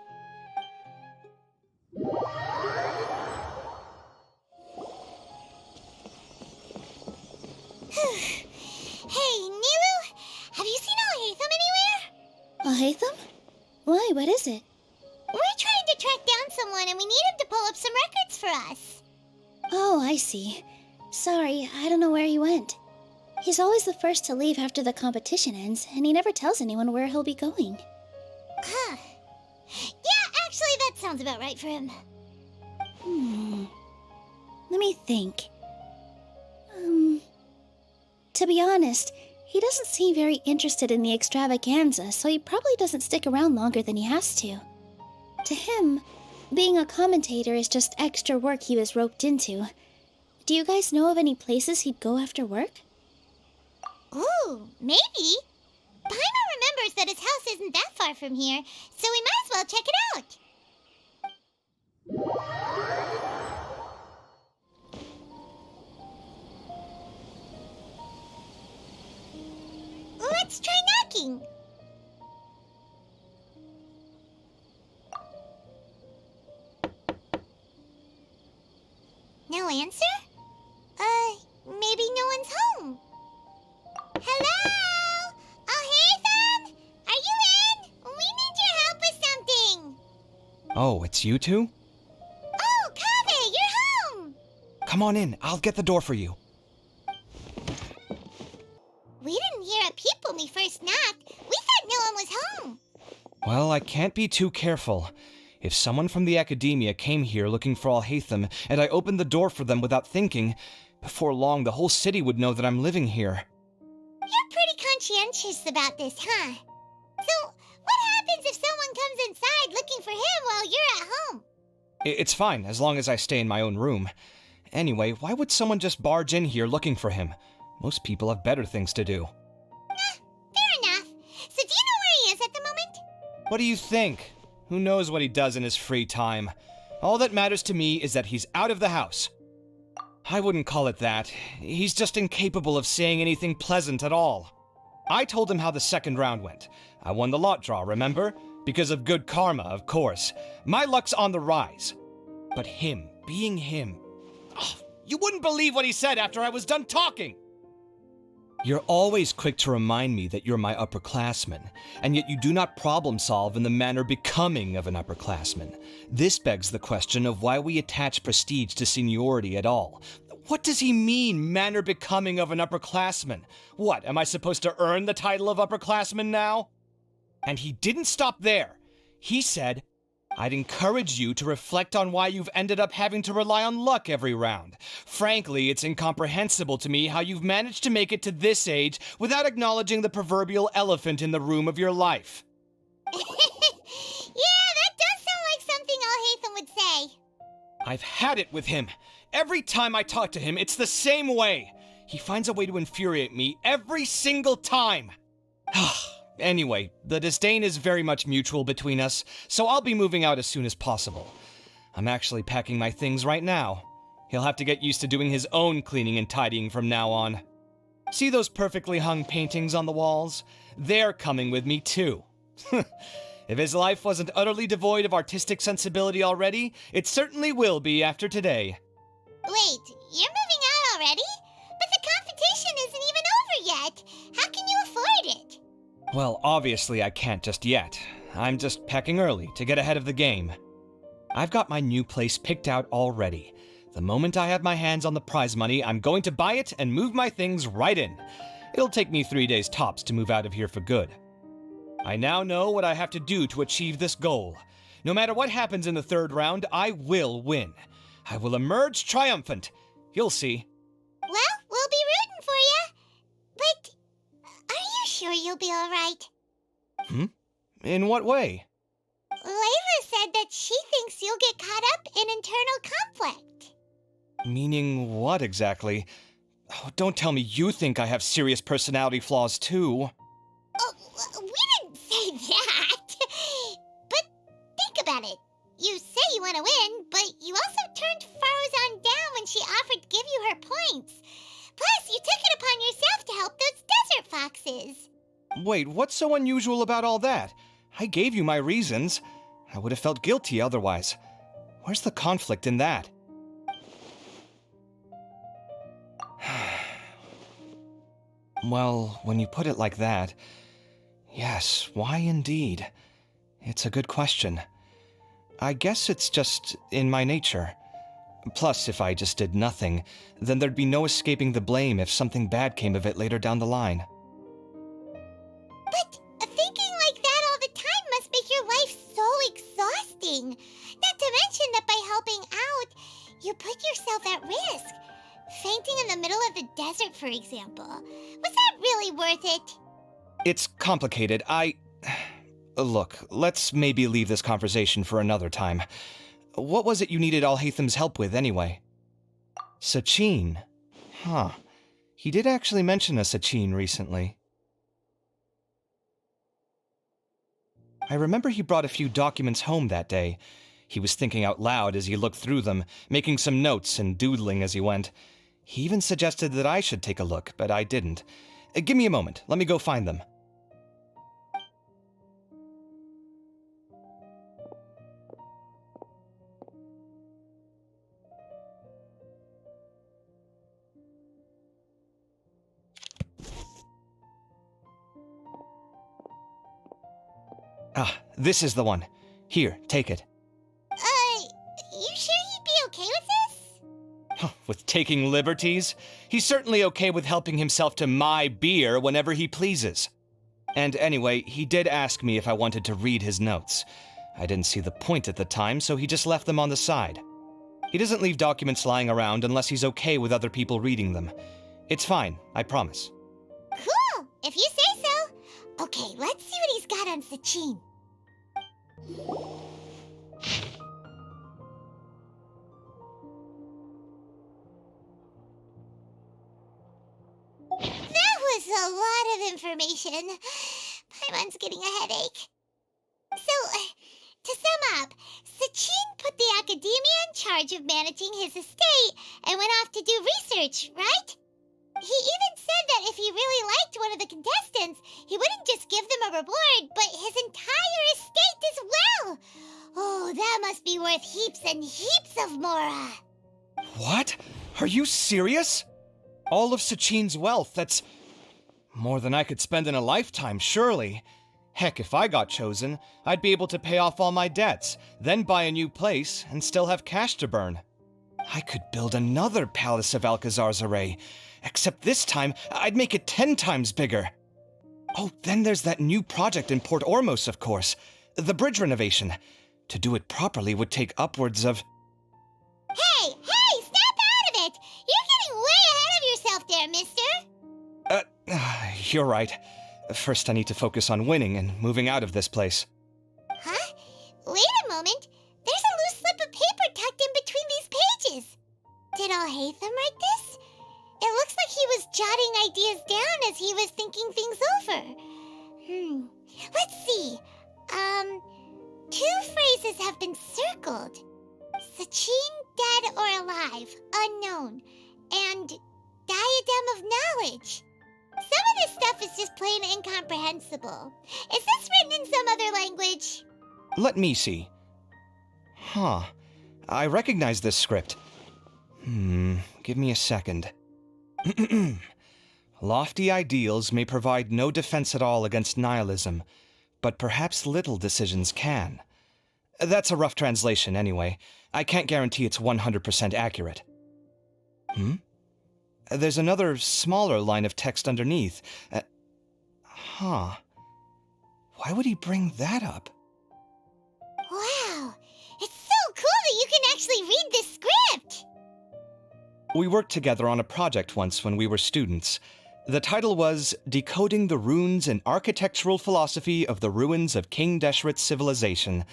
Hey, Nilu, have you seen Alhaitham anywhere? Alhaitham? Why, what is it? We're trying to track down someone and we need him to pull up some records for us. Oh, I see. Sorry, I don't know where he went. He's always the first to leave after the competition ends, and he never tells anyone where he'll be going. Huh. Yeah, actually, that sounds about right for him. Let me think. To be honest, he doesn't seem very interested in the extravaganza, so he probably doesn't stick around longer than he has to. To him, being a commentator is just extra work he was roped into. Do you guys know of any places he'd go after work? Ooh, maybe. Paimon remembers that his house isn't that far from here, so we might as well check it out. Let's try knocking. No answer? Maybe no one's home. Hello? Alhaitham? Are you in? We need your help with something. Oh, it's you two? Oh, Kaveh, you're home. Come on in, I'll get the door for you. We didn't hear a peep when we first knocked. We thought no one was home. Well, I can't be too careful. If someone from the Academia came here looking for Alhaitham, and I opened the door for them without thinking, before long the whole city would know that I'm living here. You're pretty conscientious about this, huh? So, what happens if someone comes inside looking for him while you're at home? It's fine, as long as I stay in my own room. Anyway, why would someone just barge in here looking for him? Most people have better things to do. Fair enough. So do you know where he is at the moment? What do you think? Who knows what he does in his free time? All that matters to me is that he's out of the house. I wouldn't call it that. He's just incapable of saying anything pleasant at all. I told him how the second round went. I won the lot draw, remember? Because of good karma, of course. My luck's on the rise. But him, being him... Oh, you wouldn't believe what he said after I was done talking! You're always quick to remind me that you're my upperclassman, and yet you do not problem solve in the manner becoming of an upperclassman. This begs the question of why we attach prestige to seniority at all. What does he mean, manner becoming of an upperclassman? What, am I supposed to earn the title of upperclassman now? And he didn't stop there. He said, I'd encourage you to reflect on why you've ended up having to rely on luck every round. Frankly, it's incomprehensible to me how you've managed to make it to this age without acknowledging the proverbial elephant in the room of your life. Yeah, that does sound like something Alhaitham would say. I've had it with him. Every time I talk to him, it's the same way. He finds a way to infuriate me every single time. Anyway, the disdain is very much mutual between us, so I'll be moving out as soon as possible. I'm actually packing my things right now. He'll have to get used to doing his own cleaning and tidying from now on. See those perfectly hung paintings on the walls? They're coming with me too. If his life wasn't utterly devoid of artistic sensibility already, it certainly will be after today. Wait, you're moving out already? But the competition isn't even over yet. How can you afford it? Well, obviously I can't just yet. I'm just packing early to get ahead of the game. I've got my new place picked out already. The moment I have my hands on the prize money, I'm going to buy it and move my things right in. It'll take me 3 days tops to move out of here for good. I now know what I have to do to achieve this goal. No matter what happens in the third round, I will win. I will emerge triumphant. You'll see. Well, we'll be rooting for you. But are you sure you'll be all right? In what way? Layla said that she thinks you'll get caught up in internal conflict. Meaning what exactly? Oh, don't tell me you think I have serious personality flaws too. Oh, we didn't say that. But think about it. You say you want to win, but you also turned Faruzan down when she offered to give you her points. Plus, you took it upon yourself to help those desert foxes. Wait, what's so unusual about all that? I gave you my reasons. I would have felt guilty otherwise. Where's the conflict in that? Well, when you put it like that, yes, why indeed? It's a good question. I guess it's just in my nature. Plus, if I just did nothing, then there'd be no escaping the blame if something bad came of it later down the line. But thinking like that all the time must make your life so exhausting. Not to mention that by helping out, you put yourself at risk. Fainting in the middle of the desert, for example. Was that really worth it? It's complicated. Look, let's maybe leave this conversation for another time. What was it you needed Alhaitham's help with, anyway? Sachin? Huh. He did actually mention a Sachin recently. I remember he brought a few documents home that day. He was thinking out loud as he looked through them, making some notes and doodling as he went. He even suggested that I should take a look, but I didn't. Give me a moment. Let me go find them. Ah, this is the one. Here, take it. You sure he'd be okay with this? With taking liberties? He's certainly okay with helping himself to my beer whenever he pleases. And anyway, he did ask me if I wanted to read his notes. I didn't see the point at the time, so he just left them on the side. He doesn't leave documents lying around unless he's okay with other people reading them. It's fine, I promise. Cool, if you say so. Okay, let's see what he's got on Sachin. That was a lot of information. Paimon's getting a headache. So, to sum up, Sachin put the academia in charge of managing his estate and went off to do research, right? He even said that if he really liked one of the contestants, he wouldn't just give them a reward, but his entire estate as well. Oh, that must be worth heaps and heaps of mora. What? Are you serious? All of Sachin's wealth, that's more than I could spend in a lifetime, surely. Heck, if I got chosen, I'd be able to pay off all my debts, then buy a new place, and still have cash to burn. I could build another Palace of Alcazar's Array, except this time, I'd make it 10 times bigger. Oh, then there's that new project in Port Ormos, of course. The bridge renovation. To do it properly would take upwards of... Hey, snap out of it! You're getting way ahead of yourself there, mister! You're right. First, I need to focus on winning and moving out of this place. Huh? Wait a moment. There's a loose slip of paper tucked in between these pages. Did Alhaitham write this? It looks like he was jotting ideas down as he was thinking things over. Let's see. 2 phrases have been circled. Sachin, dead or alive, unknown. And diadem of knowledge. Some of this stuff is just plain incomprehensible. Is this written in some other language? Let me see. Huh. I recognize this script. Give me a second. Lofty ideals may provide no defense at all against nihilism, but perhaps little decisions can. That's a rough translation, anyway. I can't guarantee it's 100% accurate. There's another, smaller line of text underneath. Why would he bring that up? Wow! It's so cool that you can actually read this script! We worked together on a project once when we were students. The title was Decoding the Runes and Architectural Philosophy of the Ruins of King Deshret's Civilization.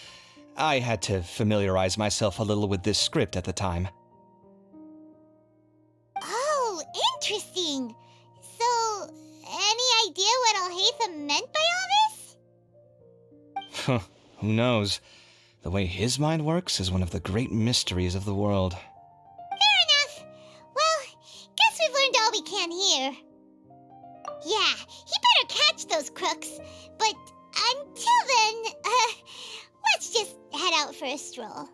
I had to familiarize myself a little with this script at the time. Oh, interesting. So, any idea what Alhaitham meant by all this? Who knows? The way his mind works is one of the great mysteries of the world. Fair enough. Well, guess we've learned all we can here. Yeah, he better catch those crooks. But until then, let's just head out for a stroll.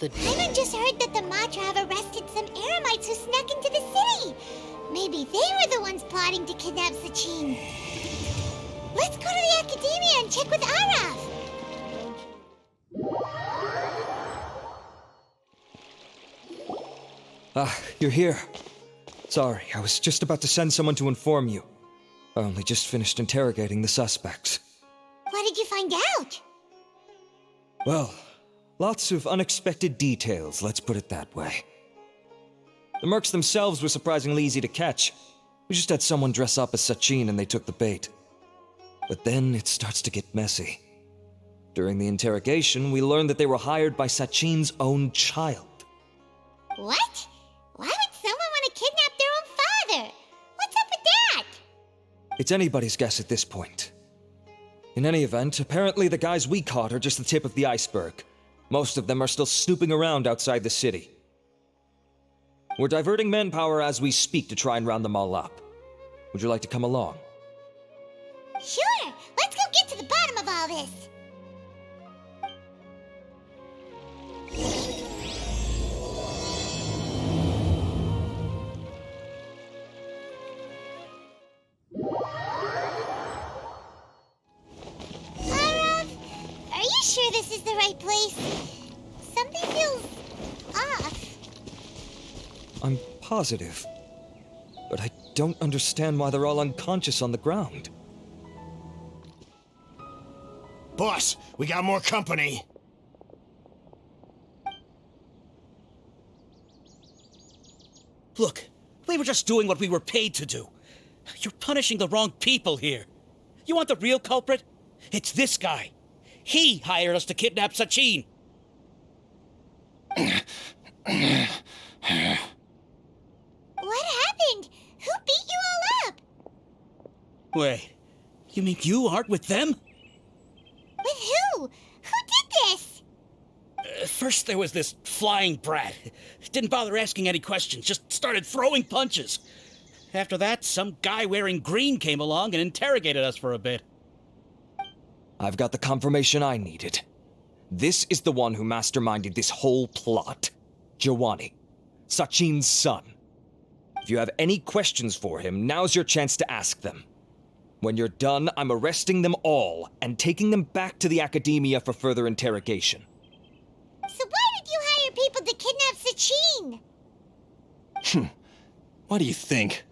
Paimon just heard that the Matra have arrested some Eremites who snuck into the city. Maybe they were the ones plotting to kidnap Sachin. Let's go to the Academia and check with Araf. Ah, you're here. Sorry, I was just about to send someone to inform you. I only just finished interrogating the suspects. What did you find out? Well, lots of unexpected details, let's put it that way. The mercs themselves were surprisingly easy to catch. We just had someone dress up as Sachin and they took the bait. But then it starts to get messy. During the interrogation, we learned that they were hired by Sachin's own child. What? Why would someone want to kidnap their own father? What's up with that? It's anybody's guess at this point. In any event, apparently the guys we caught are just the tip of the iceberg. Most of them are still snooping around outside the city. We're diverting manpower as we speak to try and round them all up. Would you like to come along? Sure! Let's go get to the bottom of all this! Are you sure this is the right place? Something feels off. I'm positive. But I don't understand why they're all unconscious on the ground. Boss, we got more company. Look, we were just doing what we were paid to do. You're punishing the wrong people here. You want the real culprit? It's this guy. He hired us to kidnap Sachin. What happened? Who beat you all up? Wait, you mean you aren't with them? With who? Who did this? First there was this flying brat. Didn't bother asking any questions, just started throwing punches. After that, some guy wearing green came along and interrogated us for a bit. I've got the confirmation I needed. This is the one who masterminded this whole plot. Giovanni, Sachin's son. If you have any questions for him, now's your chance to ask them. When you're done, I'm arresting them all and taking them back to the Academia for further interrogation. So why did you hire people to kidnap Sachin? What do you think?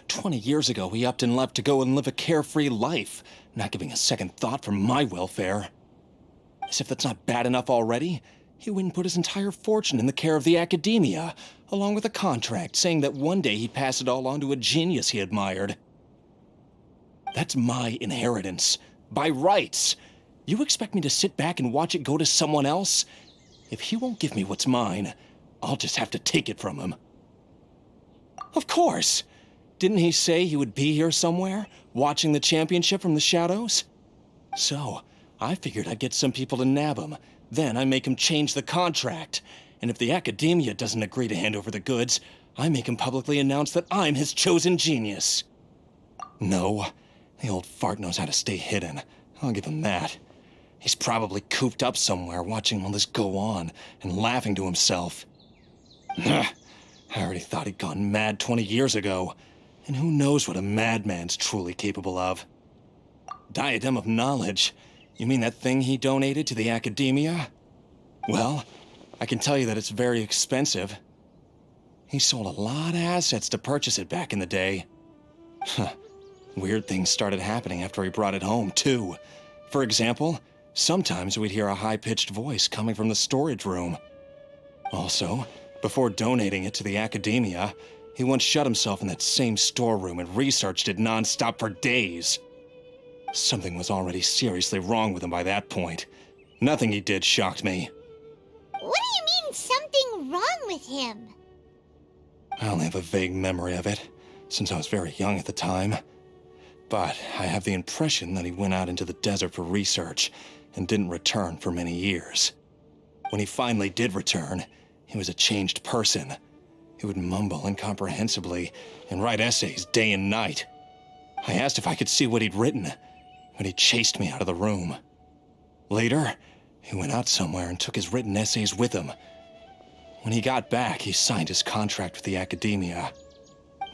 20 years ago, he upped and left to go and live a carefree life, not giving a second thought for my welfare. As if that's not bad enough already, he went and put his entire fortune in the care of the Academia, along with a contract saying that one day he'd pass it all on to a genius he admired. That's my inheritance, by rights. You expect me to sit back and watch it go to someone else? If he won't give me what's mine, I'll just have to take it from him. Of course! Didn't he say he would be here somewhere, watching the championship from the shadows? So, I figured I'd get some people to nab him. Then I make him change the contract. And if the Academia doesn't agree to hand over the goods, I make him publicly announce that I'm his chosen genius. No, the old fart knows how to stay hidden. I'll give him that. He's probably cooped up somewhere watching all this go on and laughing to himself. I already thought he'd gone mad 20 years ago. And who knows what a madman's truly capable of. Diadem of knowledge? You mean that thing he donated to the Academia? Well, I can tell you that it's very expensive. He sold a lot of assets to purchase it back in the day. Weird things started happening after he brought it home, too. For example, sometimes we'd hear a high-pitched voice coming from the storage room. Also, before donating it to the Academia, he once shut himself in that same storeroom and researched it non-stop for days. Something was already seriously wrong with him by that point. Nothing he did shocked me. What do you mean, something wrong with him? I only have a vague memory of it, since I was very young at the time. But I have the impression that he went out into the desert for research and didn't return for many years. When he finally did return, he was a changed person. He would mumble incomprehensibly and write essays day and night. I asked if I could see what he'd written, but he chased me out of the room. Later, he went out somewhere and took his written essays with him, When he got back, he signed his contract with the Academia.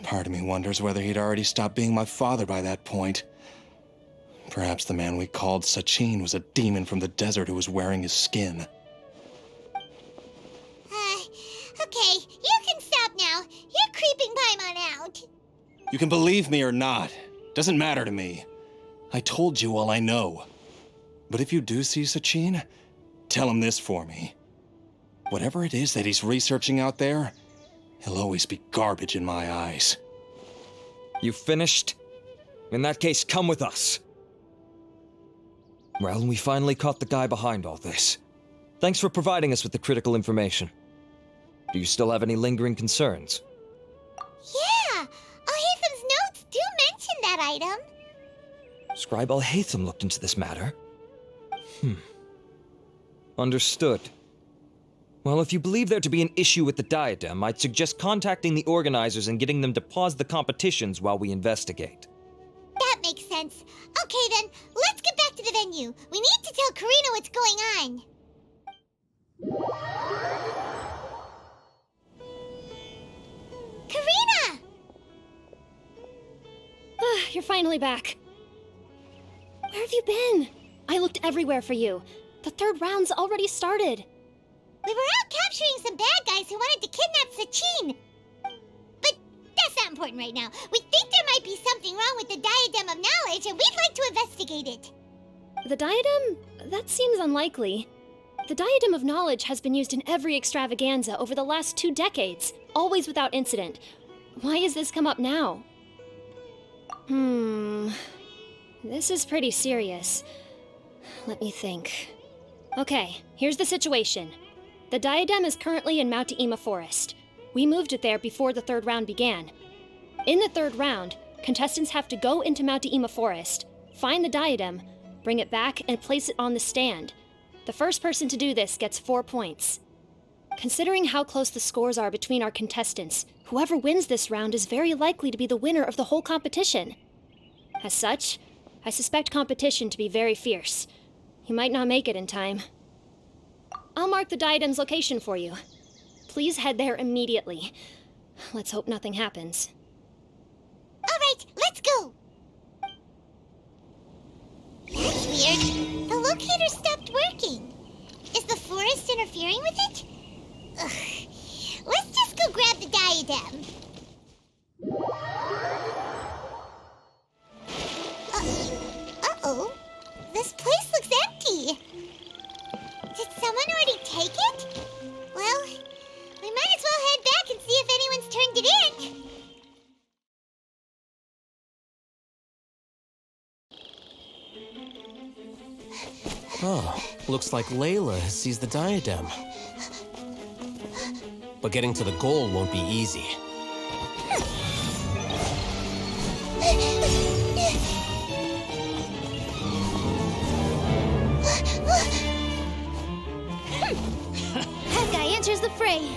Part of me wonders whether he'd already stopped being my father by that point. Perhaps the man we called Sachin was a demon from the desert who was wearing his skin. Okay, you can stop now. You're creeping Paimon out. You can believe me or not. Doesn't matter to me. I told you all I know. But if you do see Sachin, tell him this for me. Whatever it is that he's researching out there, he'll always be garbage in my eyes. You finished? In that case, come with us. Well, we finally caught the guy behind all this. Thanks for providing us with the critical information. Do you still have any lingering concerns? Yeah! Al-Haytham's notes do mention that item. Scribe Al-Haytham looked into this matter. Understood. Well, if you believe there to be an issue with the diadem, I'd suggest contacting the organizers and getting them to pause the competitions while we investigate. That makes sense. Okay then, let's get back to the venue. We need to tell Karina what's going on. Karina! You're finally back. Where have you been? I looked everywhere for you. The third round's already started. We were out capturing some bad guys who wanted to kidnap Sachin. But that's not important right now. We think there might be something wrong with the Diadem of Knowledge, and we'd like to investigate it. The diadem? That seems unlikely. The Diadem of Knowledge has been used in every extravaganza over the last 2 decades, always without incident. Why has this come up now? This is pretty serious. Let me think. Okay, here's the situation. The diadem is currently in Mount Ima Forest. We moved it there before the third round began. In the third round, contestants have to go into Mount Ima Forest, find the diadem, bring it back, and place it on the stand. The first person to do this gets 4 points. Considering how close the scores are between our contestants, whoever wins this round is very likely to be the winner of the whole competition. As such, I suspect competition to be very fierce. You might not make it in time. I'll mark the diadem's location for you. Please head there immediately. Let's hope nothing happens. All right, let's go! That's weird. The locator stopped working. Is the forest interfering with it? Ugh. Let's just go grab the diadem. Uh-oh. This place looks empty. Did someone already take it? Well, we might as well head back and see if anyone's turned it in. Oh, looks like Layla has seized the diadem. But getting to the goal won't be easy. That guy enters the fray.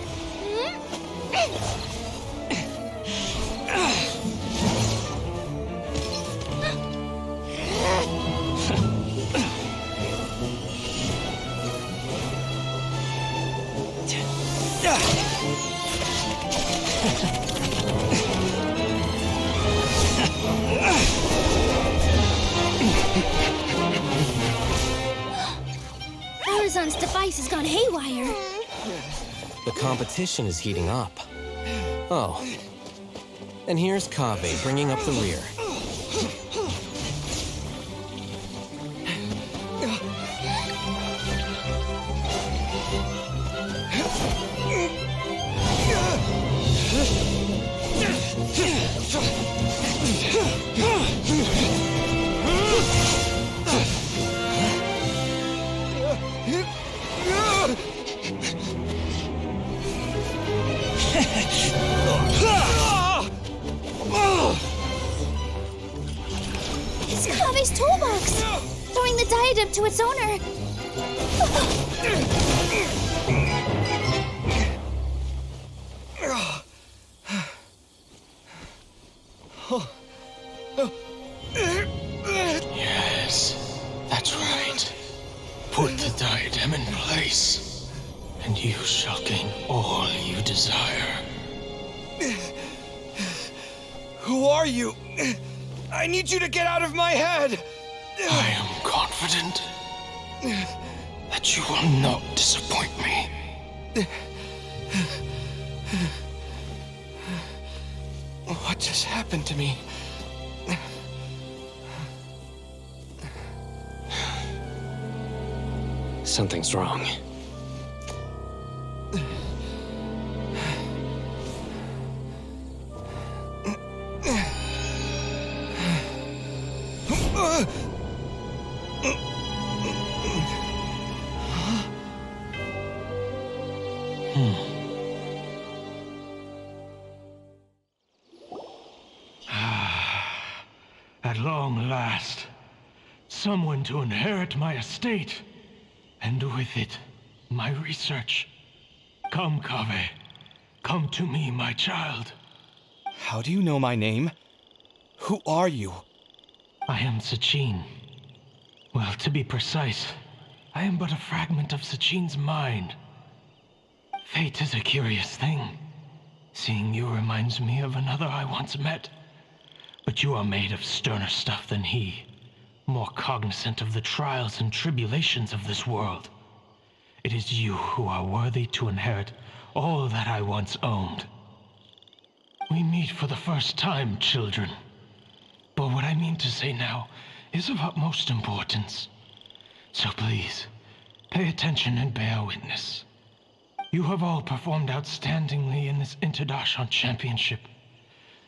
Arizon's device has gone haywire. The competition is heating up. Oh. And here's Kaveh bringing up the rear. It's Kaveh's toolbox! Throwing the diadem to its owner! Yes, that's right. Put the diadem in place, and You shall gain all you desire. Who are you? I need you to get out of my head! I am confident that you will not disappoint me. What just happened to me? Something's wrong. At long last, someone to inherit my estate, and with it, my research. Come, Kaveh. Come to me, my child. How do you know my name? Who are you? I am Sachin. Well, to be precise, I am but a fragment of Sachin's mind. Fate is a curious thing. Seeing you reminds me of another I once met. But you are made of sterner stuff than he, more cognizant of the trials and tribulations of this world. It is you who are worthy to inherit all that I once owned. We meet for the first time, children. But what I mean to say now is of utmost importance. So please, pay attention and bear witness. You have all performed outstandingly in this Interdarshan Championship.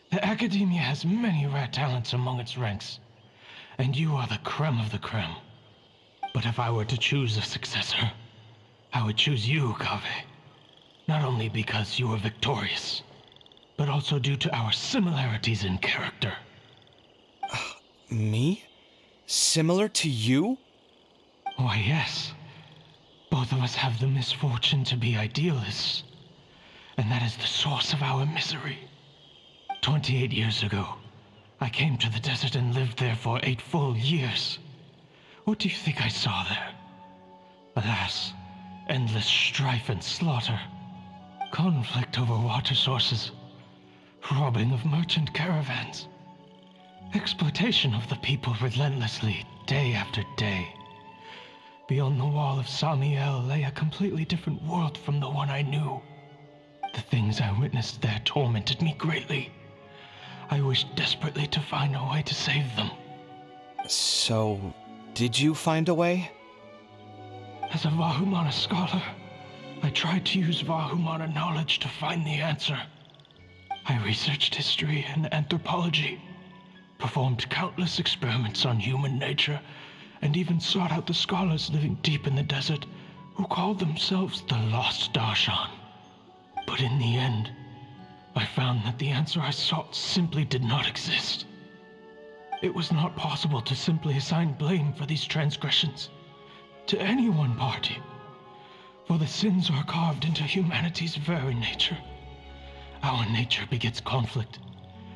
The Academia has many rare talents among its ranks, and you are the creme of the creme. But if I were to choose a successor, I would choose you, Kaveh. Not only because you were victorious, but also due to our similarities in character. Me? Similar to you? Why, yes. Both of us have the misfortune to be idealists, and that is the source of our misery. 28 years ago, I came to the desert and lived there for 8 full years. What do you think I saw there? Alas, endless strife and slaughter, conflict over water sources, robbing of merchant caravans, exploitation of the people relentlessly, day after day. Beyond the wall of Samiel lay a completely different world from the one I knew. The things I witnessed there tormented me greatly. I wished desperately to find a way to save them. So, did you find a way? As a Vahumana scholar, I tried to use Vahumana knowledge to find the answer. I researched history and anthropology, performed countless experiments on human nature, and even sought out the scholars living deep in the desert who called themselves the Lost Darshan. But in the end, I found that the answer I sought simply did not exist. It was not possible to simply assign blame for these transgressions to any one party, for the sins are carved into humanity's very nature. Our nature begets conflict,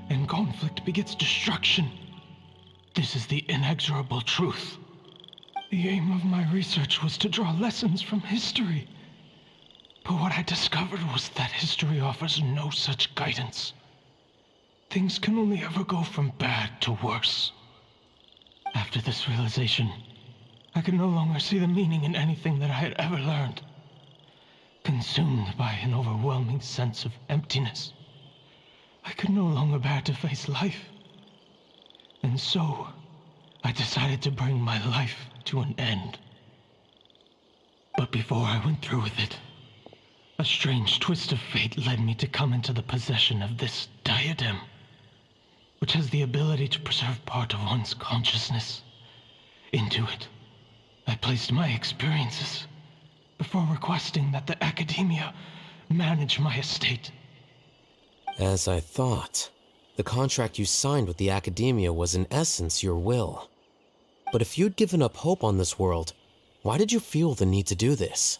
and conflict begets destruction. This is the inexorable truth. The aim of my research was to draw lessons from history. But what I discovered was that history offers no such guidance. Things can only ever go from bad to worse. After this realization, I could no longer see the meaning in anything that I had ever learned. Consumed by an overwhelming sense of emptiness, I could no longer bear to face life. And so, I decided to bring my life to an end. But before I went through with it, a strange twist of fate led me to come into the possession of this diadem, which has the ability to preserve part of one's consciousness. Into it, I placed my experiences before requesting that the Academia manage my estate. As I thought, the contract you signed with the Academia was in essence your will. But if you'd given up hope on this world, why did you feel the need to do this?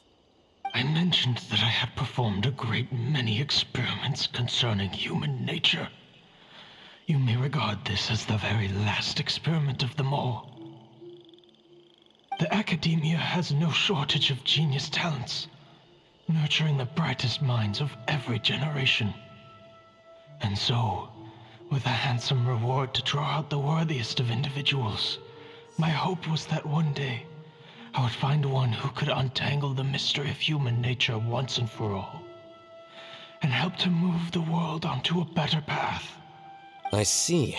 I mentioned that I had performed a great many experiments concerning human nature. You may regard this as the very last experiment of them all. The Academia has no shortage of genius talents. nurturing the brightest minds of every generation. And so, with a handsome reward to draw out the worthiest of individuals, my hope was that one day I would find one who could untangle the mystery of human nature once and for all, and help to move the world onto a better path. I see.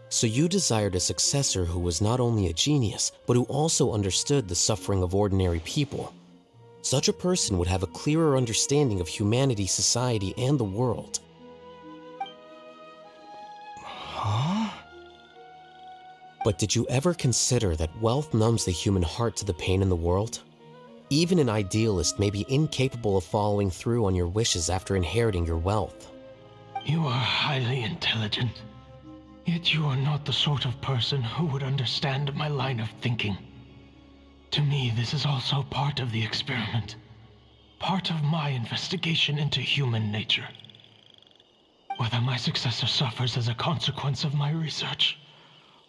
So you desired a successor who was not only a genius, but who also understood the suffering of ordinary people. Such a person would have a clearer understanding of humanity, society, and the world. Huh? But did you ever consider that wealth numbs the human heart to the pain in the world? Even an idealist may be incapable of following through on your wishes after inheriting your wealth. You are highly intelligent, yet you are not the sort of person who would understand my line of thinking. To me, this is also part of the experiment, part of my investigation into human nature. Whether my successor suffers as a consequence of my research,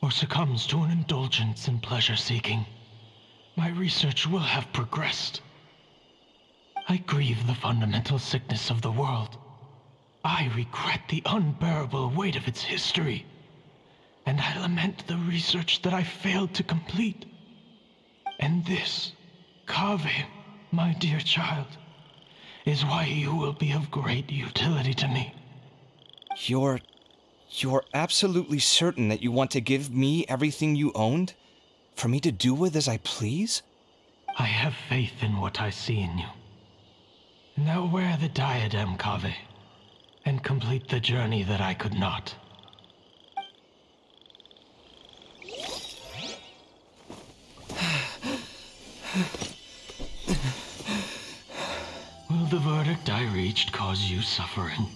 or succumbs to an indulgence in pleasure-seeking, my research will have progressed. I grieve the fundamental sickness of the world. I regret the unbearable weight of its history, and I lament the research that I failed to complete. And this, Kaveh, my dear child, is why you will be of great utility to me. You're absolutely certain that you want to give me everything you owned? For me to do with as I please? I have faith in what I see in you. Now wear the diadem, Kaveh, and complete the journey that I could not. Will the verdict I reached cause you suffering?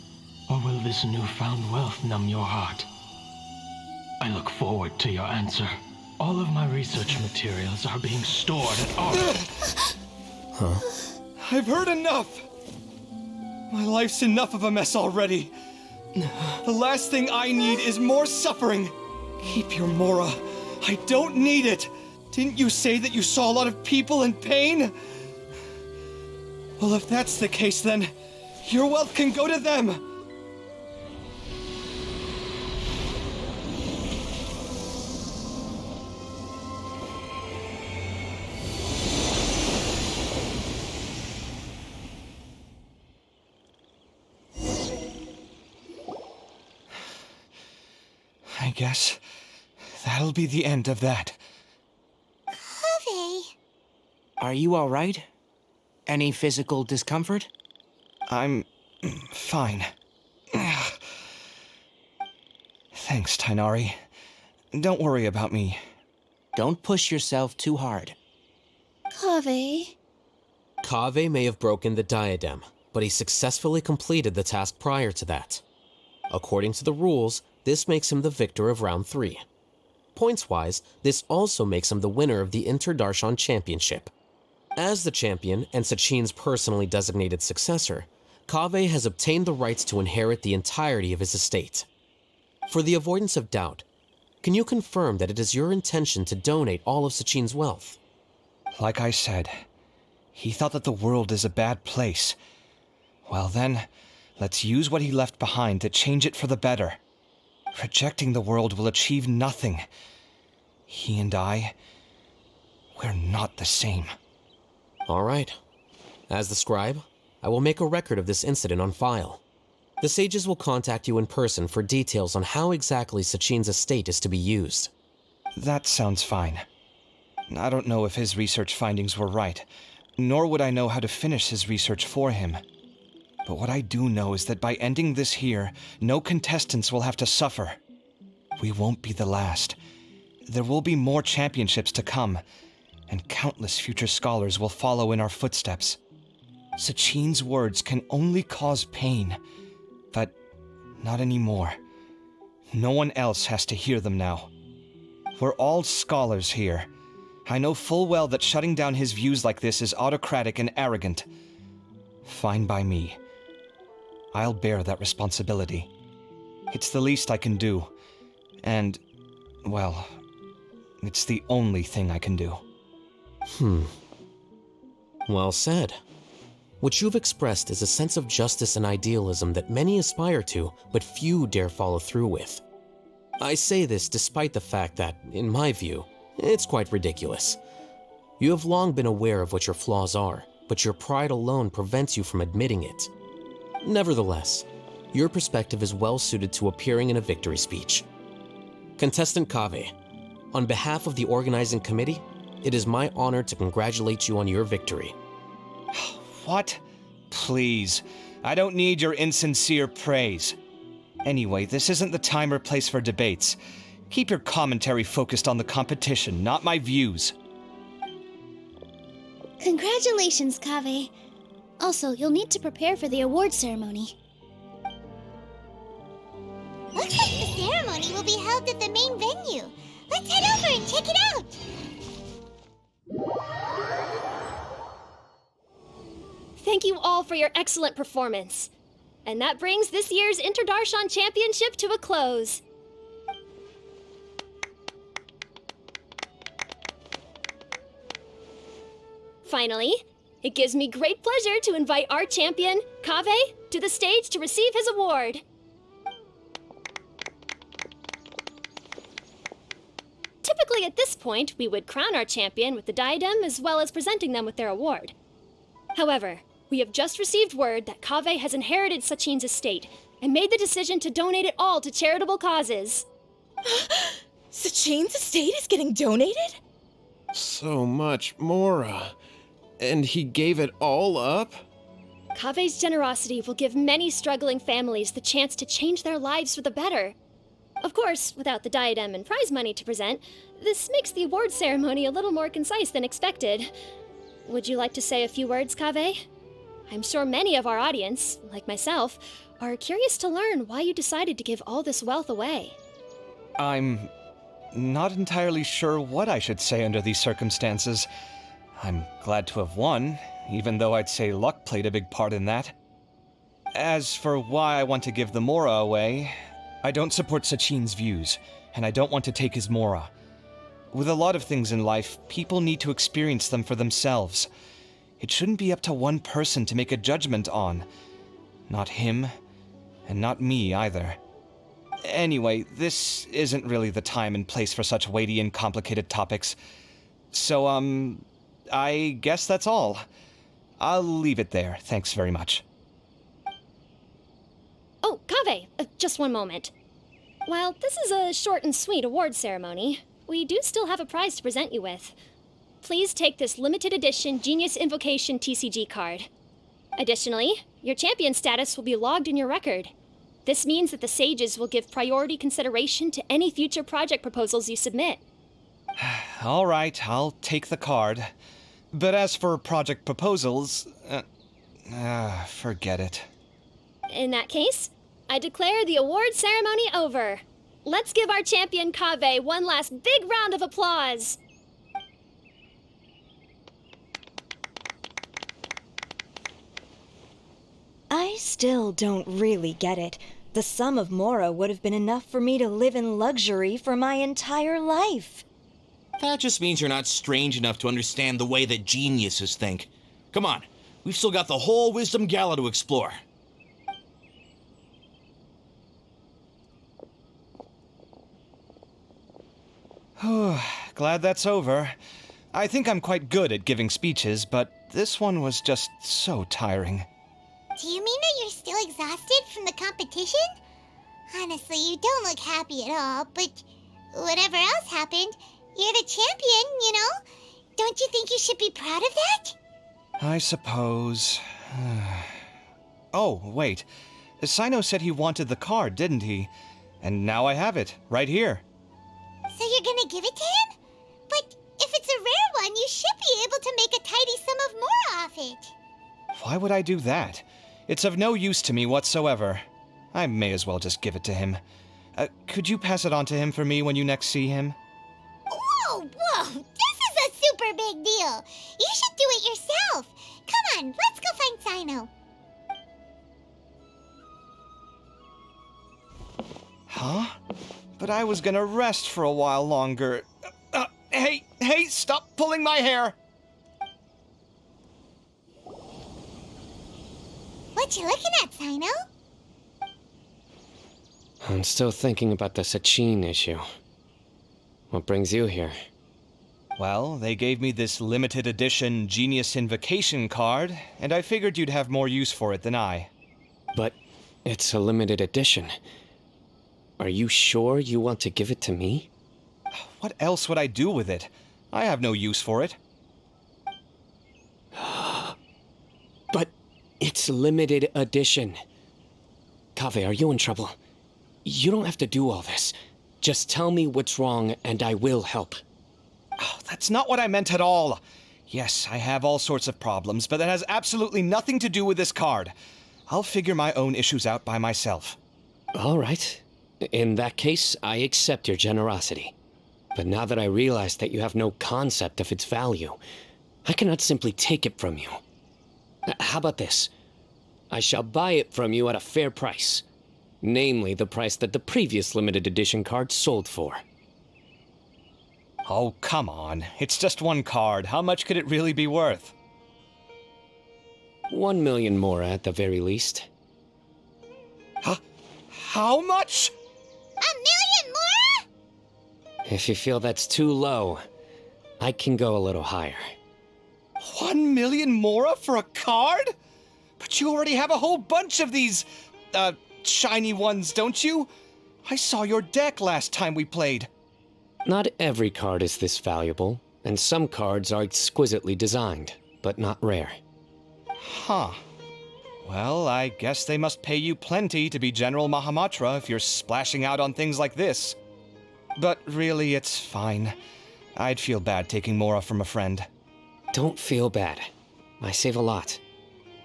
Or will this newfound wealth numb your heart? I look forward to your answer. All of my research materials are being stored at our... Huh? I've heard enough! My life's enough of a mess already. The last thing I need is more suffering. Keep your Mora. I don't need it. Didn't you say that you saw a lot of people in pain? Well, if that's the case, then your wealth can go to them. I guess that'll be the end of that. Kaveh. Are you all right? Any physical discomfort? I'm fine. Thanks, Tainari. Don't worry about me. Don't push yourself too hard. Kaveh. Kaveh may have broken the diadem, but he successfully completed the task prior to that. According to the rules, this makes him the victor of round 3. Points-wise, this also makes him the winner of the Inter-Darshan Championship. As the champion and Sachin's personally designated successor, Kaveh has obtained the rights to inherit the entirety of his estate. For the avoidance of doubt, can you confirm that it is your intention to donate all of Sachin's wealth? Like I said, he thought that the world is a bad place. Well then, let's use what he left behind to change it for the better. Rejecting the world will achieve nothing. He and I, we're not the same. All right. As the scribe, I will make a record of this incident on file. The sages will contact you in person for details on how exactly Sachin's estate is to be used. That sounds fine. I don't know if his research findings were right, nor would I know how to finish his research for him. But what I do know is that by ending this here, no contestants will have to suffer. We won't be the last. There will be more championships to come, and countless future scholars will follow in our footsteps. Sachin's words can only cause pain, but not anymore. No one else has to hear them now. We're all scholars here. I know full well that shutting down his views like this is autocratic and arrogant. Fine by me. I'll bear that responsibility. It's the least I can do. And, well, it's the only thing I can do. Well said. What you've expressed is a sense of justice and idealism that many aspire to, but few dare follow through with. I say this despite the fact that, in my view, it's quite ridiculous. You have long been aware of what your flaws are, but your pride alone prevents you from admitting it. Nevertheless, your perspective is well suited to appearing in a victory speech. Contestant Kaveh, on behalf of the organizing committee, it is my honor to congratulate you on your victory. What? Please. I don't need your insincere praise. Anyway, this isn't the time or place for debates. Keep your commentary focused on the competition, not my views. Congratulations, Kaveh. Also, you'll need to prepare for the award ceremony. Looks like the ceremony will be held at the main venue. Let's head over and check it out! Thank you all for your excellent performance. And that brings this year's Interdarshan Championship to a close. Finally, it gives me great pleasure to invite our champion, Kaveh, to the stage to receive his award. Typically at this point, we would crown our champion with the diadem as well as presenting them with their award. However, we have just received word that Kaveh has inherited Sachin's estate and made the decision to donate it all to charitable causes. Sachin's estate is getting donated? So much, Mora. And he gave it all up? Kaveh's generosity will give many struggling families the chance to change their lives for the better. Of course, without the diadem and prize money to present, this makes the award ceremony a little more concise than expected. Would you like to say a few words, Kaveh? I'm sure many of our audience, like myself, are curious to learn why you decided to give all this wealth away. I'm not entirely sure what I should say under these circumstances. I'm glad to have won, even though I'd say luck played a big part in that. As for why I want to give the Mora away, I don't support Sachin's views, and I don't want to take his Mora. With a lot of things in life, people need to experience them for themselves. It shouldn't be up to one person to make a judgment on. Not him, and not me either. Anyway, this isn't really the time and place for such weighty and complicated topics. So, I guess that's all. I'll leave it there. Thanks very much. Oh, Kaveh, just one moment. While this is a short and sweet award ceremony, we do still have a prize to present you with. Please take this limited edition Genius Invocation TCG card. Additionally, your champion status will be logged in your record. This means that the Sages will give priority consideration to any future project proposals you submit. All right, I'll take the card. But as for project proposals, forget it. In that case, I declare the award ceremony over. Let's give our champion Kaveh one last big round of applause. I still don't really get it. The sum of Mora would have been enough for me to live in luxury for my entire life. That just means you're not strange enough to understand the way that geniuses think. Come on, we've still got the whole Wisdom Gala to explore. Glad that's over. I think I'm quite good at giving speeches, but this one was just so tiring. Do you mean that you're still exhausted from the competition? Honestly, you don't look happy at all, but whatever else happened, you're the champion, you know? Don't you think you should be proud of that? I suppose. Oh, wait. Sino said he wanted the card, didn't he? And now I have it, right here. So you're gonna give it to him? But if it's a rare one, you should be able to make a tidy sum of Mora off it. Why would I do that? It's of no use to me whatsoever. I may as well just give it to him. Could you pass it on to him for me when you next see him? Whoa! This is a super big deal. You should do it yourself. Come on, let's go find Sino. Huh? But I was gonna rest for a while longer. Hey, stop pulling my hair! What you looking at, Sino? I'm still thinking about the Sachin issue. What brings you here? Well, they gave me this limited edition Genius Invocation card, and I figured you'd have more use for it than I. But it's a limited edition. Are you sure you want to give it to me? What else would I do with it? I have no use for it. But it's limited edition. Kaveh, are you in trouble? You don't have to do all this. Just tell me what's wrong and I will help. Oh, that's not what I meant at all. Yes, I have all sorts of problems, but that has absolutely nothing to do with this card. I'll figure my own issues out by myself. All right. In that case, I accept your generosity. But now that I realize that you have no concept of its value, I cannot simply take it from you. How about this? I shall buy it from you at a fair price. Namely, the price that the previous limited edition card sold for. Oh, come on. It's just one card. How much could it really be worth? 1 million more at the very least. How much? 1 million more? If you feel that's too low, I can go a little higher. 1 million more for a card? But you already have a whole bunch of these, shiny ones, don't you? I saw your deck last time we played. Not every card is this valuable, and some cards are exquisitely designed, but not rare. Huh. Well, I guess they must pay you plenty to be General Mahamatra if you're splashing out on things like this. But really, it's fine. I'd feel bad taking Mora from a friend. Don't feel bad. I save a lot.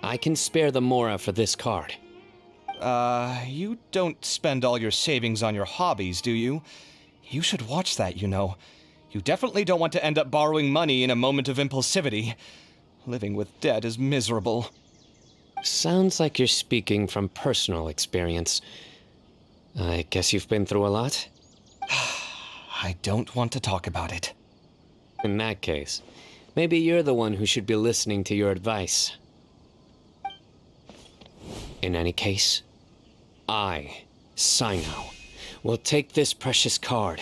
I can spare the Mora for this card. You don't spend all your savings on your hobbies, do you? You should watch that, you know. You definitely don't want to end up borrowing money in a moment of impulsivity. Living with debt is miserable. Sounds like you're speaking from personal experience. I guess you've been through a lot? I don't want to talk about it. In that case, maybe you're the one who should be listening to your advice. In any case, I, Sino, will take this precious card,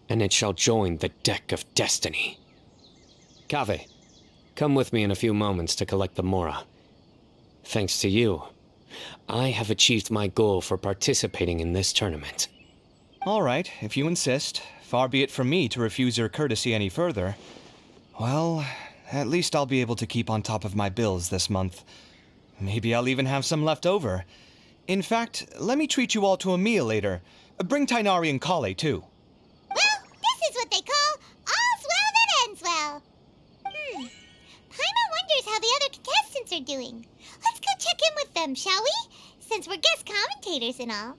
and it shall join the deck of destiny. Kaveh, come with me in a few moments to collect the Mora. Thanks to you, I have achieved my goal for participating in this tournament. All right, if you insist. Far be it from me to refuse your courtesy any further. Well, at least I'll be able to keep on top of my bills this month. Maybe I'll even have some left over. In fact, let me treat you all to a meal later. Bring Tainari and Kale, too. Well, this is what they call all's well that ends well. Paimon wonders how the other contestants are doing. Let's go check in with them, shall we? Since we're guest commentators and all.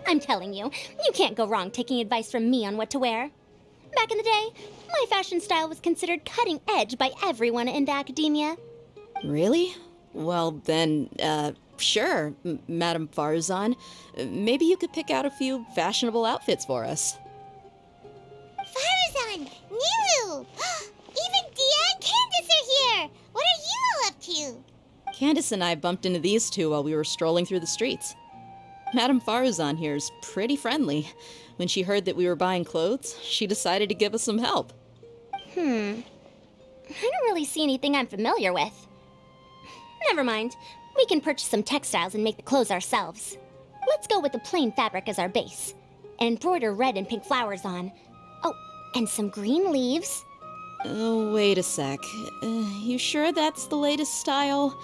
I'm telling you, you can't go wrong taking advice from me on what to wear. Back in the day, my fashion style was considered cutting edge by everyone in the academia. Really? Well, then, sure, Madame Farzan. Maybe you could pick out a few fashionable outfits for us. Farzan! Niru! Even Dia and Candace are here! What are you all up to? Candace and I bumped into these two while we were strolling through the streets. Madame Farzan here is pretty friendly. When she heard that we were buying clothes, she decided to give us some help. I don't really see anything I'm familiar with. Never mind. We can purchase some textiles and make the clothes ourselves. Let's go with the plain fabric as our base. And embroider red and pink flowers on. Oh, and some green leaves. Oh, wait a sec. You sure that's the latest style?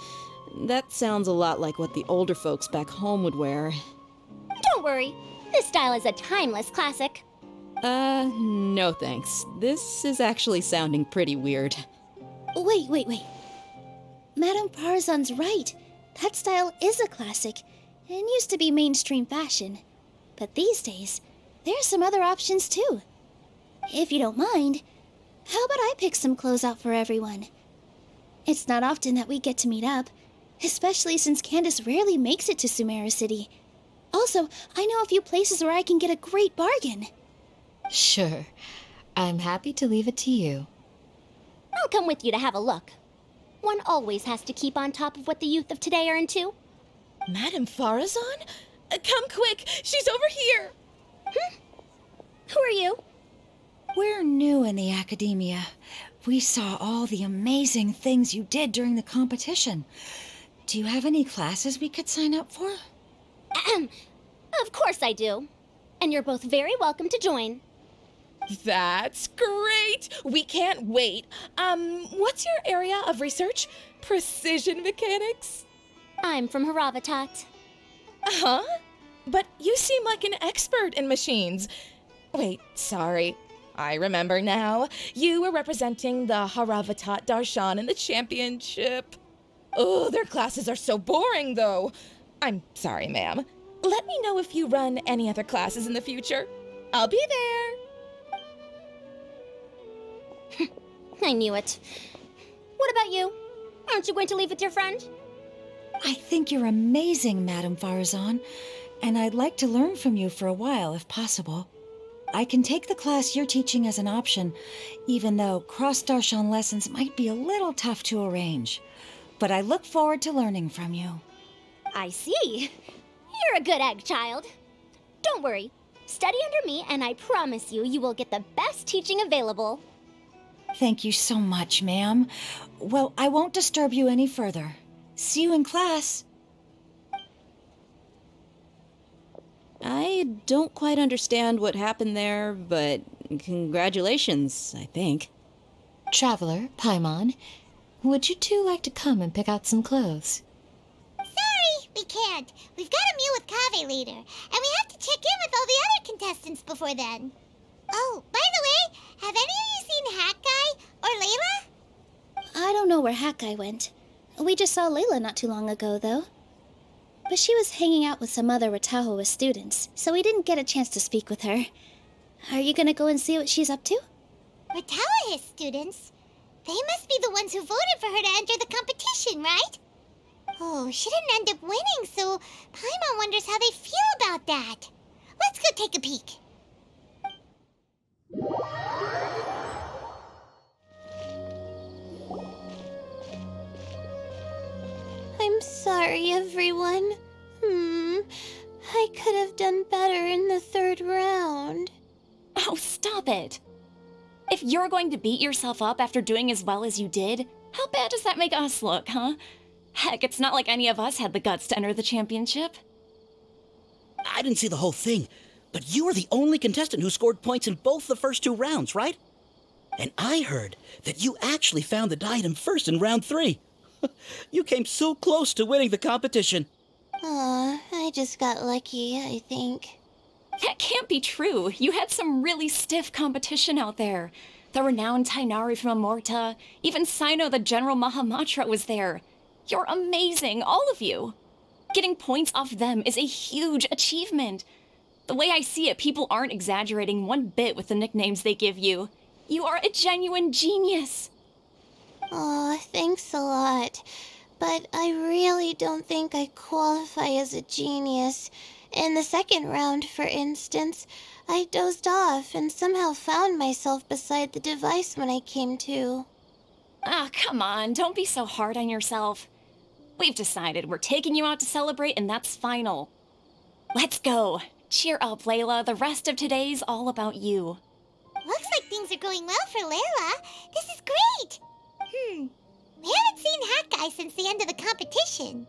That sounds a lot like what the older folks back home would wear. Don't worry. This style is a timeless classic. No thanks. This is actually sounding pretty weird. Wait. Madame Farzan's right. That style is a classic and used to be mainstream fashion. But these days, there's some other options too. If you don't mind, how about I pick some clothes out for everyone? It's not often that we get to meet up, especially since Candace rarely makes it to Sumeru City. Also, I know a few places where I can get a great bargain. Sure. I'm happy to leave it to you. I'll come with you to have a look. One always has to keep on top of what the youth of today are into. Madame Farazan? Come quick, she's over here! Who are you? We're new in the academia. We saw all the amazing things you did during the competition. Do you have any classes we could sign up for? Of course I do. And you're both very welcome to join. That's great! We can't wait. What's your area of research? Precision mechanics? I'm from Haravatat. Huh? But you seem like an expert in machines. Wait, sorry. I remember now. You were representing the Haravatat Darshan in the championship. Oh, their classes are so boring, though. I'm sorry, ma'am. Let me know if you run any other classes in the future. I'll be there. I knew it. What about you? Aren't you going to leave with your friend? I think you're amazing, Madame Farazan, and I'd like to learn from you for a while, if possible. I can take the class you're teaching as an option, even though cross-Darshan lessons might be a little tough to arrange. But I look forward to learning from you. I see. You're a good egg, child. Don't worry. Study under me, and I promise you, you will get the best teaching available. Thank you so much, ma'am. Well, I won't disturb you any further. See you in class. I don't quite understand what happened there, but congratulations, I think. Traveler, Paimon, would you two like to come and pick out some clothes? Sorry, we can't. We've got a meal with Kaveh later, and we have to check in with all the other contestants before then. Oh, by the way, have any of you seen Hat Guy or Layla? I don't know where Hat Guy went. We just saw Layla not too long ago, though. But she was hanging out with some other Ratahoa students, so we didn't get a chance to speak with her. Are you gonna go and see what she's up to? Ratahoa students? They must be the ones who voted for her to enter the competition, right? Oh, she didn't end up winning, so Paimon wonders how they feel about that. Let's go take a peek. I'm sorry, everyone. I could have done better in the third round. Oh, stop it. If you're going to beat yourself up after doing as well as you did, how bad does that make us look, huh? Heck, it's not like any of us had the guts to enter the championship. I didn't see the whole thing, but you were the only contestant who scored points in both the first two rounds, right? And I heard that you actually found the diadem first in round 3. You came so close to winning the competition. Aw, I just got lucky, I think. That can't be true. You had some really stiff competition out there. The renowned Tainari from Amorta, even Sino the General Mahamatra was there. You're amazing, all of you. Getting points off them is a huge achievement. The way I see it, people aren't exaggerating one bit with the nicknames they give you. You are a genuine genius. Aw, thanks a lot. But I really don't think I qualify as a genius. In the second round, for instance, I dozed off and somehow found myself beside the device when I came to. Ah, come on, don't be so hard on yourself. We've decided we're taking you out to celebrate, and that's final. Let's go. Cheer up, Layla. The rest of today's all about you. Looks like things are going well for Layla. This is great. We haven't seen Hat Guy since the end of the competition.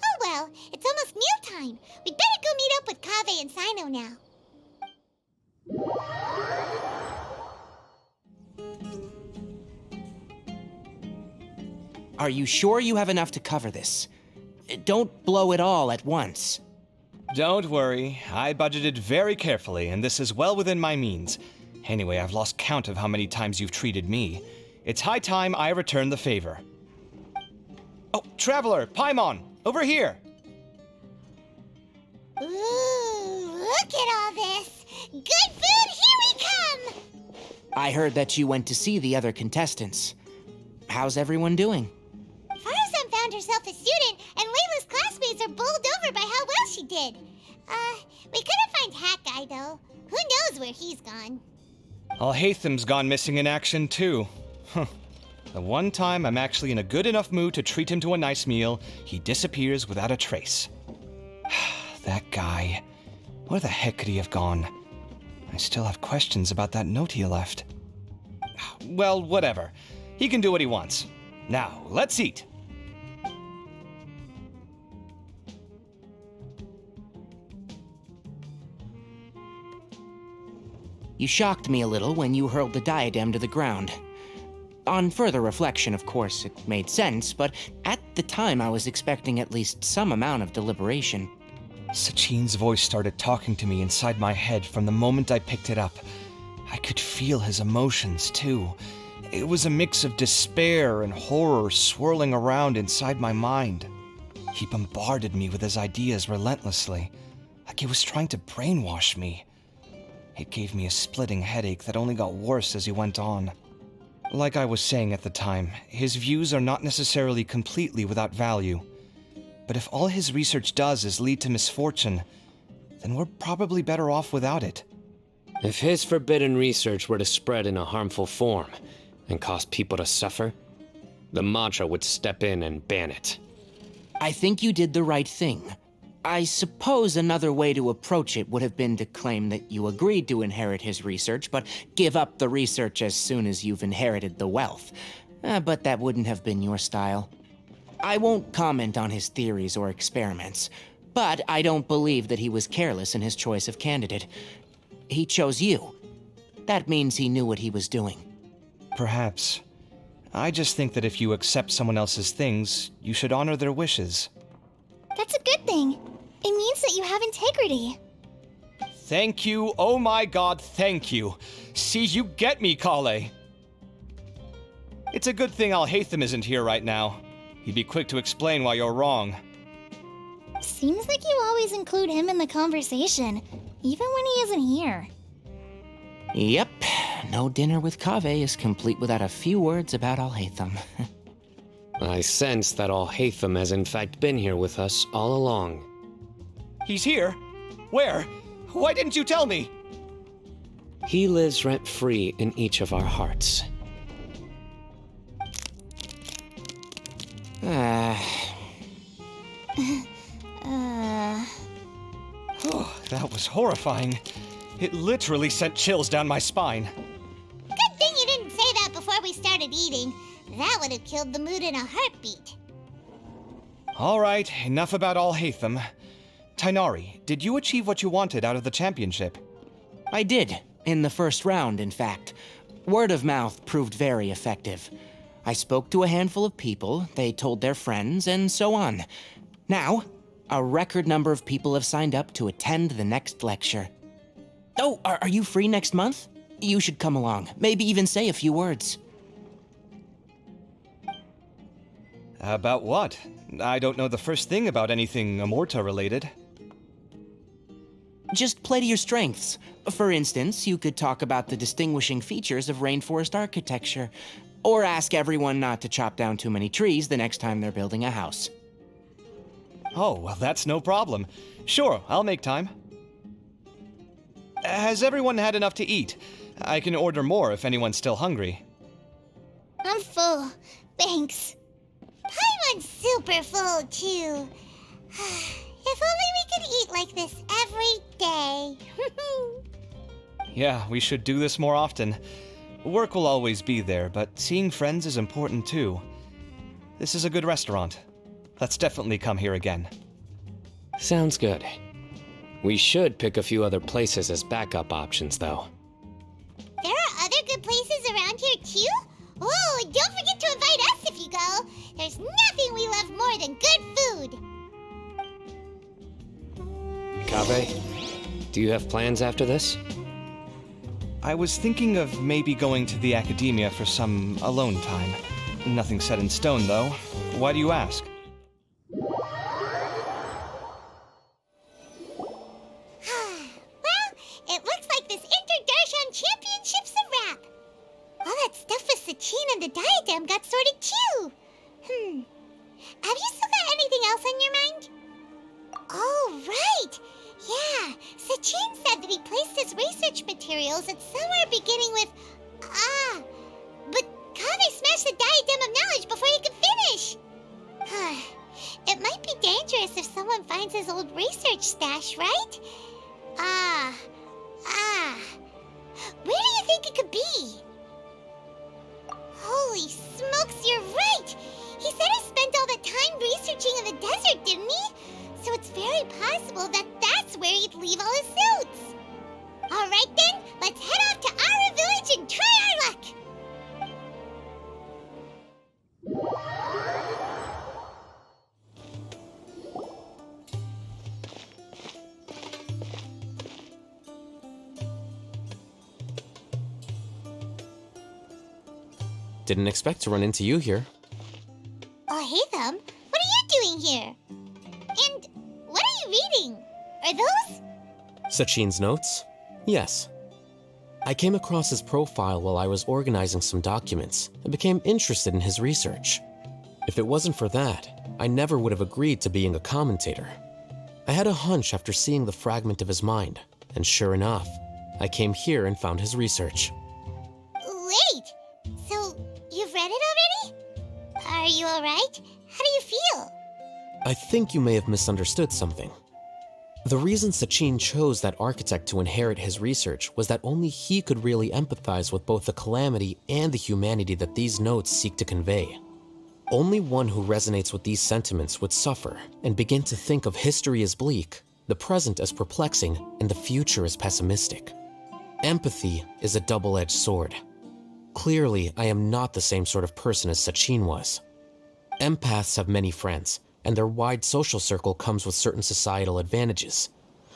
Oh well, it's almost mealtime. We'd better go meet up with Kaveh and Sino now. Are you sure you have enough to cover this? Don't blow it all at once. Don't worry. I budgeted very carefully, and this is well within my means. Anyway, I've lost count of how many times you've treated me. It's high time I return the favor. Oh, Traveler, Paimon, over here! Ooh, look at all this! Good food, here we come! I heard that you went to see the other contestants. How's everyone doing? Farazan found herself a student, and Layla's classmates are bowled over by how well she did. We couldn't find Hat Guy, though. Who knows where he's gone? Alhaitham's gone missing in action, too. The one time I'm actually in a good enough mood to treat him to a nice meal, he disappears without a trace. That guy. Where the heck could he have gone? I still have questions about that note he left. Well, whatever. He can do what he wants. Now, let's eat. You shocked me a little when you hurled the diadem to the ground. On further reflection, of course, it made sense, but at the time I was expecting at least some amount of deliberation. Sachin's voice started talking to me inside my head from the moment I picked it up. I could feel his emotions, too. It was a mix of despair and horror swirling around inside my mind. He bombarded me with his ideas relentlessly, like he was trying to brainwash me. It gave me a splitting headache that only got worse as he went on. Like I was saying at the time, his views are not necessarily completely without value. But if all his research does is lead to misfortune, then we're probably better off without it. If his forbidden research were to spread in a harmful form and cause people to suffer, the Mantra would step in and ban it. I think you did the right thing. I suppose another way to approach it would have been to claim that you agreed to inherit his research, but give up the research as soon as you've inherited the wealth. But that wouldn't have been your style. I won't comment on his theories or experiments, but I don't believe that he was careless in his choice of candidate. He chose you. That means he knew what he was doing. Perhaps. I just think that if you accept someone else's things, you should honor their wishes. That's a good thing. It means that you have integrity. Thank you, oh my god, thank you. See, you get me, Kale. It's a good thing Alhaitham isn't here right now. He'd be quick to explain why you're wrong. Seems like you always include him in the conversation, even when he isn't here. Yep, no dinner with Kave is complete without a few words about Alhaitham. I sense that Alhaitham has in fact been here with us all along. He's here? Where? Why didn't you tell me? He lives rent-free in each of our hearts. Oh, that was horrifying. It literally sent chills down my spine. Good thing you didn't say that before we started eating. That would have killed the mood in a heartbeat. All right, enough about Alhaitham. Tighnari, did you achieve what you wanted out of the championship? I did, in the first round, in fact. Word of mouth proved very effective. I spoke to a handful of people, they told their friends, and so on. Now, a record number of people have signed up to attend the next lecture. Oh, are you free next month? You should come along, maybe even say a few words. About what? I don't know the first thing about anything Amorta-related. Just play to your strengths. For instance, you could talk about the distinguishing features of rainforest architecture, or ask everyone not to chop down too many trees the next time they're building a house. Oh, well, that's no problem. Sure, I'll make time. Has everyone had enough to eat? I can order more if anyone's still hungry. I'm full. Thanks. Paimon's super full, too. If only we could eat like this every day. Yeah, we should do this more often. Work will always be there, but seeing friends is important too. This is a good restaurant. Let's definitely come here again. Sounds good. We should pick a few other places as backup options, though. There are other good places around here, too? Oh, and don't forget to invite us if you go. There's nothing we love more than good food. Kave, do you have plans after this? I was thinking of maybe going to the academia for some alone time. Nothing set in stone, though. Why do you ask? Well, it looks like this Inter-Darshan Championship's a wrap. All that stuff with Sachin and the diadem got sorted too. Have you still got anything else on your mind? Oh, right. Yeah, Sachin said that he placed his research materials at somewhere beginning with but Kaveh smashed the diadem of knowledge before he could finish! It might be dangerous if someone finds his old research stash, right? Where do you think it could be? Holy smokes, you're right! He said he spent all the time researching in the desert, didn't he? So it's very possible that that's where he'd leave all his suits. Alright then, let's head off to Ara Village and try our luck! Didn't expect to run into you here. Oh, hey, Thumb. What are you doing here? And what are you reading? Are those? Sachin's notes? Yes. I came across his profile while I was organizing some documents and became interested in his research. If it wasn't for that, I never would have agreed to being a commentator. I had a hunch after seeing the fragment of his mind, and sure enough, I came here and found his research. Wait! So, you've read it already? Are you alright? How do you feel? I think you may have misunderstood something. The reason Sachin chose that architect to inherit his research was that only he could really empathize with both the calamity and the humanity that these notes seek to convey. Only one who resonates with these sentiments would suffer and begin to think of history as bleak, the present as perplexing, and the future as pessimistic. Empathy is a double-edged sword. Clearly, I am not the same sort of person as Sachin was. Empaths have many friends, and their wide social circle comes with certain societal advantages.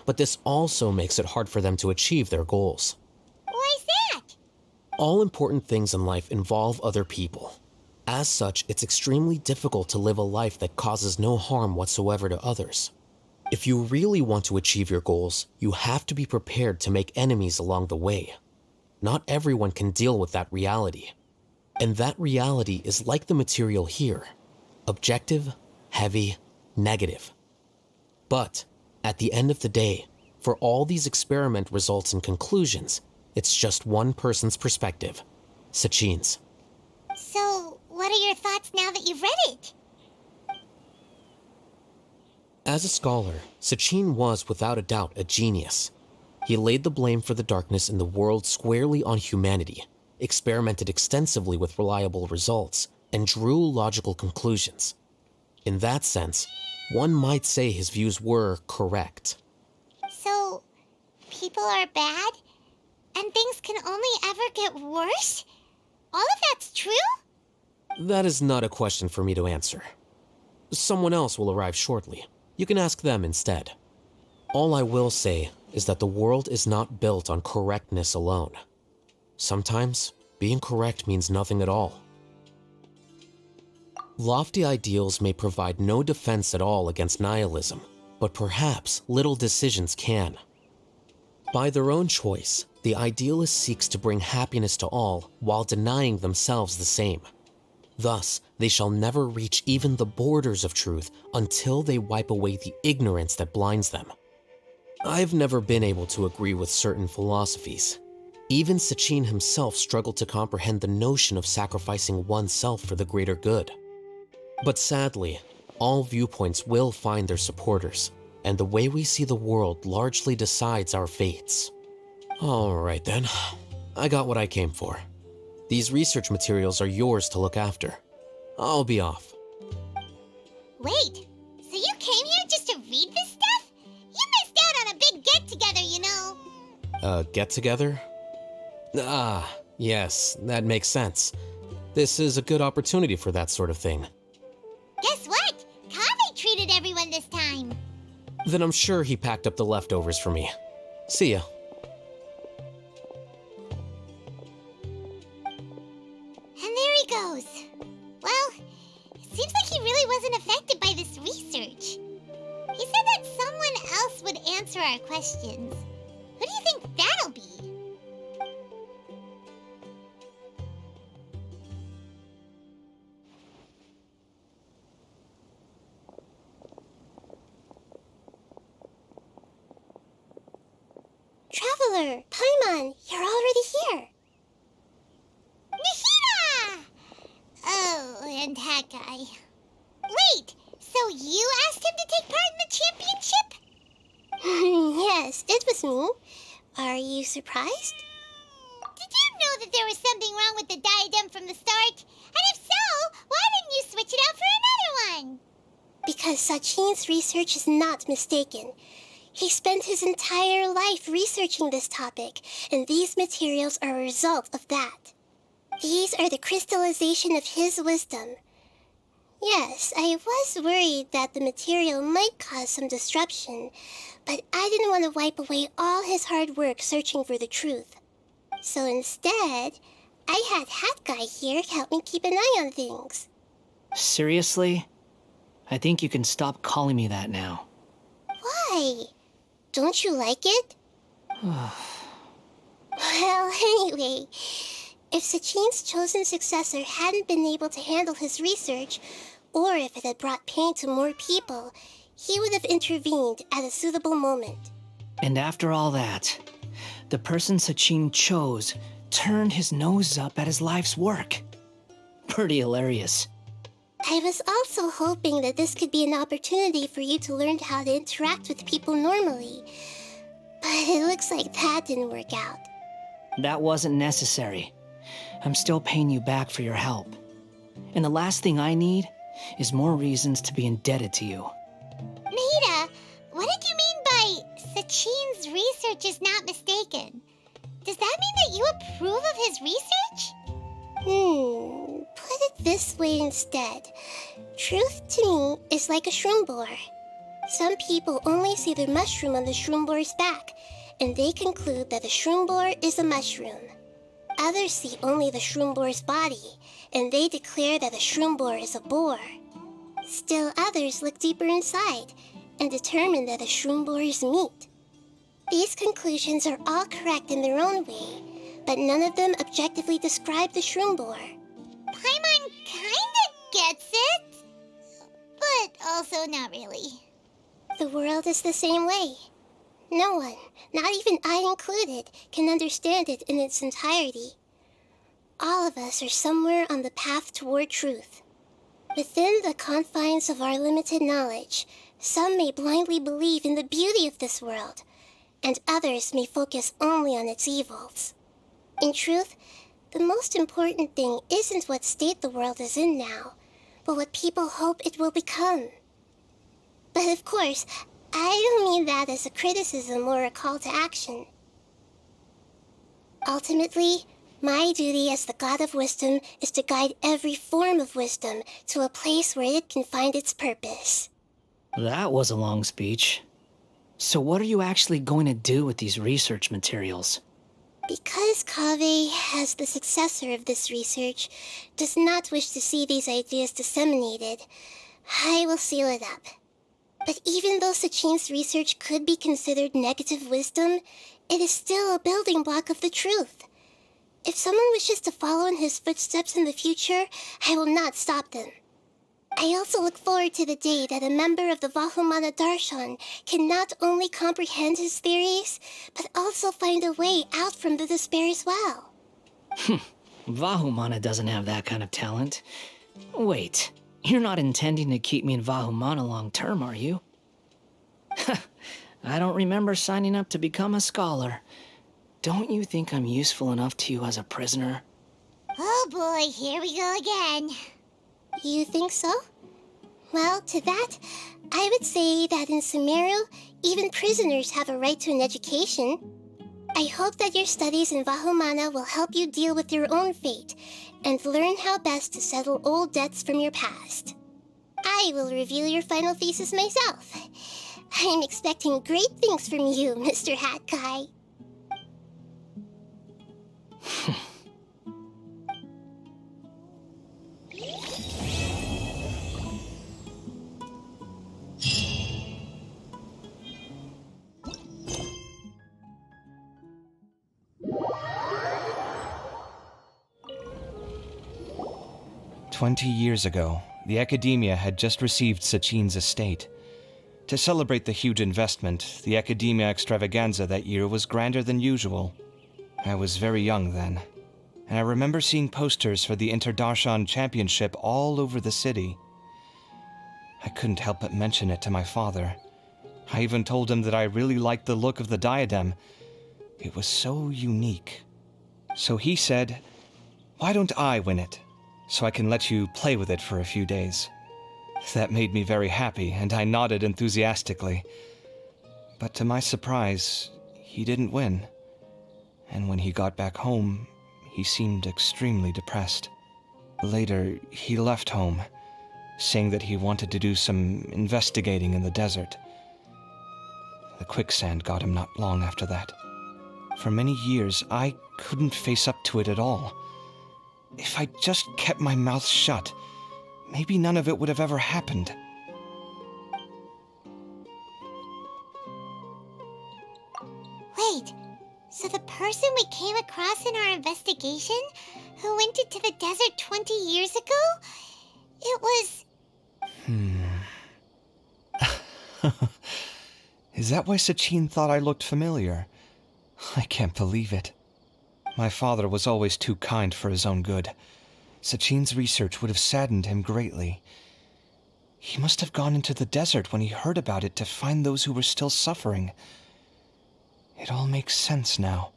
But this also makes it hard for them to achieve their goals. Why's that? All important things in life involve other people. As such, it's extremely difficult to live a life that causes no harm whatsoever to others. If you really want to achieve your goals, you have to be prepared to make enemies along the way. Not everyone can deal with that reality. And that reality is like the material here. Objective, heavy, negative. But, at the end of the day, for all these experiment results and conclusions, it's just one person's perspective, Sachin's. So, what are your thoughts now that you've read it? As a scholar, Sachin was without a doubt a genius. He laid the blame for the darkness in the world squarely on humanity, experimented extensively with reliable results, and drew logical conclusions. In that sense, one might say his views were correct. So, people are bad? And things can only ever get worse? All of that's true? That is not a question for me to answer. Someone else will arrive shortly. You can ask them instead. All I will say is that the world is not built on correctness alone. Sometimes, being correct means nothing at all. Lofty ideals may provide no defense at all against nihilism, but perhaps little decisions can. By their own choice, the idealist seeks to bring happiness to all while denying themselves the same. Thus, they shall never reach even the borders of truth until they wipe away the ignorance that blinds them. I've never been able to agree with certain philosophies. Even Sachin himself struggled to comprehend the notion of sacrificing oneself for the greater good. But sadly, all viewpoints will find their supporters, and the way we see the world largely decides our fates. All right then, I got what I came for. These research materials are yours to look after. I'll be off. Wait, so you came here just to read this stuff? You missed out on a big get-together, you know. Get-together? Ah, yes, that makes sense. This is a good opportunity for that sort of thing. Guess what? Kaveh treated everyone this time. Then I'm sure he packed up the leftovers for me. See ya. And there he goes. Well, it seems like he really wasn't affected by this research. He said that someone else would answer our questions. Who do you think that'll be? Traveler, Paimon, you're already here. Nahida! understand, Hat Guy. Wait, so you asked him to take part in the championship? Yes, it was me. Are you surprised? Did you know that there was something wrong with the diadem from the start? And if so, why didn't you switch it out for another one? Because Sachin's research is not mistaken. He spent his entire life researching this topic, and these materials are a result of that. These are the crystallization of his wisdom. Yes, I was worried that the material might cause some disruption, but I didn't want to wipe away all his hard work searching for the truth. So instead, I had Hat Guy here help me keep an eye on things. Seriously? I think you can stop calling me that now. Why? Don't you like it? Well, anyway, if Sachin's chosen successor hadn't been able to handle his research, or if it had brought pain to more people, he would have intervened at a suitable moment. And after all that, the person Sachin chose turned his nose up at his life's work. Pretty hilarious. I was also hoping that this could be an opportunity for you to learn how to interact with people normally. But it looks like that didn't work out. That wasn't necessary. I'm still paying you back for your help. And the last thing I need is more reasons to be indebted to you. Nita, what did you mean by Sachin's research is not mistaken? Does that mean that you approve of his research? Put it this way instead. Truth to me is like a shroom boar. Some people only see the mushroom on the shroom boar's back, and they conclude that the shroom boar is a mushroom. Others see only the shroom boar's body, and they declare that the shroom boar is a boar. Still others look deeper inside, and determine that the shroom boar is meat. These conclusions are all correct in their own way, but none of them objectively describe the shroom boar. Paimon kinda gets it, but also not really. The world is the same way. No one, not even I included, can understand it in its entirety. All of us are somewhere on the path toward truth. Within the confines of our limited knowledge, some may blindly believe in the beauty of this world, and others may focus only on its evils. In truth, the most important thing isn't what state the world is in now, but what people hope it will become. But of course, I don't mean that as a criticism or a call to action. Ultimately, my duty as the God of Wisdom is to guide every form of wisdom to a place where it can find its purpose. That was a long speech. So what are you actually going to do with these research materials? Because Kaveh, as the successor of this research, does not wish to see these ideas disseminated, I will seal it up. But even though Sachin's research could be considered negative wisdom, it is still a building block of the truth. If someone wishes to follow in his footsteps in the future, I will not stop them. I also look forward to the day that a member of the Vahumana Darshan can not only comprehend his theories, but also find a way out from the despair as well. Vahumana doesn't have that kind of talent. Wait, you're not intending to keep me in Vahumana long term, are you? I don't remember signing up to become a scholar. Don't you think I'm useful enough to you as a prisoner? Oh boy, here we go again. You think so? Well, to that, I would say that in Sumeru, even prisoners have a right to an education. I hope that your studies in Vahumana will help you deal with your own fate and learn how best to settle old debts from your past. I will review your final thesis myself. I'm expecting great things from you, Mr. Hat Guy. 20 years ago, the Academia had just received Sachin's estate. To celebrate the huge investment, the Academia extravaganza that year was grander than usual. I was very young then. and I remember seeing posters for the Inter-Darshan Championship all over the city. I couldn't help but mention it to my father. I even told him that I really liked the look of the diadem. It was so unique. So he said, "Why don't I win it, so I can let you play with it for a few days?" That made me very happy, and I nodded enthusiastically. But to my surprise, he didn't win. And when he got back home, he seemed extremely depressed. Later, he left home, saying that he wanted to do some investigating in the desert. The quicksand got him not long after that. For many years, I couldn't face up to it at all. If I just kept my mouth shut, maybe none of it would have ever happened. Wait, so the person we came across in our investigation, who went into the desert 20 years ago, it was... Is that why Sachin thought I looked familiar? I can't believe it. My father was always too kind for his own good. Sachin's research would have saddened him greatly. He must have gone into the desert when he heard about it to find those who were still suffering. It all makes sense now.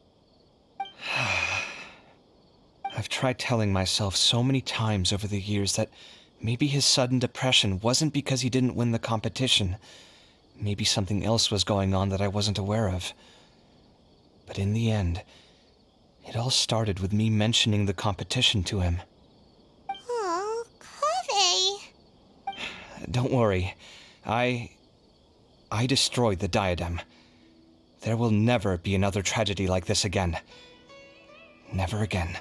I've tried telling myself so many times over the years that maybe his sudden depression wasn't because he didn't win the competition. Maybe something else was going on that I wasn't aware of. But in the end, it all started with me mentioning the competition to him. Oh, Kaveh. Don't worry. I destroyed the diadem. There will never be another tragedy like this again. Never again.